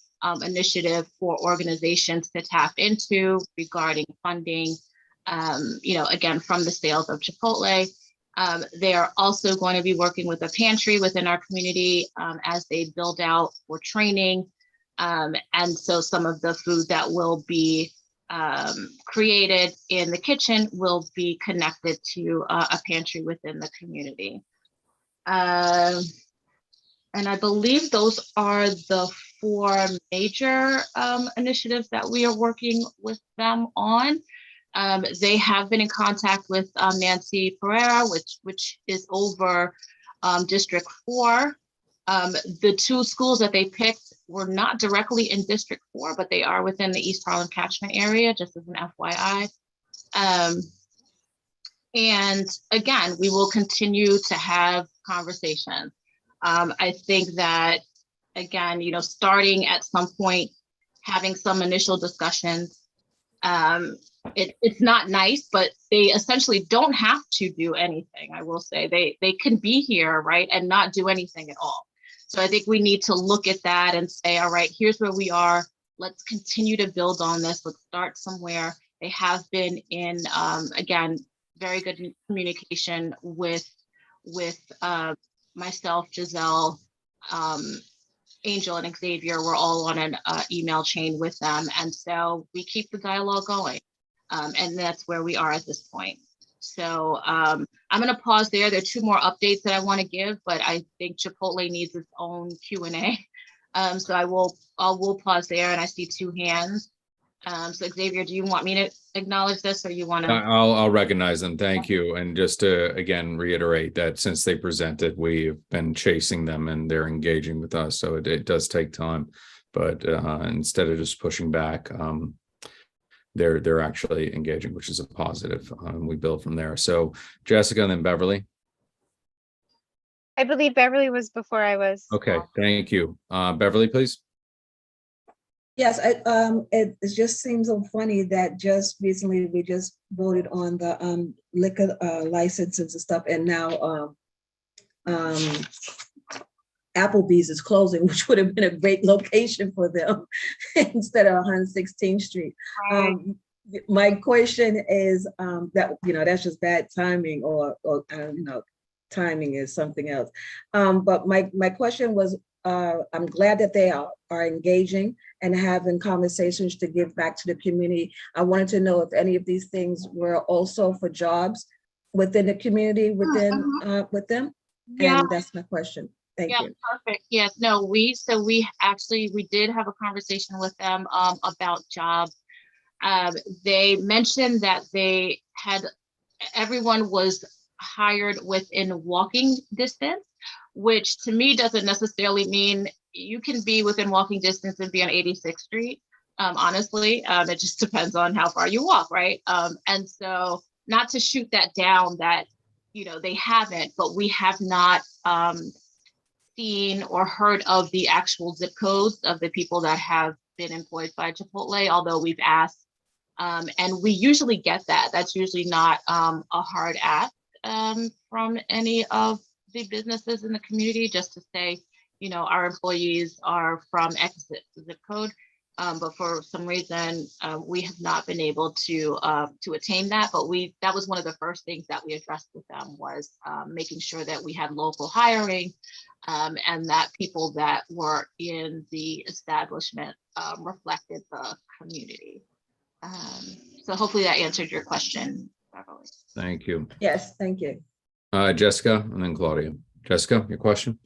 Speaker 15: initiative for organizations to tap into regarding funding, again, from the sales of Chipotle. They are also going to be working with a pantry within our community as they build out for training. And so some of the food that will be created in the kitchen will be connected to a pantry within the community. And I believe those are the 4 major initiatives that we are working with them on. They have been in contact with Nancy Pereira, which is over District 4. The 2 schools that they picked were not directly in District 4, but they are within the East Harlem catchment area, just as an FYI. And again, we will continue to have conversations. I think that, again, starting at some point, having some initial discussions, it's not nice, but they essentially don't have to do anything. I will say they can be here, right, and not do anything at all. So I think we need to look at that and say, all right, here's where we are. Let's continue to build on this. Let's start somewhere. They have been in, again, very good communication with myself, Giselle, Angel, and Xavier. We're all on an email chain with them. And so we keep the dialogue going. And that's where we are at this point. So I'm going to pause there. There are 2 more updates that I want to give, but I think Chipotle needs its own Q&A. So I will pause there, and I see 2 hands. So Xavier, do you want me to acknowledge this, or you want to?
Speaker 1: I'll recognize them. Thank you. And just to again reiterate that since they presented, we've been chasing them and they're engaging with us. So it does take time, but instead of just pushing back, they're actually engaging, which is a positive. We build from there. So Jessica and then Beverly.
Speaker 5: I believe Beverly was before I was.
Speaker 1: Okay, thank you. Beverly, please.
Speaker 17: Yes, it just seems so funny that just recently we just voted on the liquor licenses and stuff, and now Applebee's is closing, which would have been a great location for them instead of 116th Street. My question is that, that's just bad timing, or timing is something else. But my question was, I'm glad that they are engaging and having conversations to give back to the community. I wanted to know if any of these things were also for jobs within the community, with them.
Speaker 15: Yeah.
Speaker 17: And that's my question. Thank you.
Speaker 15: Perfect. Yes. No, we did have a conversation with them about jobs. They mentioned that they had everyone was hired within walking distance, which to me doesn't necessarily mean you can be within walking distance and be on 86th Street. Honestly, it just depends on how far you walk, right? And so not to shoot that down that, they haven't, but we have not seen or heard of the actual zip codes of the people that have been employed by Chipotle, although we've asked. And we usually get that. That's usually not a hard ask from any of the businesses in the community, just to say, our employees are from X zip code. But for some reason, we have not been able to attain that. But that was one of the first things that we addressed with them was making sure that we had local hiring and that people that were in the establishment reflected the community. So hopefully that answered your question, Beverly.
Speaker 1: Thank you.
Speaker 18: Yes, thank you.
Speaker 1: Jessica and then Claudia. Jessica, your question?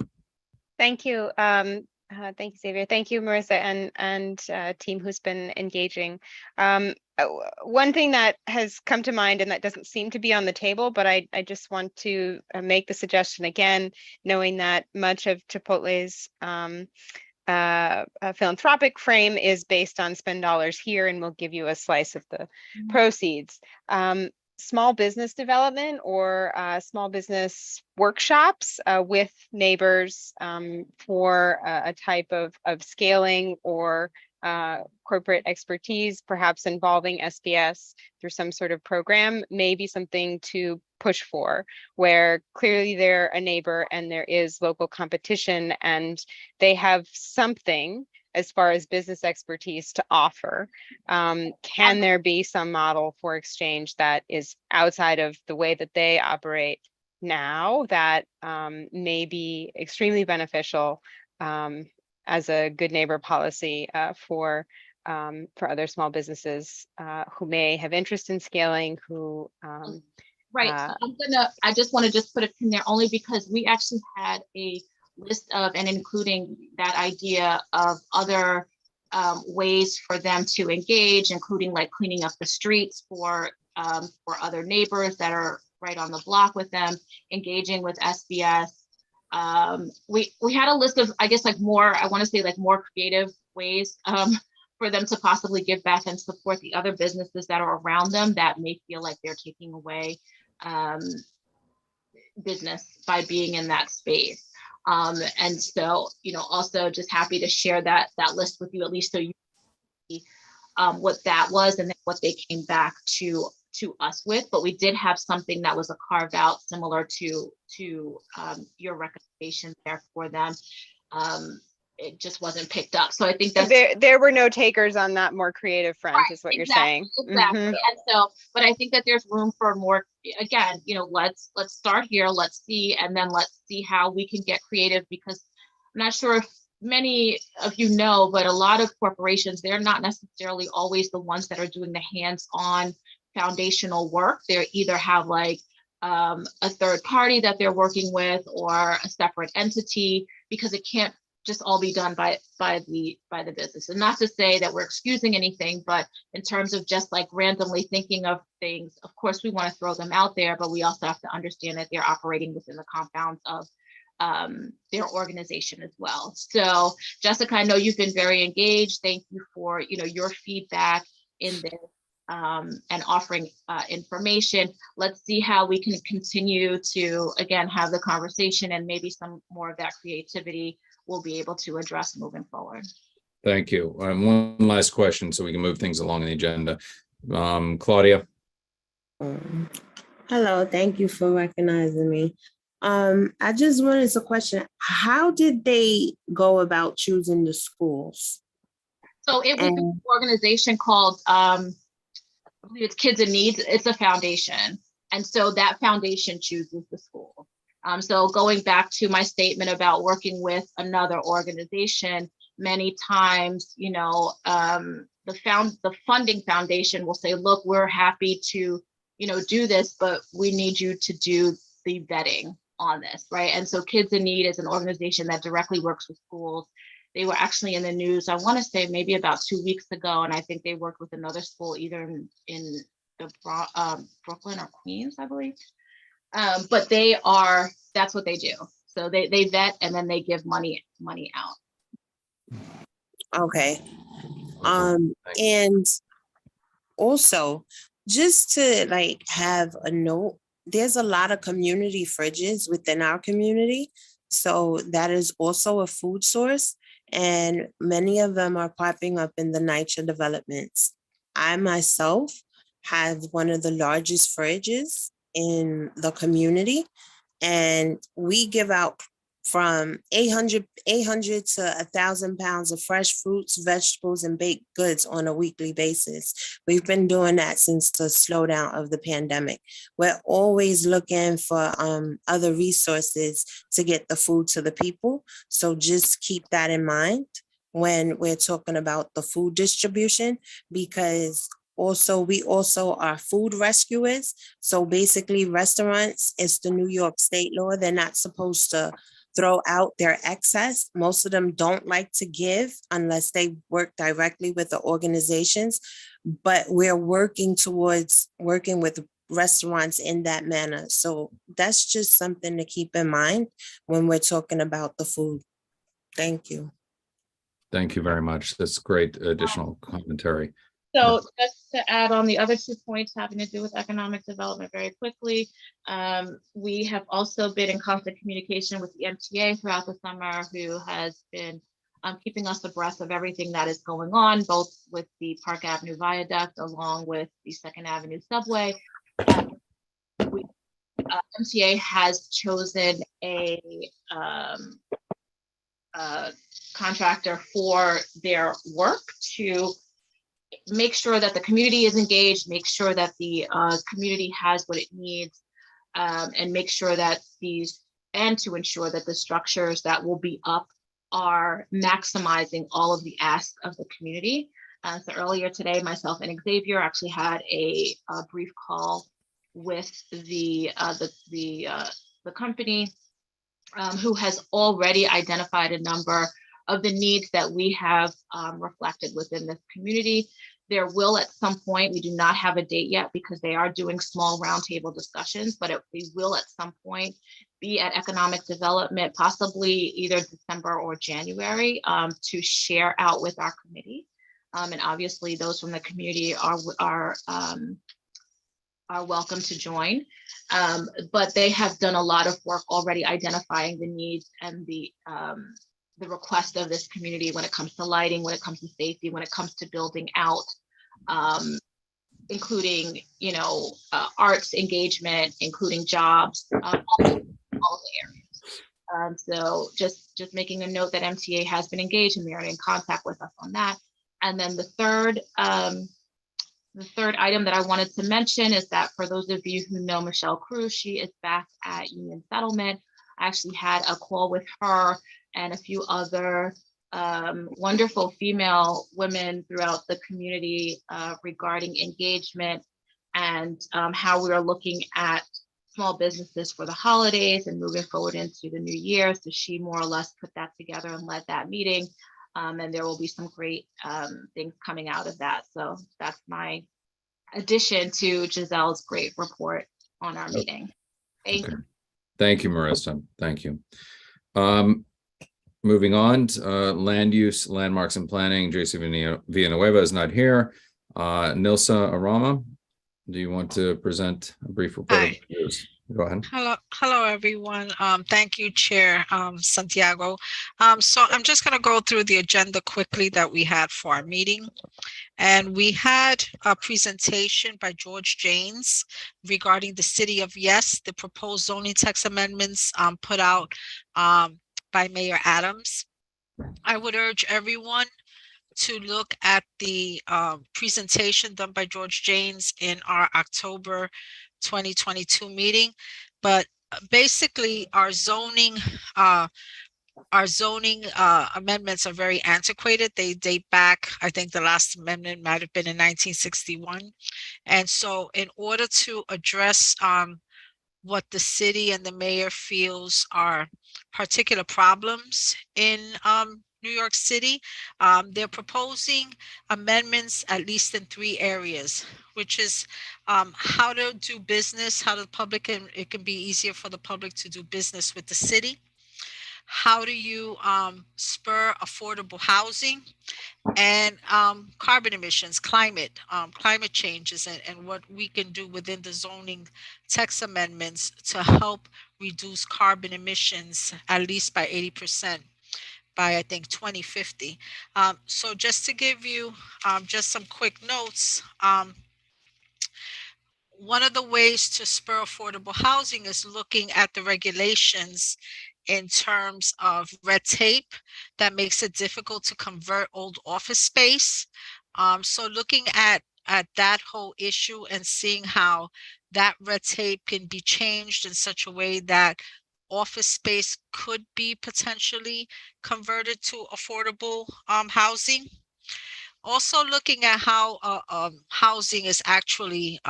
Speaker 5: Thank you. Thank you, Xavier. Thank you, Marissa and team who's been engaging. One thing that has come to mind, and that doesn't seem to be on the table, but I just want to make the suggestion again, knowing that much of Chipotle's philanthropic frame is based on spend dollars here, and we'll give you a slice of the proceeds. Small business development or small business workshops with neighbors for a type of scaling or corporate expertise, perhaps involving SBS through some sort of program, may be something to push for, where clearly they're a neighbor and there is local competition and they have something as far as business expertise to offer. Can there be some model for exchange that is outside of the way that they operate now that may be extremely beneficial as a good neighbor policy for other small businesses who may have interest in scaling, who
Speaker 15: right. So I just want to put it in there only because we actually had a list of, and including that idea of other ways for them to engage, including like cleaning up the streets for other neighbors that are right on the block with them, engaging with SBS. We had a list of, I guess, like more, I want to say like more creative ways for them to possibly give back and support the other businesses that are around them that may feel like they're taking away business by being in that space. And so, also just happy to share that list with you, at least so you see what that was and then what they came back to us with. But we did have something that was a carve out similar to your recommendation there for them. It just wasn't picked up. So I think that's
Speaker 5: there were no takers on that more creative front, right, is what you're saying.
Speaker 15: Exactly. And so, but I think that there's room for more, again, let's start here, let's see, and then let's see how we can get creative, because I'm not sure if many of you know, but a lot of corporations, they're not necessarily always the ones that are doing the hands-on foundational work. They either have like a third party that they're working with or a separate entity, because it can't just all be done by the business. And not to say that we're excusing anything, but in terms of just like randomly thinking of things, of course we want to throw them out there, but we also have to understand that they're operating within the confines of their organization as well. So Jessica, I know you've been very engaged. Thank you for your feedback in this and offering information. Let's see how we can continue to, again, have the conversation, and maybe some more of that creativity we'll be able to address moving forward.
Speaker 1: Thank you. One last question so we can move things along in the agenda. Claudia.
Speaker 3: Hello, thank you for recognizing me. I just wanted to question, how did they go about choosing the schools?
Speaker 15: So it was an organization called, I believe it's Kids in Need. It's a foundation. And so that foundation chooses the school. So going back to my statement about working with another organization, many times, the funding foundation will say, look, we're happy to, do this, but we need you to do the vetting on this, right? And so Kids in Need is an organization that directly works with schools. They were actually in the news, I want to say maybe about 2 weeks ago, and I think they worked with another school either in Brooklyn or Queens, I believe. But that's what they do. So they vet and then they give money out.
Speaker 3: Okay. And also, just to like have a note, there's a lot of community fridges within our community. So that is also a food source. And many of them are popping up in the NYCHA developments. I myself have one of the largest fridges in the community, and we give out from 800 to 1,000 pounds of fresh fruits, vegetables, and baked goods on a weekly basis. We've been doing that since the slowdown of the pandemic. We're always looking for other resources to get the food to the people. So just keep that in mind when we're talking about the food distribution, because we also are food rescuers. So basically restaurants, it's the New York state law. They're not supposed to throw out their excess. Most of them don't like to give unless they work directly with the organizations, but we're working towards working with restaurants in that manner. So that's just something to keep in mind when we're talking about the food. Thank you.
Speaker 1: Thank you very much. That's great additional commentary.
Speaker 15: So just to add on the other 2 points having to do with economic development very quickly, we have also been in constant communication with the MTA throughout the summer, who has been keeping us abreast of everything that is going on, both with the Park Avenue Viaduct along with the 2nd Avenue subway. MTA has chosen a contractor for their work to make sure that the community is engaged, make sure that the community has what it needs, and make sure that to ensure that the structures that will be up are maximizing all of the asks of the community. So earlier today, myself and Xavier actually had a brief call with the company who has already identified a number of the needs that we have reflected within this community. There will at some point, we do not have a date yet because they are doing small roundtable discussions, but we will at some point be at economic development, possibly either December or January, to share out with our committee. And obviously those from the community are welcome to join. But they have done a lot of work already identifying the needs and the request of this community when it comes to lighting, when it comes to safety, when it comes to building out, including, arts engagement, including jobs, all the areas. So just making a note that MTA has been engaged and they're in contact with us on that. And then the third item that I wanted to mention is that for those of you who know Michelle Cruz, she is back at Union Settlement. I actually had a call with her and a few other wonderful female women throughout the community regarding engagement and how we are looking at small businesses for the holidays and moving forward into the new year. So she more or less put that together and led that meeting. And there will be some great things coming out of that. So that's my addition to Giselle's great report on our meeting. Thank you.
Speaker 1: Thank you, Marissa. Thank you. Moving on, land use, landmarks and planning. JC Villanueva is not here. Nilsa Arama, do you want to present a brief report?
Speaker 2: Hi.
Speaker 1: Go ahead.
Speaker 2: Hello, everyone. Thank you, Chair Santiago. So I'm just going to go through the agenda quickly that we had for our meeting. And we had a presentation by George Janes regarding the City of Yes, the proposed zoning text amendments put out by Mayor Adams. I would urge everyone to look at the presentation done by George Janes in our October 2022 meeting. But basically our zoning amendments are very antiquated. They date back, I think the last amendment might have been in 1961. And so in order to address what the city and the mayor feels are particular problems in New York City. They're proposing amendments at least in 3 areas, which is how to do business, how the public can, it can be easier for the public to do business with the city. How do you spur affordable housing, and carbon emissions, climate changes, and what we can do within the zoning text amendments to help reduce carbon emissions at least by 80% by, I think, 2050. So just to give you just some quick notes, one of the ways to spur affordable housing is looking at the regulations in terms of red tape that makes it difficult to convert old office space. So looking at that whole issue and seeing how that red tape can be changed in such a way that office space could be potentially converted to affordable housing. Also looking at how housing is actually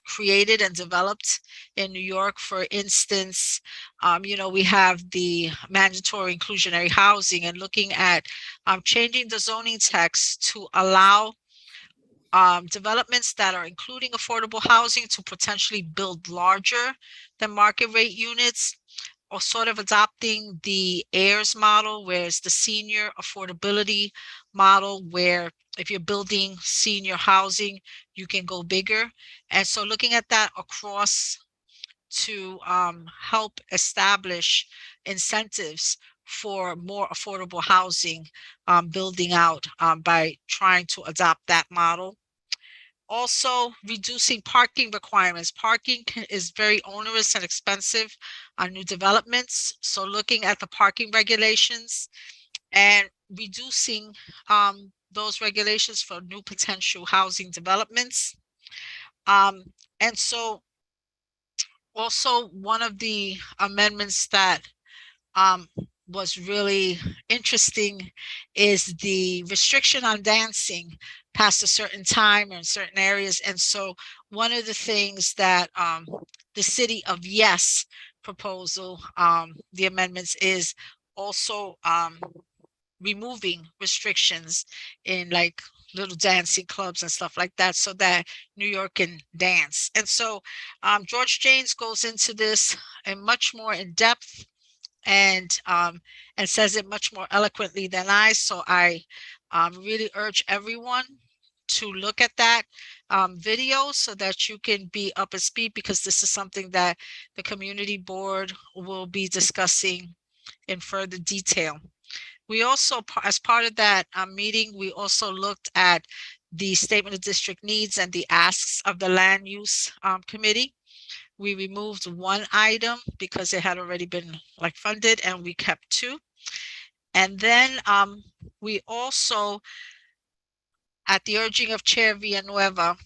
Speaker 2: created and developed in New York. For instance, we have the mandatory inclusionary housing, and looking at changing the zoning text to allow developments that are including affordable housing to potentially build larger than market rate units, or sort of adopting the heirs model, where it's the senior affordability model, where if you're building senior housing, you can go bigger. And so looking at that across to help establish incentives for more affordable housing building out by trying to adopt that model. Also, reducing parking requirements. Parking is very onerous and expensive on new developments. So looking at the parking regulations and reducing those regulations for new potential housing developments. And so also one of the amendments that was really interesting is the restriction on dancing past a certain time or in certain areas. And so one of the things that the City of Yes proposal, the amendments, is also removing restrictions in like little dancing clubs and stuff like that, so that New York can dance. And so George Janes goes into this and much more in depth, and says it much more eloquently than I. So I really urge everyone to look at that video so that you can be up to speed, because this is something that the community board will be discussing in further detail. We also, as part of that meeting, we also looked at the statement of district needs and the asks of the land use committee. We removed 1 item because it had already been like funded, and we kept 2. And then we also, at the urging of Chair Villanueva,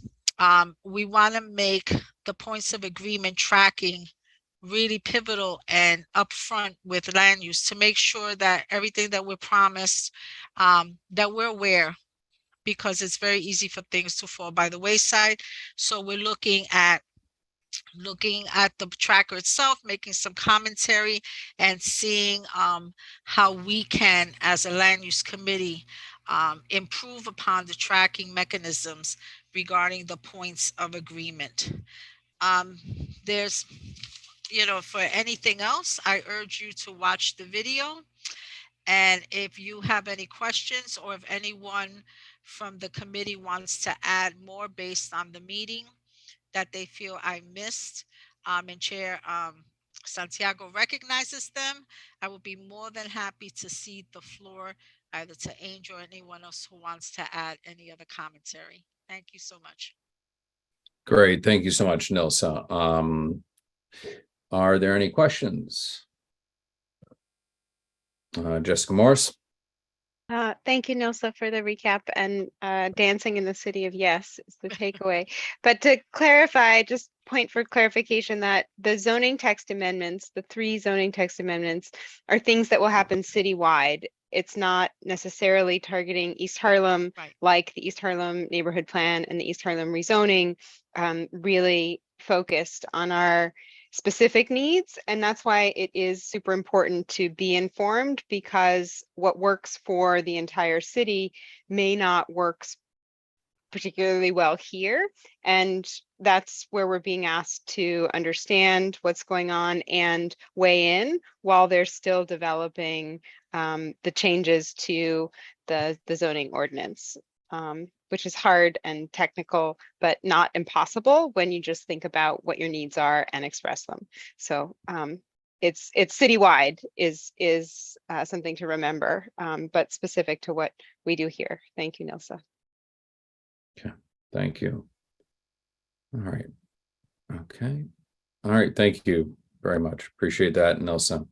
Speaker 2: we want to make the points of agreement tracking really pivotal and upfront with land use, to make sure that everything that we're promised, that we're aware, because it's very easy for things to fall by the wayside. So we're looking at the tracker itself, making some commentary, and seeing how we can, as a land use committee, improve upon the tracking mechanisms regarding the points of agreement. There's, for anything else, I urge you to watch the video. And if you have any questions, or if anyone from the committee wants to add more based on the meeting that they feel I missed, and Chair Santiago recognizes them, I will be more than happy to cede the floor either to Angel or anyone else who wants to add any other commentary. Thank you so much.
Speaker 1: Great. Thank you so much, Nilsa. Are there any questions? Jessica Morris.
Speaker 5: Thank you, Nilsa, for the recap, and dancing in the City of Yes is the takeaway. But to clarify, just point for clarification, that the zoning text amendments, the 3 zoning text amendments, are things that will happen citywide. It's not necessarily targeting East Harlem, like the East Harlem neighborhood plan and the East Harlem rezoning, really focused on our specific needs. And that's why it is super important to be informed, because what works for the entire city may not work particularly well here. And that's where we're being asked to understand what's going on and weigh in while they're still developing the changes to the zoning ordinance, which is hard and technical, but not impossible when you just think about what your needs are and express them. So it's citywide is something to remember, but specific to what we do here. Thank you, Nilsa.
Speaker 1: Okay, thank you. All right. Okay. All right. Thank you very much. Appreciate that, Nelson.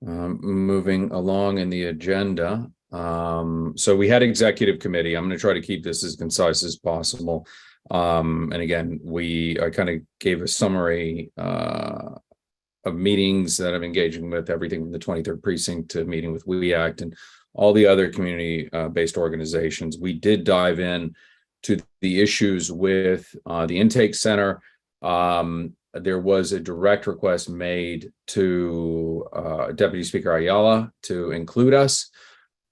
Speaker 1: Moving along in the agenda. So we had executive committee. I'm going to try to keep this as concise as possible. And again, I kind of gave a summary of meetings that I'm engaging with, everything from the 23rd precinct to meeting with WEACT and all the other community-based organizations. We did dive in to the issues with the intake center. There was a direct request made to Deputy Speaker Ayala to include us,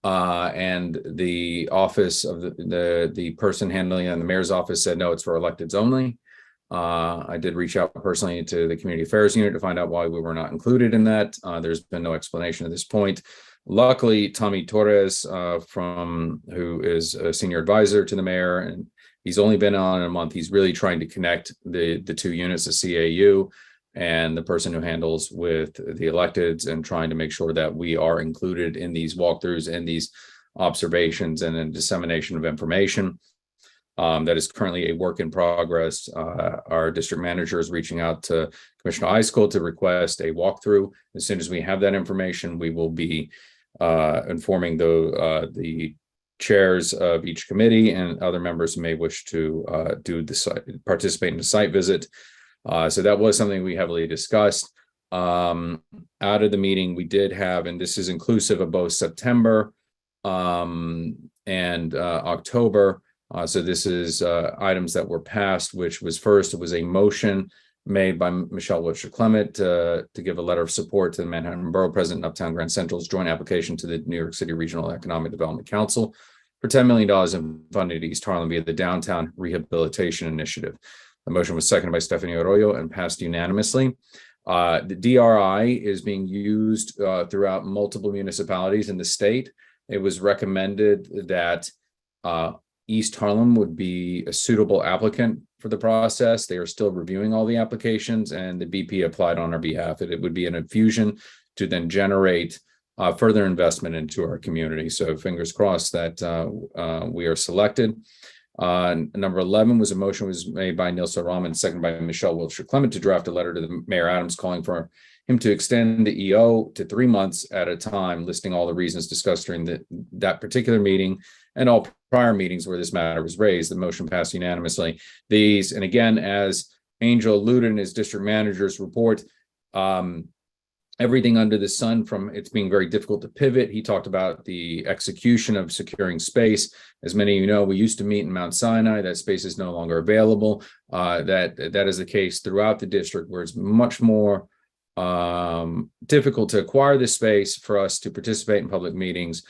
Speaker 1: and the office of the person handling it in the mayor's office said no, it's for electeds only. I did reach out personally to the community affairs unit to find out why we were not included in that. There's been no explanation at this point. Luckily, Tommy Torres, who is a senior advisor to the mayor, and he's only been on a month. He's really trying to connect the two units, the CAU and the person who handles with the electeds, and trying to make sure that we are included in these walkthroughs and these observations and in dissemination of information. That is currently a work in progress. Our district manager is reaching out to Commissioner Eiskell to request a walkthrough. As soon as we have that information, we will be informing the chairs of each committee and other members who may wish to participate in the site visit. So that was something we heavily discussed. Out of the meeting, we did have, and this is inclusive of both September and October. So this is items that were passed, which was first, it was a motion made by Michelle Wiltshire Clement to give a letter of support to the Manhattan Borough President and Uptown Grand Central's joint application to the New York City Regional Economic Development Council for $10 million in funding to East Harlem via the Downtown Rehabilitation Initiative. The motion was seconded by Stephanie Arroyo and passed unanimously. The DRI is being used throughout multiple municipalities in the state. It was recommended that East Harlem would be a suitable applicant for the process. They are still reviewing all the applications, and the BP applied on our behalf. It would be an infusion to then generate further investment into our community. So fingers crossed that we are selected. Number 11 was a motion was made by Nilsa Rahman, seconded by Michelle Wiltshire Clement, to draft a letter to the Mayor Adams calling for him to extend the EO to 3 months at a time, listing all the reasons discussed during that particular meeting and all prior meetings where this matter was raised. The motion passed unanimously. These, and again, as Angel alluded in his district manager's report, everything under the sun, from it's being very difficult to pivot. He talked about the execution of securing space. As many of you know, we used to meet in Mount Sinai. That space is no longer available. That is the case throughout the district, where it's much more difficult to acquire this space for us to participate in public meetings.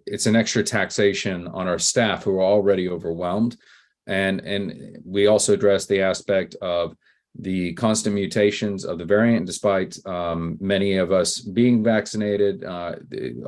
Speaker 1: It's an extra taxation on our staff who are already overwhelmed. And we also addressed the aspect of the constant mutations of the variant. Despite many of us being vaccinated, a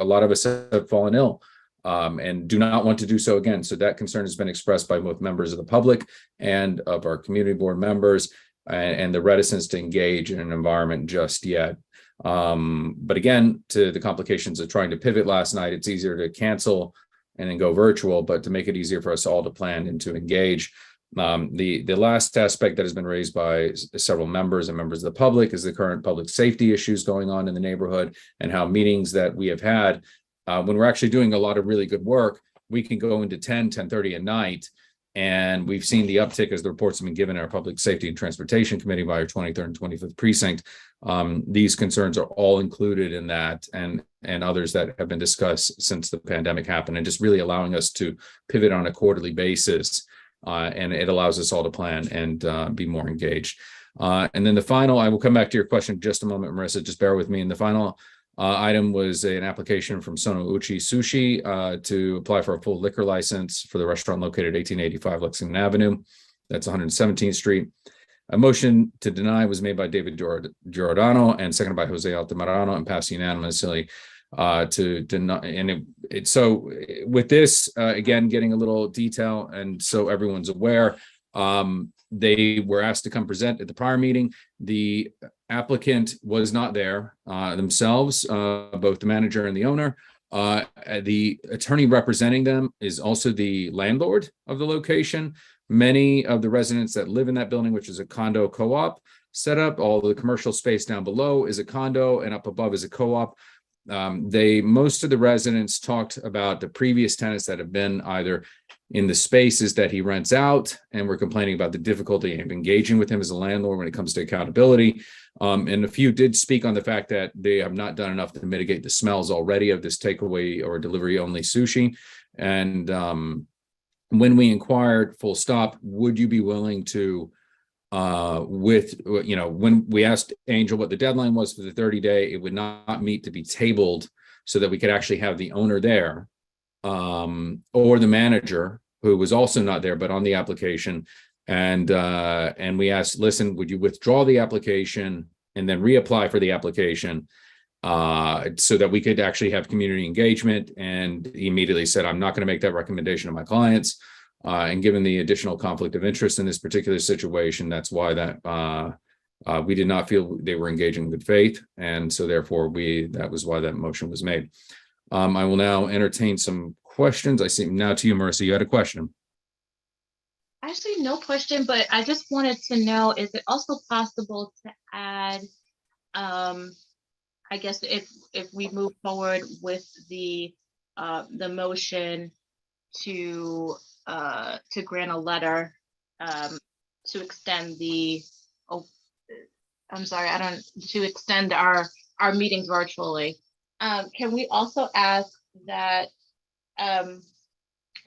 Speaker 1: lot of us have fallen ill and do not want to do so again. So that concern has been expressed by both members of the public and of our community board members, and the reticence to engage in an environment just yet. But again, to the complications of trying to pivot last night, it's easier to cancel and then go virtual, but to make it easier for us all to plan and to engage. The last aspect that has been raised by several members and members of the public is the current public safety issues going on in the neighborhood, and how meetings that we have had, when we're actually doing a lot of really good work, we can go into 10:30 at night. And we've seen the uptick as the reports have been given in our Public Safety and Transportation Committee by our 23rd and 25th precinct. These concerns are all included in that, and others that have been discussed since the pandemic happened, and just really allowing us to pivot on a quarterly basis and it allows us all to plan and be more engaged. And then the final, I will come back to your question in just a moment, Marissa, just bear with me. And the final item was an application from Sono Uchi Sushi to apply for a full liquor license for the restaurant located at 1885 Lexington Avenue. That's 117th Street. A motion to deny was made by David Giordano and seconded by Jose Altamirano and passed unanimously to deny. And so with this, again, getting a little detail, and so everyone's aware, they were asked to come present at the prior meeting. The applicant was not there themselves, both the manager and the owner. The attorney representing them is also the landlord of the location. Many of the residents that live in that building, which is a condo co-op setup, all the commercial space down below is a condo and up above is a co-op. Most of the residents talked about the previous tenants that have been either in the spaces that he rents out and were complaining about the difficulty of engaging with him as a landlord when it comes to accountability. And a few did speak on the fact that they have not done enough to mitigate the smells already of this takeaway or delivery only sushi. And when we inquired, full stop, would you be willing to when we asked Angel what the deadline was for the 30-day, it would not meet to be tabled so that we could actually have the owner there or the manager, who was also not there but on the application. And we asked, listen, would you withdraw the application and then reapply for the application so that we could actually have community engagement? And he immediately said, I'm not going to make that recommendation to my clients. And given the additional conflict of interest in this particular situation, that's why that we did not feel they were engaging in good faith. And so therefore that was why that motion was made. I will now entertain some questions. I see now to you, Marissa, you had a question.
Speaker 15: Actually, no question, but I just wanted to know, is it also possible to add, I guess if we move forward with the motion to grant a letter to extend to extend our meetings virtually. Can we also ask that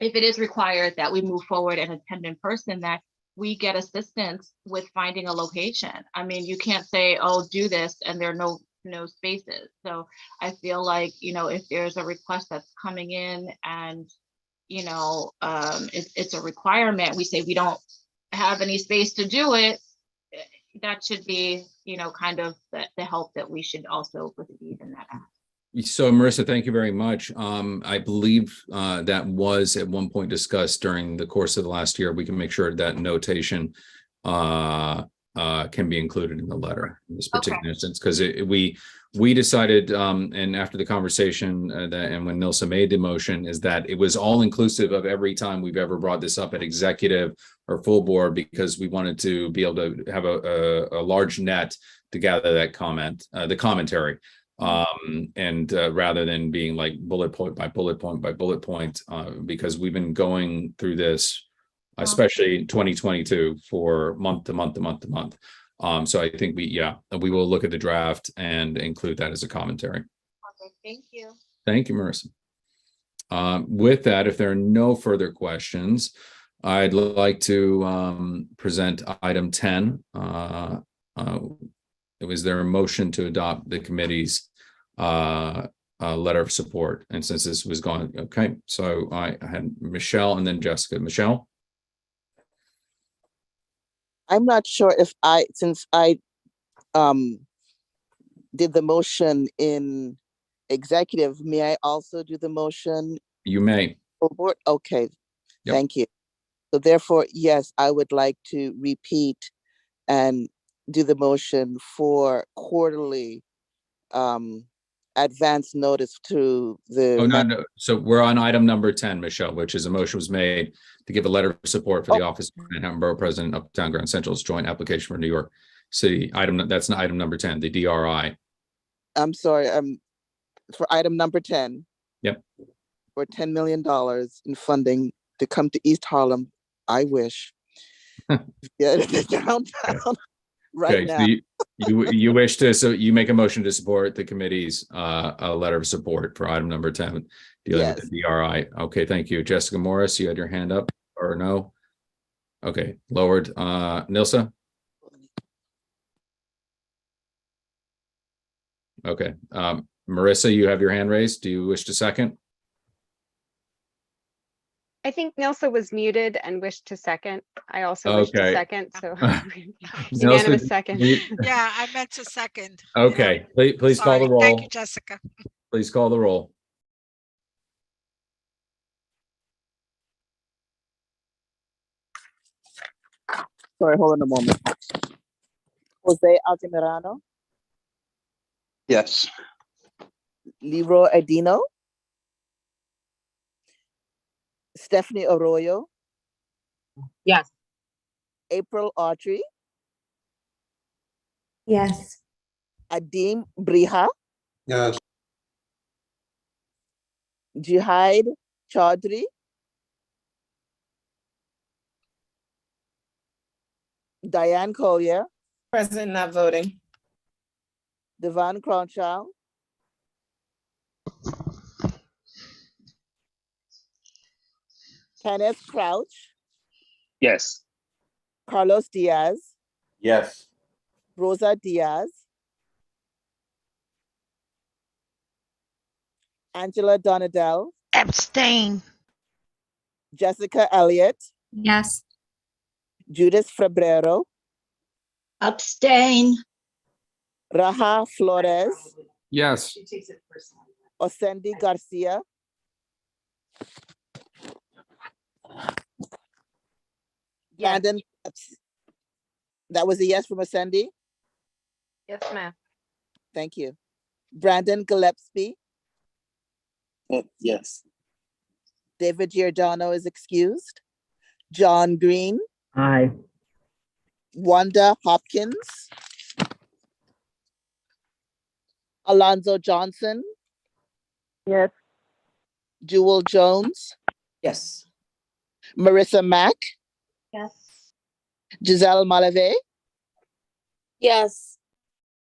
Speaker 15: if it is required that we move forward and attend in person, that we get assistance with finding a location? I mean, you can't say, oh, do this, and there are no spaces. So I feel like, if there's a request that's coming in and it's a requirement, we say we don't have any space to do it, that should be, kind of the help that we should also receive in that act.
Speaker 1: So Marissa, thank you very much. I believe that was at one point discussed during the course of the last year. We can make sure that notation can be included in the letter in this particular instance, because we decided, and after the conversation and when Nilsa made the motion, is that it was all inclusive of every time we've ever brought this up at executive or full board, because we wanted to be able to have a large net to gather that the commentary. And rather than being like bullet point by bullet point by bullet point, because we've been going through this, especially 2022, for month to month to month to month. So I think we will look at the draft and include that as a commentary.
Speaker 15: Okay, thank you.
Speaker 1: Thank you, Marissa. With that, if there are no further questions, I'd like to present item 10. Was there a motion to adopt the committee's letter of support? And since this was gone, okay, so I had Michelle and then Jessica. Michelle?
Speaker 8: I'm not sure if since I did the motion in executive, may I also do the motion?
Speaker 1: You may.
Speaker 8: Full board? Okay,
Speaker 1: yep.
Speaker 8: Thank you. So therefore, yes, I would like to repeat and do the motion for quarterly advance notice to the.
Speaker 1: Oh, no. So we're on item number 10, Michelle, which is a motion was made to give a letter of support for the office of Manhattan Borough President, Uptown Grand Central's joint application for New York City. That's not item number 10, the DRI.
Speaker 8: I'm sorry, for item number 10.
Speaker 1: Yep.
Speaker 8: For $10 million in funding to come to East Harlem, I wish. Yeah, downtown. Right now.
Speaker 1: So you wish to, so you make a motion to support the committee's a letter of support for item number 10, dealing with the DRI. Okay, thank you. Jessica Morris, you had your hand up, or no? Okay, lowered. Nilsa? Okay. Marissa, you have your hand raised. Do you wish to second?
Speaker 5: I think Nilsa was muted and wished to second. I also wish to
Speaker 1: Okay.
Speaker 5: second, so
Speaker 1: Nilsa,
Speaker 5: unanimous second.
Speaker 2: Yeah, I meant to second.
Speaker 1: Okay, please call the
Speaker 2: Sorry.
Speaker 1: roll.
Speaker 2: Thank you, Jessica.
Speaker 1: Please call the roll.
Speaker 8: Sorry, hold on a moment. Jose Altamirano,
Speaker 16: Yes.
Speaker 8: Leroy Adino, Stephanie Arroyo,
Speaker 20: Yes.
Speaker 8: April Autry,
Speaker 3: Yes.
Speaker 8: Adim Briha,
Speaker 14: Yes.
Speaker 8: Jihad Chaudhry, Diane Collier,
Speaker 3: Present, not voting.
Speaker 8: Devon Cronshaw, Kenneth Crouch,
Speaker 16: Yes.
Speaker 8: Carlos Diaz,
Speaker 12: Yes.
Speaker 8: Rosa Diaz, Angela Donadell,
Speaker 10: Abstain.
Speaker 8: Jessica Elliott,
Speaker 10: Yes.
Speaker 8: Judith Febrero,
Speaker 10: Abstain.
Speaker 8: Raha Flores,
Speaker 1: Yes.
Speaker 8: Osendi Garcia, Brandon. That was a yes from Osendi.
Speaker 5: Yes, ma'am.
Speaker 8: Thank you. Brandon Gillespie.
Speaker 16: Yes.
Speaker 8: David Giordano is excused. John Green.
Speaker 6: Aye.
Speaker 8: Wanda Hopkins. Alonzo Johnson.
Speaker 3: Yes.
Speaker 8: Jewel Jones.
Speaker 3: Yes.
Speaker 8: Marissa Mack.
Speaker 10: Yes.
Speaker 8: Giselle Malave.
Speaker 9: Yes.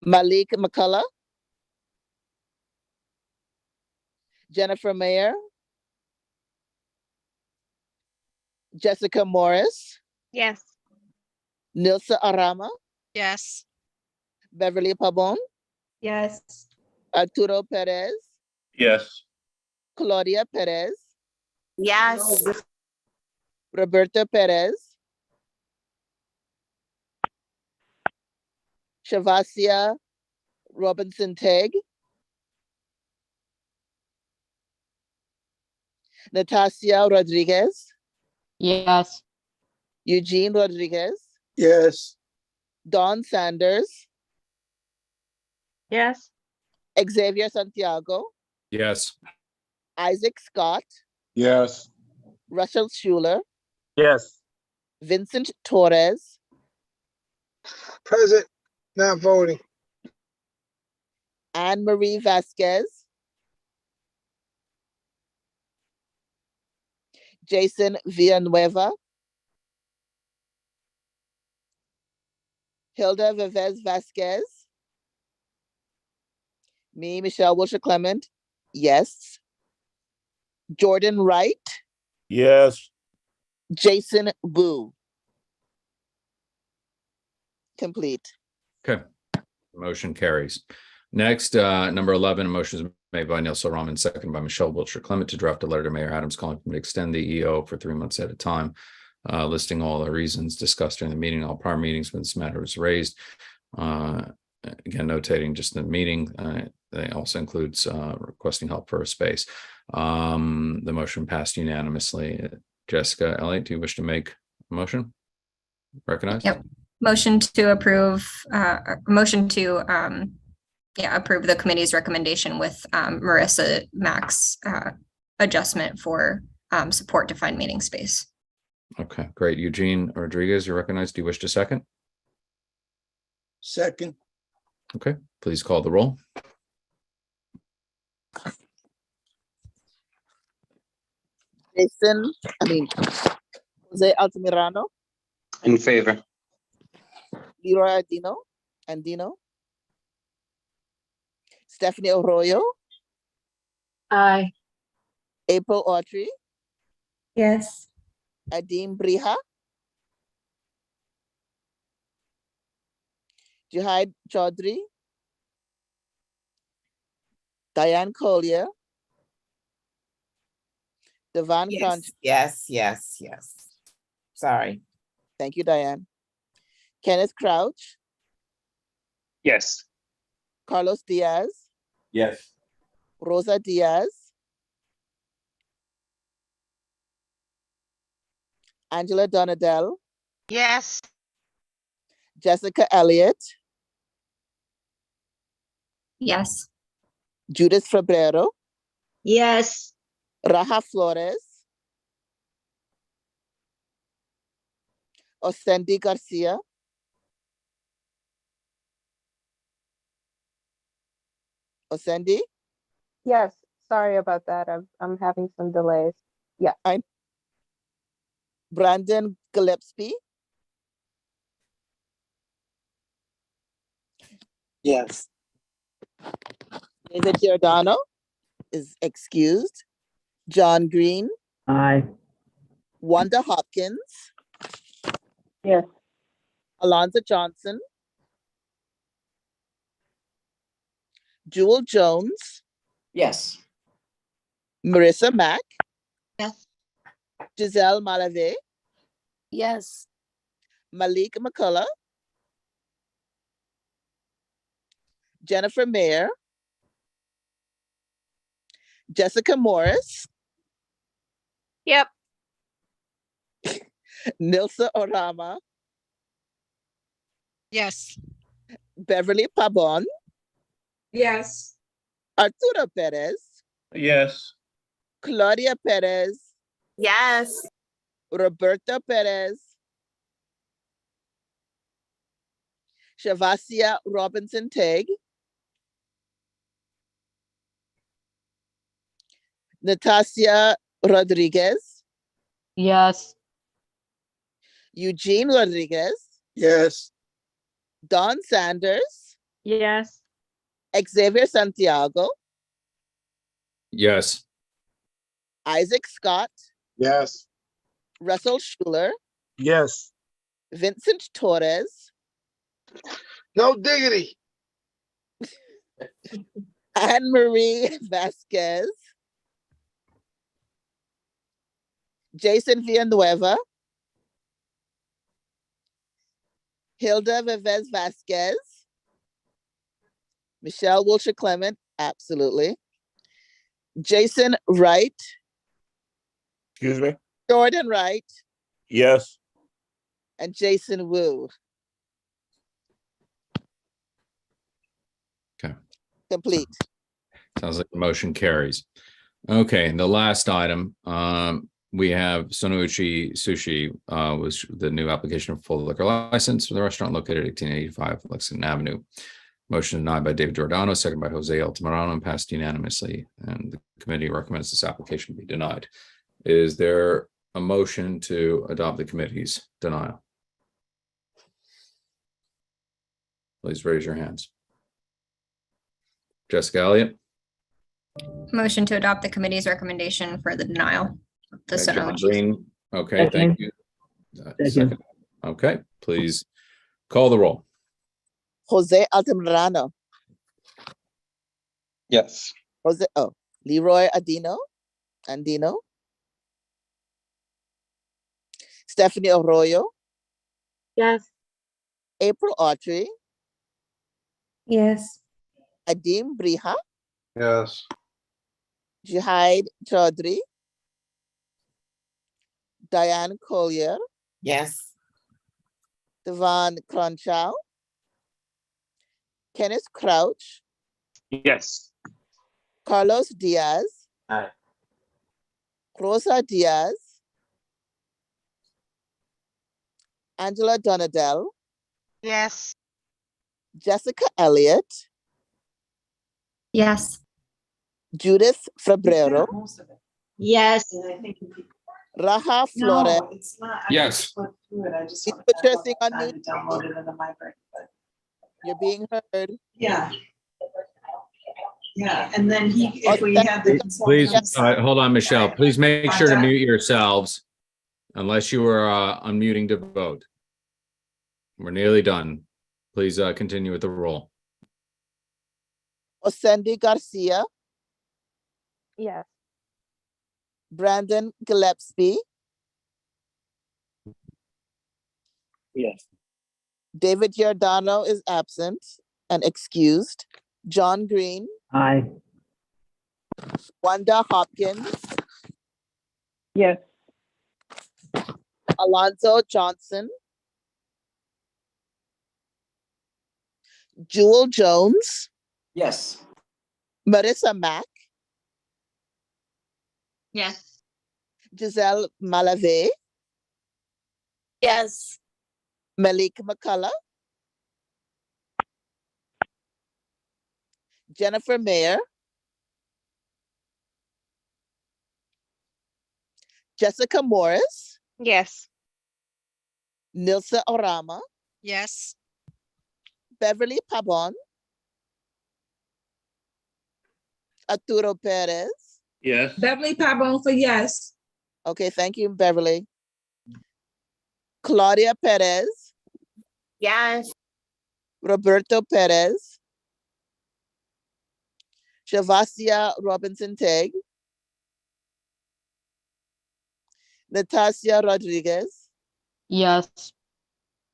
Speaker 8: Malik McCullough. Jennifer Mayer. Jessica Morris.
Speaker 5: Yes.
Speaker 8: Nilsa Arama.
Speaker 2: Yes.
Speaker 8: Beverly Pabon.
Speaker 3: Yes.
Speaker 8: Arturo Perez.
Speaker 16: Yes.
Speaker 8: Claudia Perez.
Speaker 3: Yes.
Speaker 8: Roberta Perez. Shavasia Robinson Tegg. Natasia Rodriguez.
Speaker 11: Yes.
Speaker 8: Eugene Rodriguez.
Speaker 13: Yes.
Speaker 8: Dawn Sanders.
Speaker 19: Yes.
Speaker 8: Xavier Santiago.
Speaker 1: Yes.
Speaker 8: Isaac Scott.
Speaker 4: Yes.
Speaker 8: Russell Schuler.
Speaker 16: Yes.
Speaker 8: Vincent Torres.
Speaker 16: Present, not voting.
Speaker 8: Anne Marie Vasquez. Jason Villanueva. Hilda Vivez Vasquez. Me, Michelle Wilshire Clement. Yes. Jordan Wright.
Speaker 16: Yes.
Speaker 8: Jason Wu. Complete.
Speaker 1: Okay. Motion carries. Next, number 11, a motion is made by Neil Solomon, second by Michelle Wilshire Clement to draft a letter to Mayor Adams calling for him to extend the EO for 3 months at a time, listing all the reasons discussed during the meeting, all prior meetings when this matter was raised. Again, notating just the meeting, they also includes requesting help for a space. The motion passed unanimously. Jessica Elliott, do you wish to make a motion? Recognize?
Speaker 7: Yep. Motion to approve, approve the committee's recommendation with Marissa Mack's adjustment for support to find meeting space.
Speaker 1: Okay, great. Eugene Rodriguez, you're recognized. Do you wish to second?
Speaker 13: Second.
Speaker 1: Okay, please call the roll.
Speaker 8: Jose Altamirano.
Speaker 16: In favor.
Speaker 8: Leroy Andino. Stephanie Arroyo.
Speaker 20: Aye.
Speaker 8: April Autry.
Speaker 3: Yes.
Speaker 8: Adim Briha. Jihad Chaudhry, Diane Collier, Devan Crunch.
Speaker 21: Yes. Sorry.
Speaker 8: Thank you, Diane. Kenneth Crouch,
Speaker 16: Yes.
Speaker 8: Carlos Diaz,
Speaker 12: Yes.
Speaker 8: Rosa Diaz, Angela Donadell,
Speaker 10: Yes.
Speaker 8: Jessica Elliott,
Speaker 7: Yes.
Speaker 8: Judith Febrero,
Speaker 15: Yes.
Speaker 8: Raja Flores, Osendi Garcia, Osendi,
Speaker 20: Yes, sorry about that. I'm having some delays. Yeah.
Speaker 8: Brandon Gillespie,
Speaker 16: Yes.
Speaker 8: David Giordano is excused, John Green,
Speaker 6: Aye.
Speaker 8: Wanda Hopkins,
Speaker 20: Yes.
Speaker 8: Alonzo Johnson, Jewel Jones,
Speaker 21: Yes.
Speaker 8: Marissa Mack,
Speaker 15: Yes.
Speaker 8: Giselle Malave,
Speaker 9: Yes.
Speaker 8: Malik McCullough, Jennifer Mayer, Jessica Morris,
Speaker 5: Yep.
Speaker 8: Nilsa Orama,
Speaker 2: Yes.
Speaker 8: Beverly Pabon,
Speaker 17: Yes.
Speaker 8: Arturo Perez,
Speaker 16: Yes.
Speaker 8: Claudia Perez,
Speaker 9: Yes.
Speaker 8: Roberta Perez, Shavasia Robinson Tegg, Natasia Rodriguez,
Speaker 11: Yes.
Speaker 8: Eugene Rodriguez,
Speaker 13: Yes.
Speaker 8: Don Sanders,
Speaker 19: Yes.
Speaker 8: Xavier Santiago,
Speaker 1: Yes.
Speaker 8: Isaac Scott,
Speaker 16: Yes.
Speaker 8: Russell Schuler,
Speaker 16: Yes.
Speaker 8: Vincent Torres,
Speaker 16: No diggity.
Speaker 8: Anne Marie Vasquez, Jason Villanueva, Hilda Vivez Vasquez, Michelle Wilshire Clement, absolutely. Jason Wright,
Speaker 16: Excuse me.
Speaker 8: Jordan Wright,
Speaker 16: Yes.
Speaker 8: and Jason Wu.
Speaker 1: Okay.
Speaker 8: Complete.
Speaker 1: Sounds like the motion carries. Okay, and the last item, we have Sonuichi Sushi, was the new application for full liquor license for the restaurant located at 1885 Lexington Avenue. Motion denied by David Giordano, second by Jose Altamirano, and passed unanimously. And the committee recommends this application be denied. Is there a motion to adopt the committee's denial? Please raise your hands. Jessica Elliott.
Speaker 7: Motion to adopt the committee's recommendation for the denial of the
Speaker 1: Okay, John
Speaker 7: Sonoichi.
Speaker 1: Green. Okay, thank you.
Speaker 6: Second.
Speaker 1: Okay, please call the roll.
Speaker 8: Jose Altamirano,
Speaker 16: Yes.
Speaker 8: Leroy Andino, Stephanie Arroyo,
Speaker 20: Yes.
Speaker 8: April Autry,
Speaker 9: Yes.
Speaker 8: Adim Briha,
Speaker 14: Yes.
Speaker 8: Jihad Chaudhry, Diane Collier,
Speaker 21: Yes.
Speaker 8: Devan Crunchow, Kenneth Crouch,
Speaker 16: Yes.
Speaker 8: Carlos Diaz,
Speaker 12: Aye.
Speaker 8: Rosa Diaz, Angela Donadell,
Speaker 10: Yes.
Speaker 8: Jessica Elliott,
Speaker 7: Yes.
Speaker 8: Judith Febrero,
Speaker 15: Yes.
Speaker 8: Raja Flores.
Speaker 17: it's not.
Speaker 1: Yes.
Speaker 8: Please put your thing on mute. You're being heard.
Speaker 17: Yeah. Yeah, and then if we have the.
Speaker 1: Please, hold on, Michelle. Please make sure to mute yourselves unless you are unmuting to vote. We're nearly done. please continue with the roll.
Speaker 8: Osendi Garcia,
Speaker 5: Yes.
Speaker 8: Brandon Gillespie,
Speaker 16: Yes.
Speaker 8: David Giordano is absent and excused. John Green,
Speaker 6: Aye.
Speaker 8: Wanda Hopkins,
Speaker 19: Yes.
Speaker 8: Alonzo Johnson, Jewel Jones,
Speaker 21: Yes.
Speaker 8: Marissa Mack,
Speaker 15: Yes.
Speaker 8: Giselle Malave,
Speaker 9: Yes.
Speaker 8: Malik McCullough, Jennifer Mayer, Jessica Morris,
Speaker 5: Yes.
Speaker 8: Nilsa Orama,
Speaker 2: Yes.
Speaker 8: Beverly Pabon, Arturo Perez.
Speaker 16: Yes.
Speaker 17: Beverly Pabon for yes.
Speaker 8: Okay, thank you, Beverly. Claudia Perez,
Speaker 9: Yes.
Speaker 8: Roberto Perez, Shavasia Robinson Teg, Natasha Rodriguez,
Speaker 11: Yes.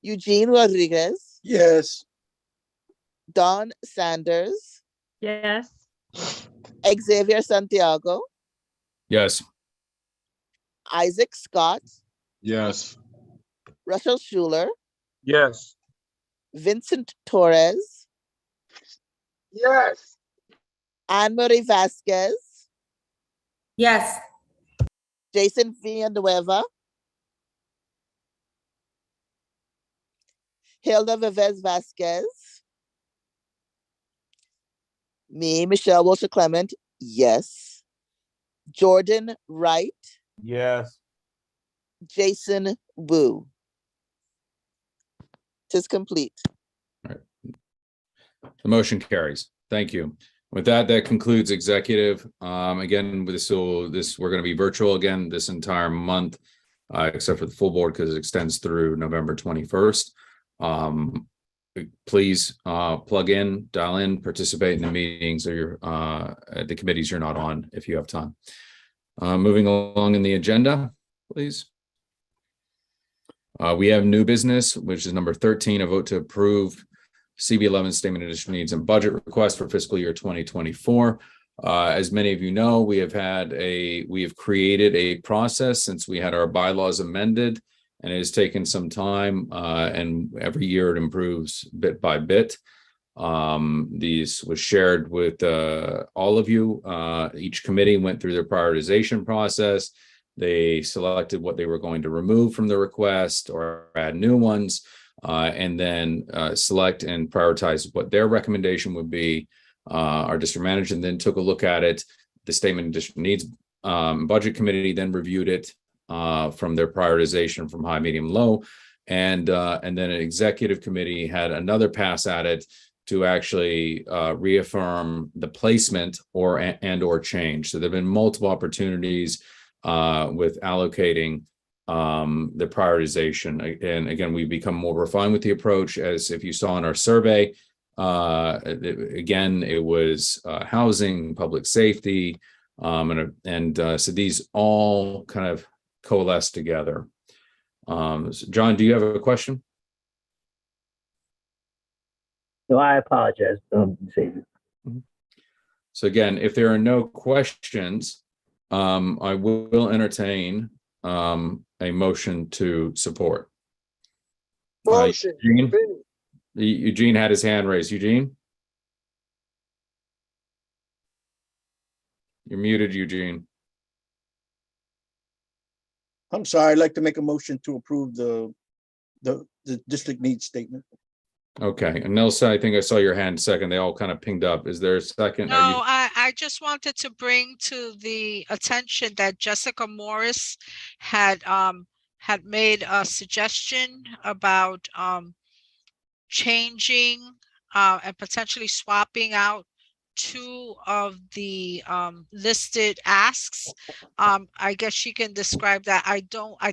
Speaker 8: Eugene Rodriguez,
Speaker 13: Yes.
Speaker 8: Don Sanders,
Speaker 19: Yes.
Speaker 8: Xavier Santiago,
Speaker 1: Yes.
Speaker 8: Isaac Scott,
Speaker 4: Yes.
Speaker 8: Russell Schuler,
Speaker 16: Yes.
Speaker 8: Vincent Torres,
Speaker 16: Yes.
Speaker 8: Anne-Marie Vasquez,
Speaker 9: Yes.
Speaker 8: Jason Villanueva, Hilda Vivez Vasquez, me, Michelle Wilson Clement, yes. Jordan Wright,
Speaker 16: Yes.
Speaker 8: Jason Wu. Tis complete.
Speaker 1: The motion carries. Thank you. With that, that concludes executive. Again, we're going to be virtual again this entire month, except for the full board because it extends through November 21st. Please plug in, dial in, participate in the meetings or the committees you're not on if you have time. Moving along in the agenda, please. We have new business, which is number 13, a vote to approve CB11 Statement of Additional Needs and Budget Request for fiscal year 2024. As many of you know, we have created a process since we had our bylaws amended, and it has taken some time, and every year it improves bit by bit. These was shared with all of you. Each committee went through their prioritization process. They selected what they were going to remove from the request or add new ones, and then select and prioritize what their recommendation would be. Our district manager then took a look at it. The Statement of Additional Needs Budget Committee then reviewed it from their prioritization from high, medium, low, and then an executive committee had another pass at it to actually reaffirm the placement or change. So there have been multiple opportunities with allocating the prioritization. And again, we've become more refined with the approach, as if you saw in our survey. Again, it was housing, public safety, so these all kind of coalesce together. So John, do you have a question?
Speaker 6: No, I apologize.
Speaker 1: So again, if there are no questions, I will entertain a motion to support.
Speaker 16: Motion.
Speaker 1: Eugene had his hand raised. Eugene? You're muted, Eugene.
Speaker 13: I'm sorry, I'd like to make a motion to approve the district needs statement.
Speaker 1: Okay, and Nelson, I think I saw your hand second. They all kind of pinged up. Is there a second?
Speaker 2: No, I just wanted to bring to the attention that Jessica Morris had made a suggestion about changing and potentially swapping out two of the listed asks. I guess she can describe that. I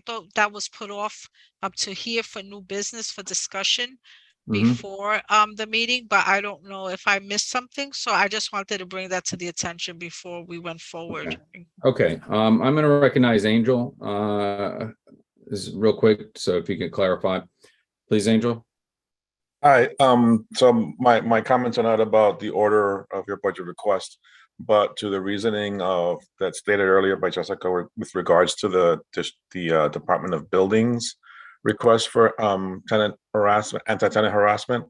Speaker 2: thought that was put off up to here for new business for discussion. before the meeting, but I don't know if I missed something. So I just wanted to bring that to the attention before we went forward.
Speaker 1: Okay, I'm going to recognize Angel this is real quick. So if you can clarify, please, Angel.
Speaker 18: Hi, so my comments are not about the order of your budget request, but to the reasoning of that stated earlier by Jessica with regards to the Department of Buildings request for tenant harassment, anti-tenant harassment.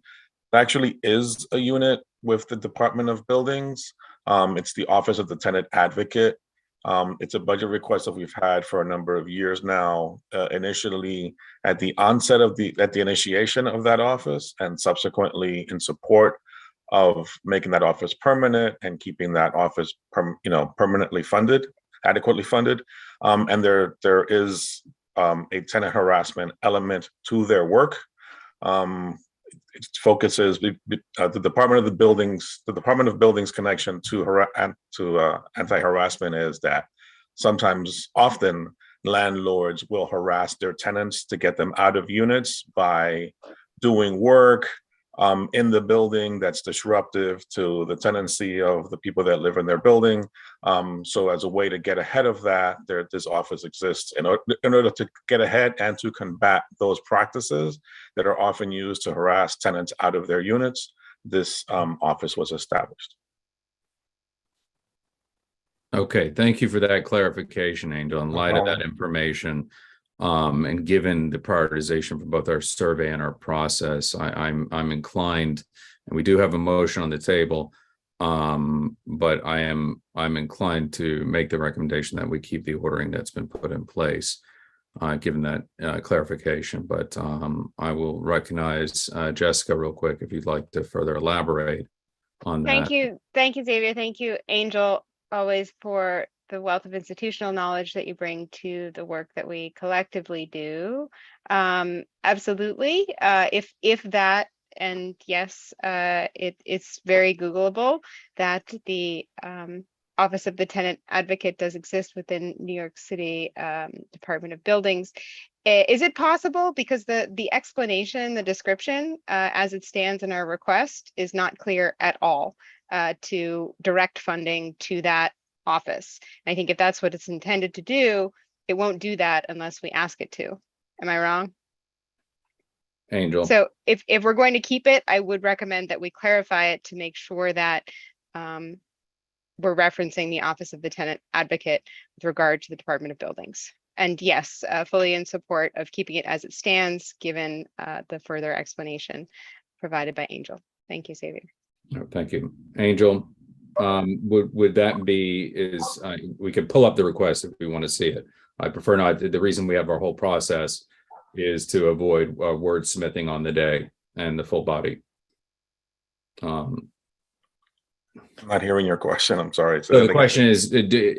Speaker 18: It actually is a unit with the Department of Buildings. It's the Office of the Tenant Advocate. It's a budget request that we've had for a number of years now, initially at the onset of the initiation of that office, and subsequently in support of making that office permanent and keeping that office permanently funded, adequately funded. And there is a tenant harassment element to their work. It focuses the Department of Buildings connection to anti-harassment is that often landlords will harass their tenants to get them out of units by doing work in the building that's disruptive to the tenancy of the people that live in their building. So as a way to get ahead of that, this office exists in order to get ahead and to combat those practices that are often used to harass tenants out of their units. This office was established.
Speaker 1: Okay, thank you for that clarification, Angel. In light of that information, and given the prioritization for both our survey and our process, I'm inclined, and we do have a motion on the table, but I'm inclined to make the recommendation that we keep the ordering that's been put in place, given that clarification. But I will recognize Jessica real quick if you'd like to further elaborate on that.
Speaker 5: Thank you, Xavier. Thank you, Angel, always for the wealth of institutional knowledge that you bring to the work that we collectively do. Absolutely. If that, and yes, it's very Googleable that the Office of the Tenant Advocate does exist within New York City Department of Buildings. Is it possible, because the explanation, the description as it stands in our request is not clear at all, to direct funding to that office? And I think if that's what it's intended to do, it won't do that unless we ask it to. Am I wrong?
Speaker 1: Angel.
Speaker 5: So if we're going to keep it, I would recommend that we clarify it to make sure that we're referencing the Office of the Tenant Advocate with regard to the Department of Buildings. And yes, fully in support of keeping it as it stands, given the further explanation provided by Angel. Thank you, Xavier.
Speaker 1: Thank you, Angel. Would that be we could pull up the request if we want to see it. I prefer not. The reason we have our whole process is to avoid wordsmithing on the day and the full body.
Speaker 18: I'm not hearing your question. I'm sorry.
Speaker 1: So the question is,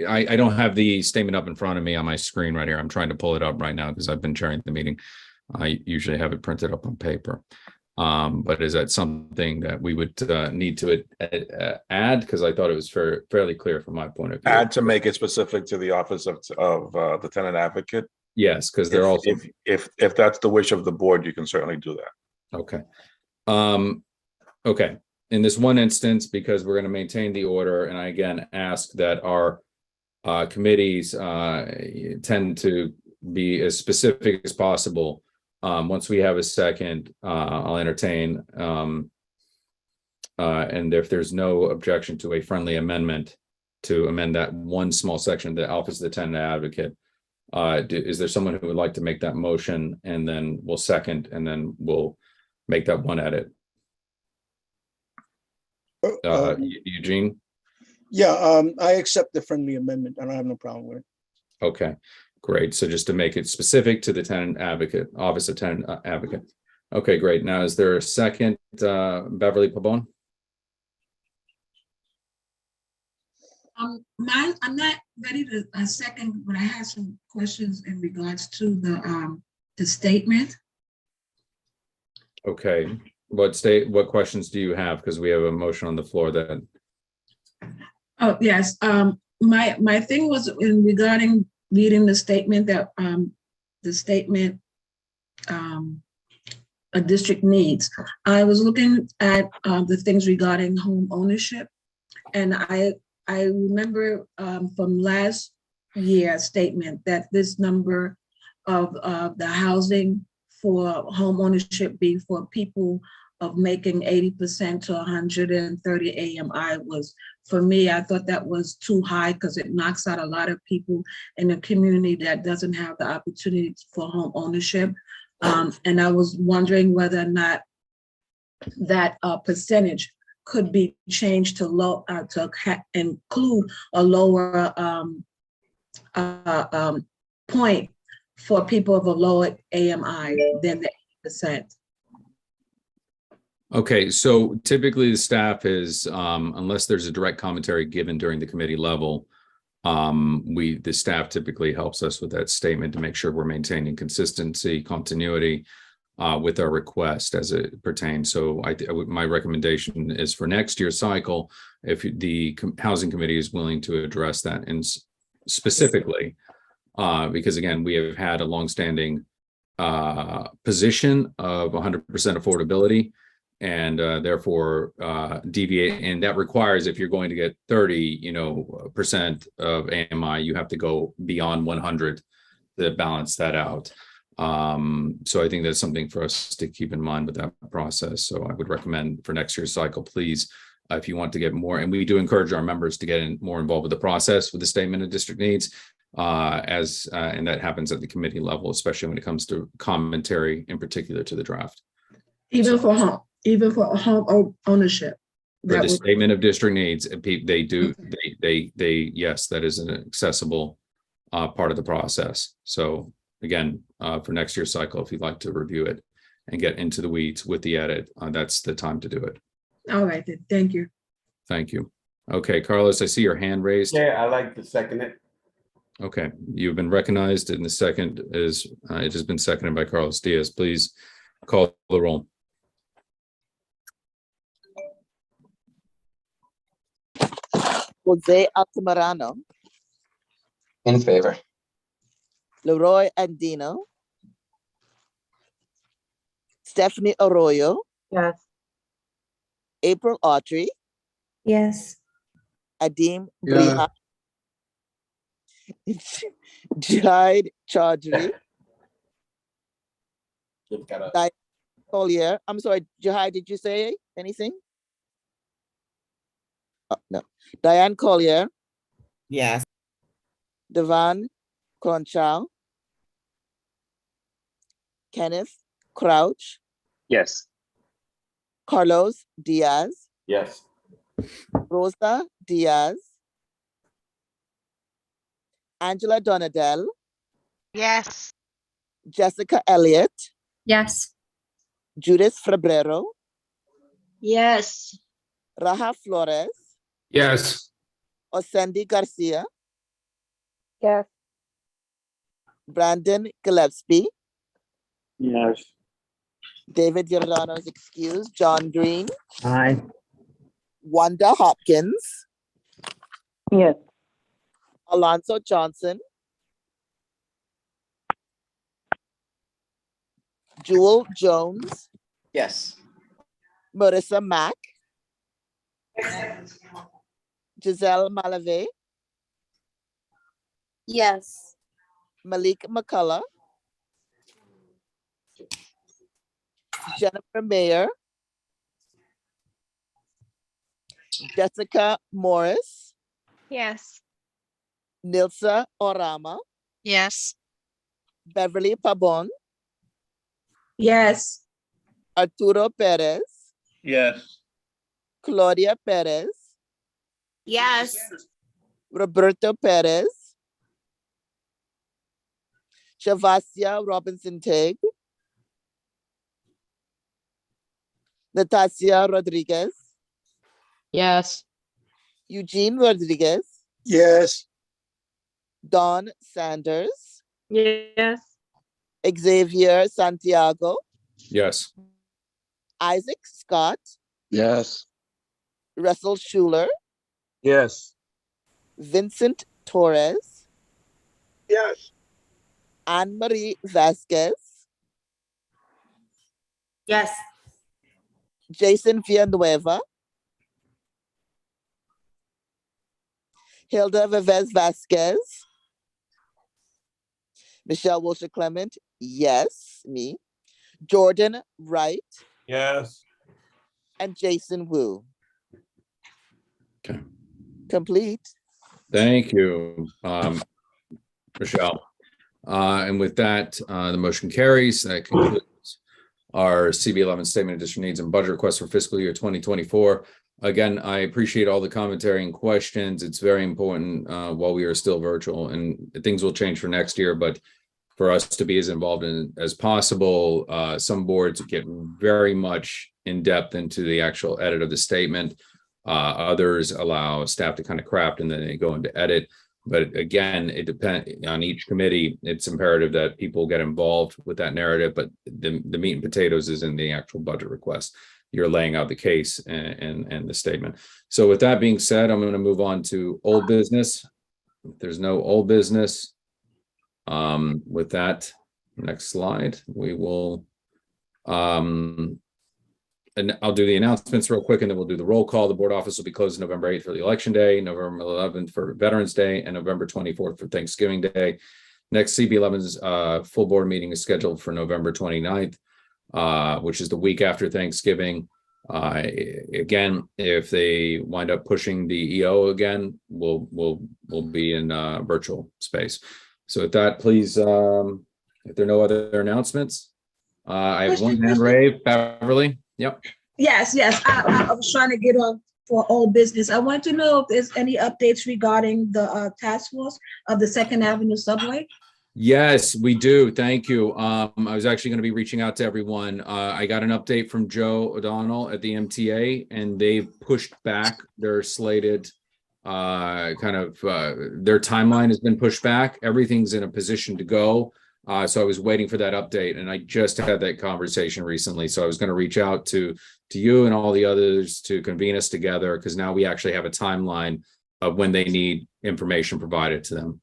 Speaker 1: I don't have the statement up in front of me on my screen right here. I'm trying to pull it up right now because I've been chairing the meeting. I usually have it printed up on paper. But is that something that we would need to add? Because I thought it was fairly clear from my point of view.
Speaker 18: Add to make it specific to the Office of the Tenant Advocate.
Speaker 1: Yes, because they're also.
Speaker 18: If that's the wish of the board, you can certainly do that.
Speaker 1: Okay. Okay. In this one instance, because we're going to maintain the order, and I again ask that our committees tend to be as specific as possible. Once we have a second, I'll entertain, and if there's no objection to a friendly amendment to amend that one small section, the Office of the Tenant Advocate, is there someone who would like to make that motion, and then we'll second, and then we'll make that one edit? Eugene?
Speaker 13: Yeah, I accept the friendly amendment. I don't have no problem with it.
Speaker 1: Okay. Great. So just to make it specific to the Tenant Advocate, Office of Tenant Advocate. Okay, great. Now, is there a second, Beverly Pabon?
Speaker 22: I'm not ready to second, but I have some questions in regards to the statement.
Speaker 1: Okay. What questions do you have? Because we have a motion on the floor that.
Speaker 22: Oh, yes. My thing was regarding reading the statement that the statement
Speaker 17: a district needs. I was looking at the things regarding home ownership, and I remember from last year's statement that this number of the housing for home ownership be for people of making 80% to 130 AMI was, for me, I thought that was too high because it knocks out a lot of people in the community that doesn't have the opportunity for home ownership. And I was wondering whether or not that percentage could be changed to low to include a lower point for people of a lower AMI than the 80%.
Speaker 1: Okay, so typically the staff is, unless there's a direct commentary given during the committee level, the staff typically helps us with that statement to make sure we're maintaining consistency, continuity with our request as it pertains. So my recommendation is for next year's cycle, if the housing committee is willing to address that, and specifically, because again, we have had a longstanding position of 100% affordability, and therefore deviate, and that requires, if you're going to get 30% of AMI, you have to go beyond 100 to balance that out. So I think that's something for us to keep in mind with that process. So I would recommend for next year's cycle, please, if you want to get more, and we do encourage our members to get more involved with the process with the statement of district needs, and that happens at the committee level, especially when it comes to commentary in particular to the draft.
Speaker 17: Even for home ownership.
Speaker 1: For the statement of district needs, yes, that is an accessible part of the process. So again, for next year's cycle, if you'd like to review it and get into the weeds with the edit, that's the time to do it.
Speaker 17: All right, then. Thank you.
Speaker 1: Thank you. Okay, Carlos, I see your hand raised.
Speaker 12: Yeah, I like to second it.
Speaker 1: Okay, you've been recognized, and the second is, it has been seconded by Carlos Diaz. Please call the roll.
Speaker 8: Jose Altamirano,
Speaker 3: In favor.
Speaker 8: Leroy Andino, Stephanie Arroyo,
Speaker 19: Yes.
Speaker 8: April Autry,
Speaker 9: Yes.
Speaker 8: Adim
Speaker 16: Yeah.
Speaker 8: Briha, Jihad Chaudhry, Diane Collier. I'm sorry, Jihad, did you say anything? Oh, no. Diane Collier,
Speaker 21: Yes.
Speaker 8: Devan Conchow, Kenneth Crouch,
Speaker 3: Yes.
Speaker 8: Carlos Diaz,
Speaker 12: Yes.
Speaker 8: Rosa Diaz, Angela Donadell,
Speaker 10: Yes.
Speaker 8: Jessica Elliott,
Speaker 7: Yes.
Speaker 8: Judith Febrero,
Speaker 10: Yes.
Speaker 8: Raha Flores,
Speaker 16: Yes.
Speaker 8: Osendi Garcia,
Speaker 19: Yes.
Speaker 8: Brandon Gillespie,
Speaker 16: Yes.
Speaker 8: David Giordano is excused, John Green,
Speaker 6: Aye.
Speaker 8: Wanda Hopkins,
Speaker 19: Yes.
Speaker 8: Alonso Johnson, Jewel Jones,
Speaker 3: Yes.
Speaker 8: Marissa Mack, Giselle Malave,
Speaker 9: Yes.
Speaker 8: Malik McCullough, Jennifer Mayer, Jessica Morris,
Speaker 5: Yes.
Speaker 8: Nilsa Orama,
Speaker 2: Yes.
Speaker 8: Beverly Pabon,
Speaker 17: Yes.
Speaker 8: Arturo Perez,
Speaker 16: Yes.
Speaker 8: Claudia Perez,
Speaker 9: Yes.
Speaker 8: Roberto Perez, Shavasia Robinson Tigg, Natasia Rodriguez,
Speaker 11: Yes.
Speaker 8: Eugene Rodriguez,
Speaker 13: Yes.
Speaker 8: Don Sanders,
Speaker 19: Yes.
Speaker 8: Xavier Santiago,
Speaker 1: Yes.
Speaker 8: Isaac Scott,
Speaker 4: Yes.
Speaker 8: Russell Schuler,
Speaker 16: Yes.
Speaker 8: Vincent Torres,
Speaker 16: Yes.
Speaker 8: Anne Marie Vasquez,
Speaker 21: Yes.
Speaker 8: Jason Villanueva, Hilda Vivez Vasquez, Michelle Wilshire Clement, yes, me, Jordan Wright,
Speaker 16: Yes.
Speaker 8: and Jason Wu.
Speaker 1: Okay.
Speaker 8: Complete.
Speaker 1: Thank you, Michelle. And with that, the motion carries. That concludes our CB11 Statement of District Needs and Budget Request for fiscal year 2024. Again, I appreciate all the commentary and questions. It's very important while we are still virtual, and things will change for next year, but for us to be as involved in as possible. Some boards get very much in depth into the actual edit of the statement. Others allow staff to kind of craft and then they go into edit. But again, it depends on each committee. It's imperative that people get involved with that narrative, but the meat and potatoes is in the actual budget request. You're laying out the case and the statement. So with that being said, I'm going to move on to old business. If there's no old business, with that, next slide, we will, and I'll do the announcements real quick and then we'll do the roll call. The board office will be closed November 8th for the election day, November 11th for Veterans Day, and November 24th for Thanksgiving Day. Next CB11's full board meeting is scheduled for November 29th, which is the week after Thanksgiving. Again, if they wind up pushing the EO again, we'll be in virtual space. So with that, please, if there are no other announcements, I have one hand raised, Beverly. Yep.
Speaker 17: Yes. I was trying to get on for old business. I want to know if there's any updates regarding the task force of the Second Avenue subway.
Speaker 1: Yes, we do. Thank you. I was actually going to be reaching out to everyone. I got an update from Joe O'Donnell at the MTA, and they've pushed back their slated their timeline has been pushed back. Everything's in a position to go. So I was waiting for that update, and I just had that conversation recently. So I was going to reach out to you and all the others to convene us together, because now we actually have a timeline of when they need information provided to them.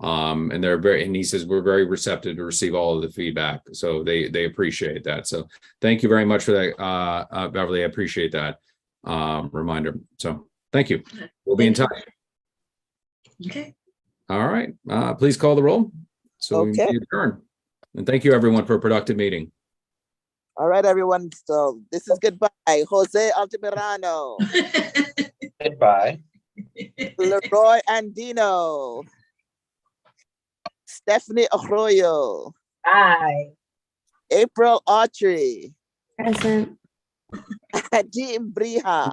Speaker 1: And he says we're very receptive to receive all of the feedback. So they appreciate that. So thank you very much for that, Beverly. I appreciate that reminder. So thank you. We'll be in touch.
Speaker 17: Okay.
Speaker 1: All right. Please call the roll. So we can adjourn. And thank you everyone for a productive meeting.
Speaker 8: All right, everyone. So this is goodbye. Jose Altamirano.
Speaker 3: Goodbye.
Speaker 8: Leroy Andino. Stephanie Arroyo.
Speaker 21: Bye.
Speaker 8: April Autry.
Speaker 9: Present.
Speaker 8: Hadim Briha.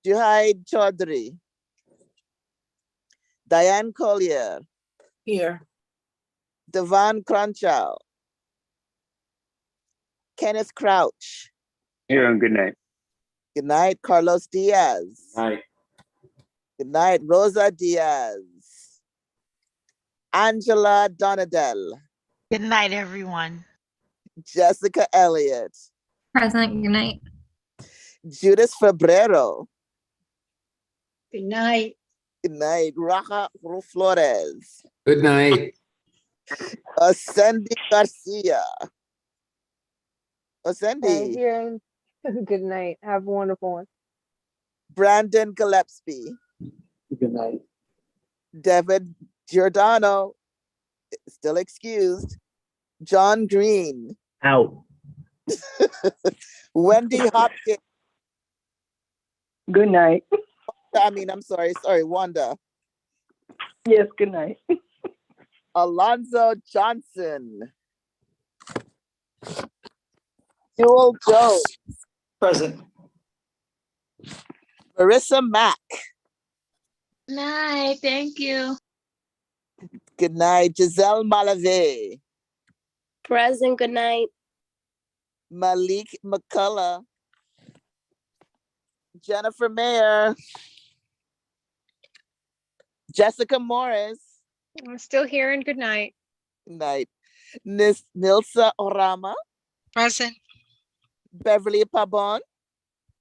Speaker 8: Juhaid Chaudhry. Diane Collier.
Speaker 21: Here.
Speaker 8: Devan Crunchow. Kenneth Crouch.
Speaker 3: Here, and good night.
Speaker 8: Good night, Carlos Diaz.
Speaker 3: Night.
Speaker 8: Good night, Rosa Diaz. Angela Donadell.
Speaker 10: Good night, everyone.
Speaker 8: Jessica Elliott.
Speaker 7: Present. Good night.
Speaker 8: Judith Febrero.
Speaker 10: Good night.
Speaker 8: Good night, Raja Flores.
Speaker 16: Good night.
Speaker 8: Ascendi Garcia. Ascendi.
Speaker 5: Here. Good night. Have a wonderful one.
Speaker 8: Brandon Gillespie.
Speaker 13: Good night.
Speaker 8: David Giordano, still excused. John Green.
Speaker 6: Out.
Speaker 8: Wendy Hopkins.
Speaker 5: Good night.
Speaker 8: I'm sorry, Wanda.
Speaker 5: Yes, good night.
Speaker 8: Alonzo Johnson. Jewel Jones.
Speaker 21: Present.
Speaker 8: Marissa Mack.
Speaker 15: Night. Thank you.
Speaker 8: Good night, Giselle Malave.
Speaker 9: Present. Good night.
Speaker 8: Malik McCullough. Jennifer Mayer. Jessica Morris.
Speaker 5: I'm still here and good night.
Speaker 8: Good night. Nilsa Orama.
Speaker 2: Present.
Speaker 8: Beverly Pabon.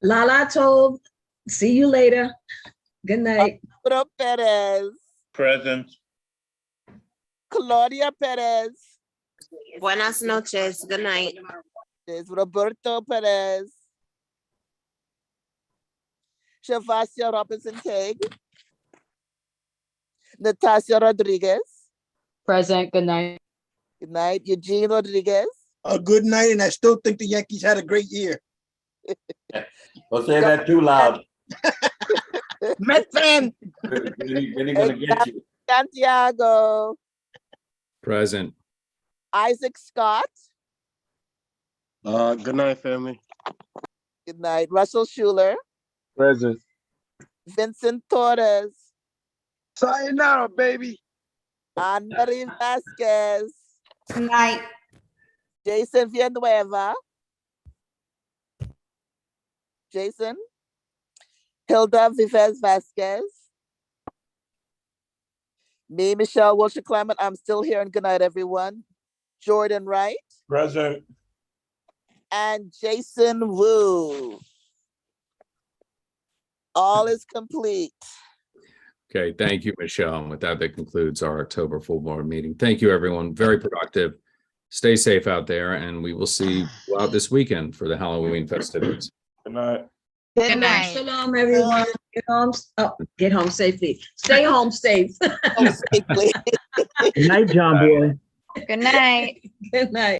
Speaker 17: Lala Tove. See you later. Good night.
Speaker 8: Arturo Perez.
Speaker 16: Present.
Speaker 8: Claudia Perez.
Speaker 9: Buenas noches. Good night.
Speaker 8: There's Roberto Perez. Shavassia Robinson Craig. Natasha Rodriguez.
Speaker 11: Present. Good night.
Speaker 8: Good night. Eugene Rodriguez.
Speaker 13: A good night, and I still think the Yankees had a great year.
Speaker 12: Don't say that too loud.
Speaker 8: Met fan.
Speaker 12: Then he's gonna get you.
Speaker 8: Santiago.
Speaker 1: Present.
Speaker 8: Isaac Scott.
Speaker 4: Good night, family.
Speaker 8: Good night. Russell Schuler.
Speaker 4: Present.
Speaker 8: Vincent Torres.
Speaker 3: Sayonara, baby.
Speaker 8: Anne-Marie Vasquez.
Speaker 9: Good night.
Speaker 8: Jason Villanueva. Jason. Hilda Vives Vasquez. Me, Michelle Wilshire Clement. I'm still here, and good night, everyone. Jordan Wright.
Speaker 16: Present.
Speaker 8: And Jason Wu. All is complete.
Speaker 1: Okay, thank you, Michelle. And with that, that concludes our October full board meeting. Thank you, everyone. Very productive. Stay safe out there, and we will see you out this weekend for the Halloween festivities.
Speaker 16: Good night.
Speaker 17: Good night. Shalom, everyone. Get home safely. Stay home safe.
Speaker 6: Good night, John Boy.
Speaker 9: Good night.
Speaker 17: Good night.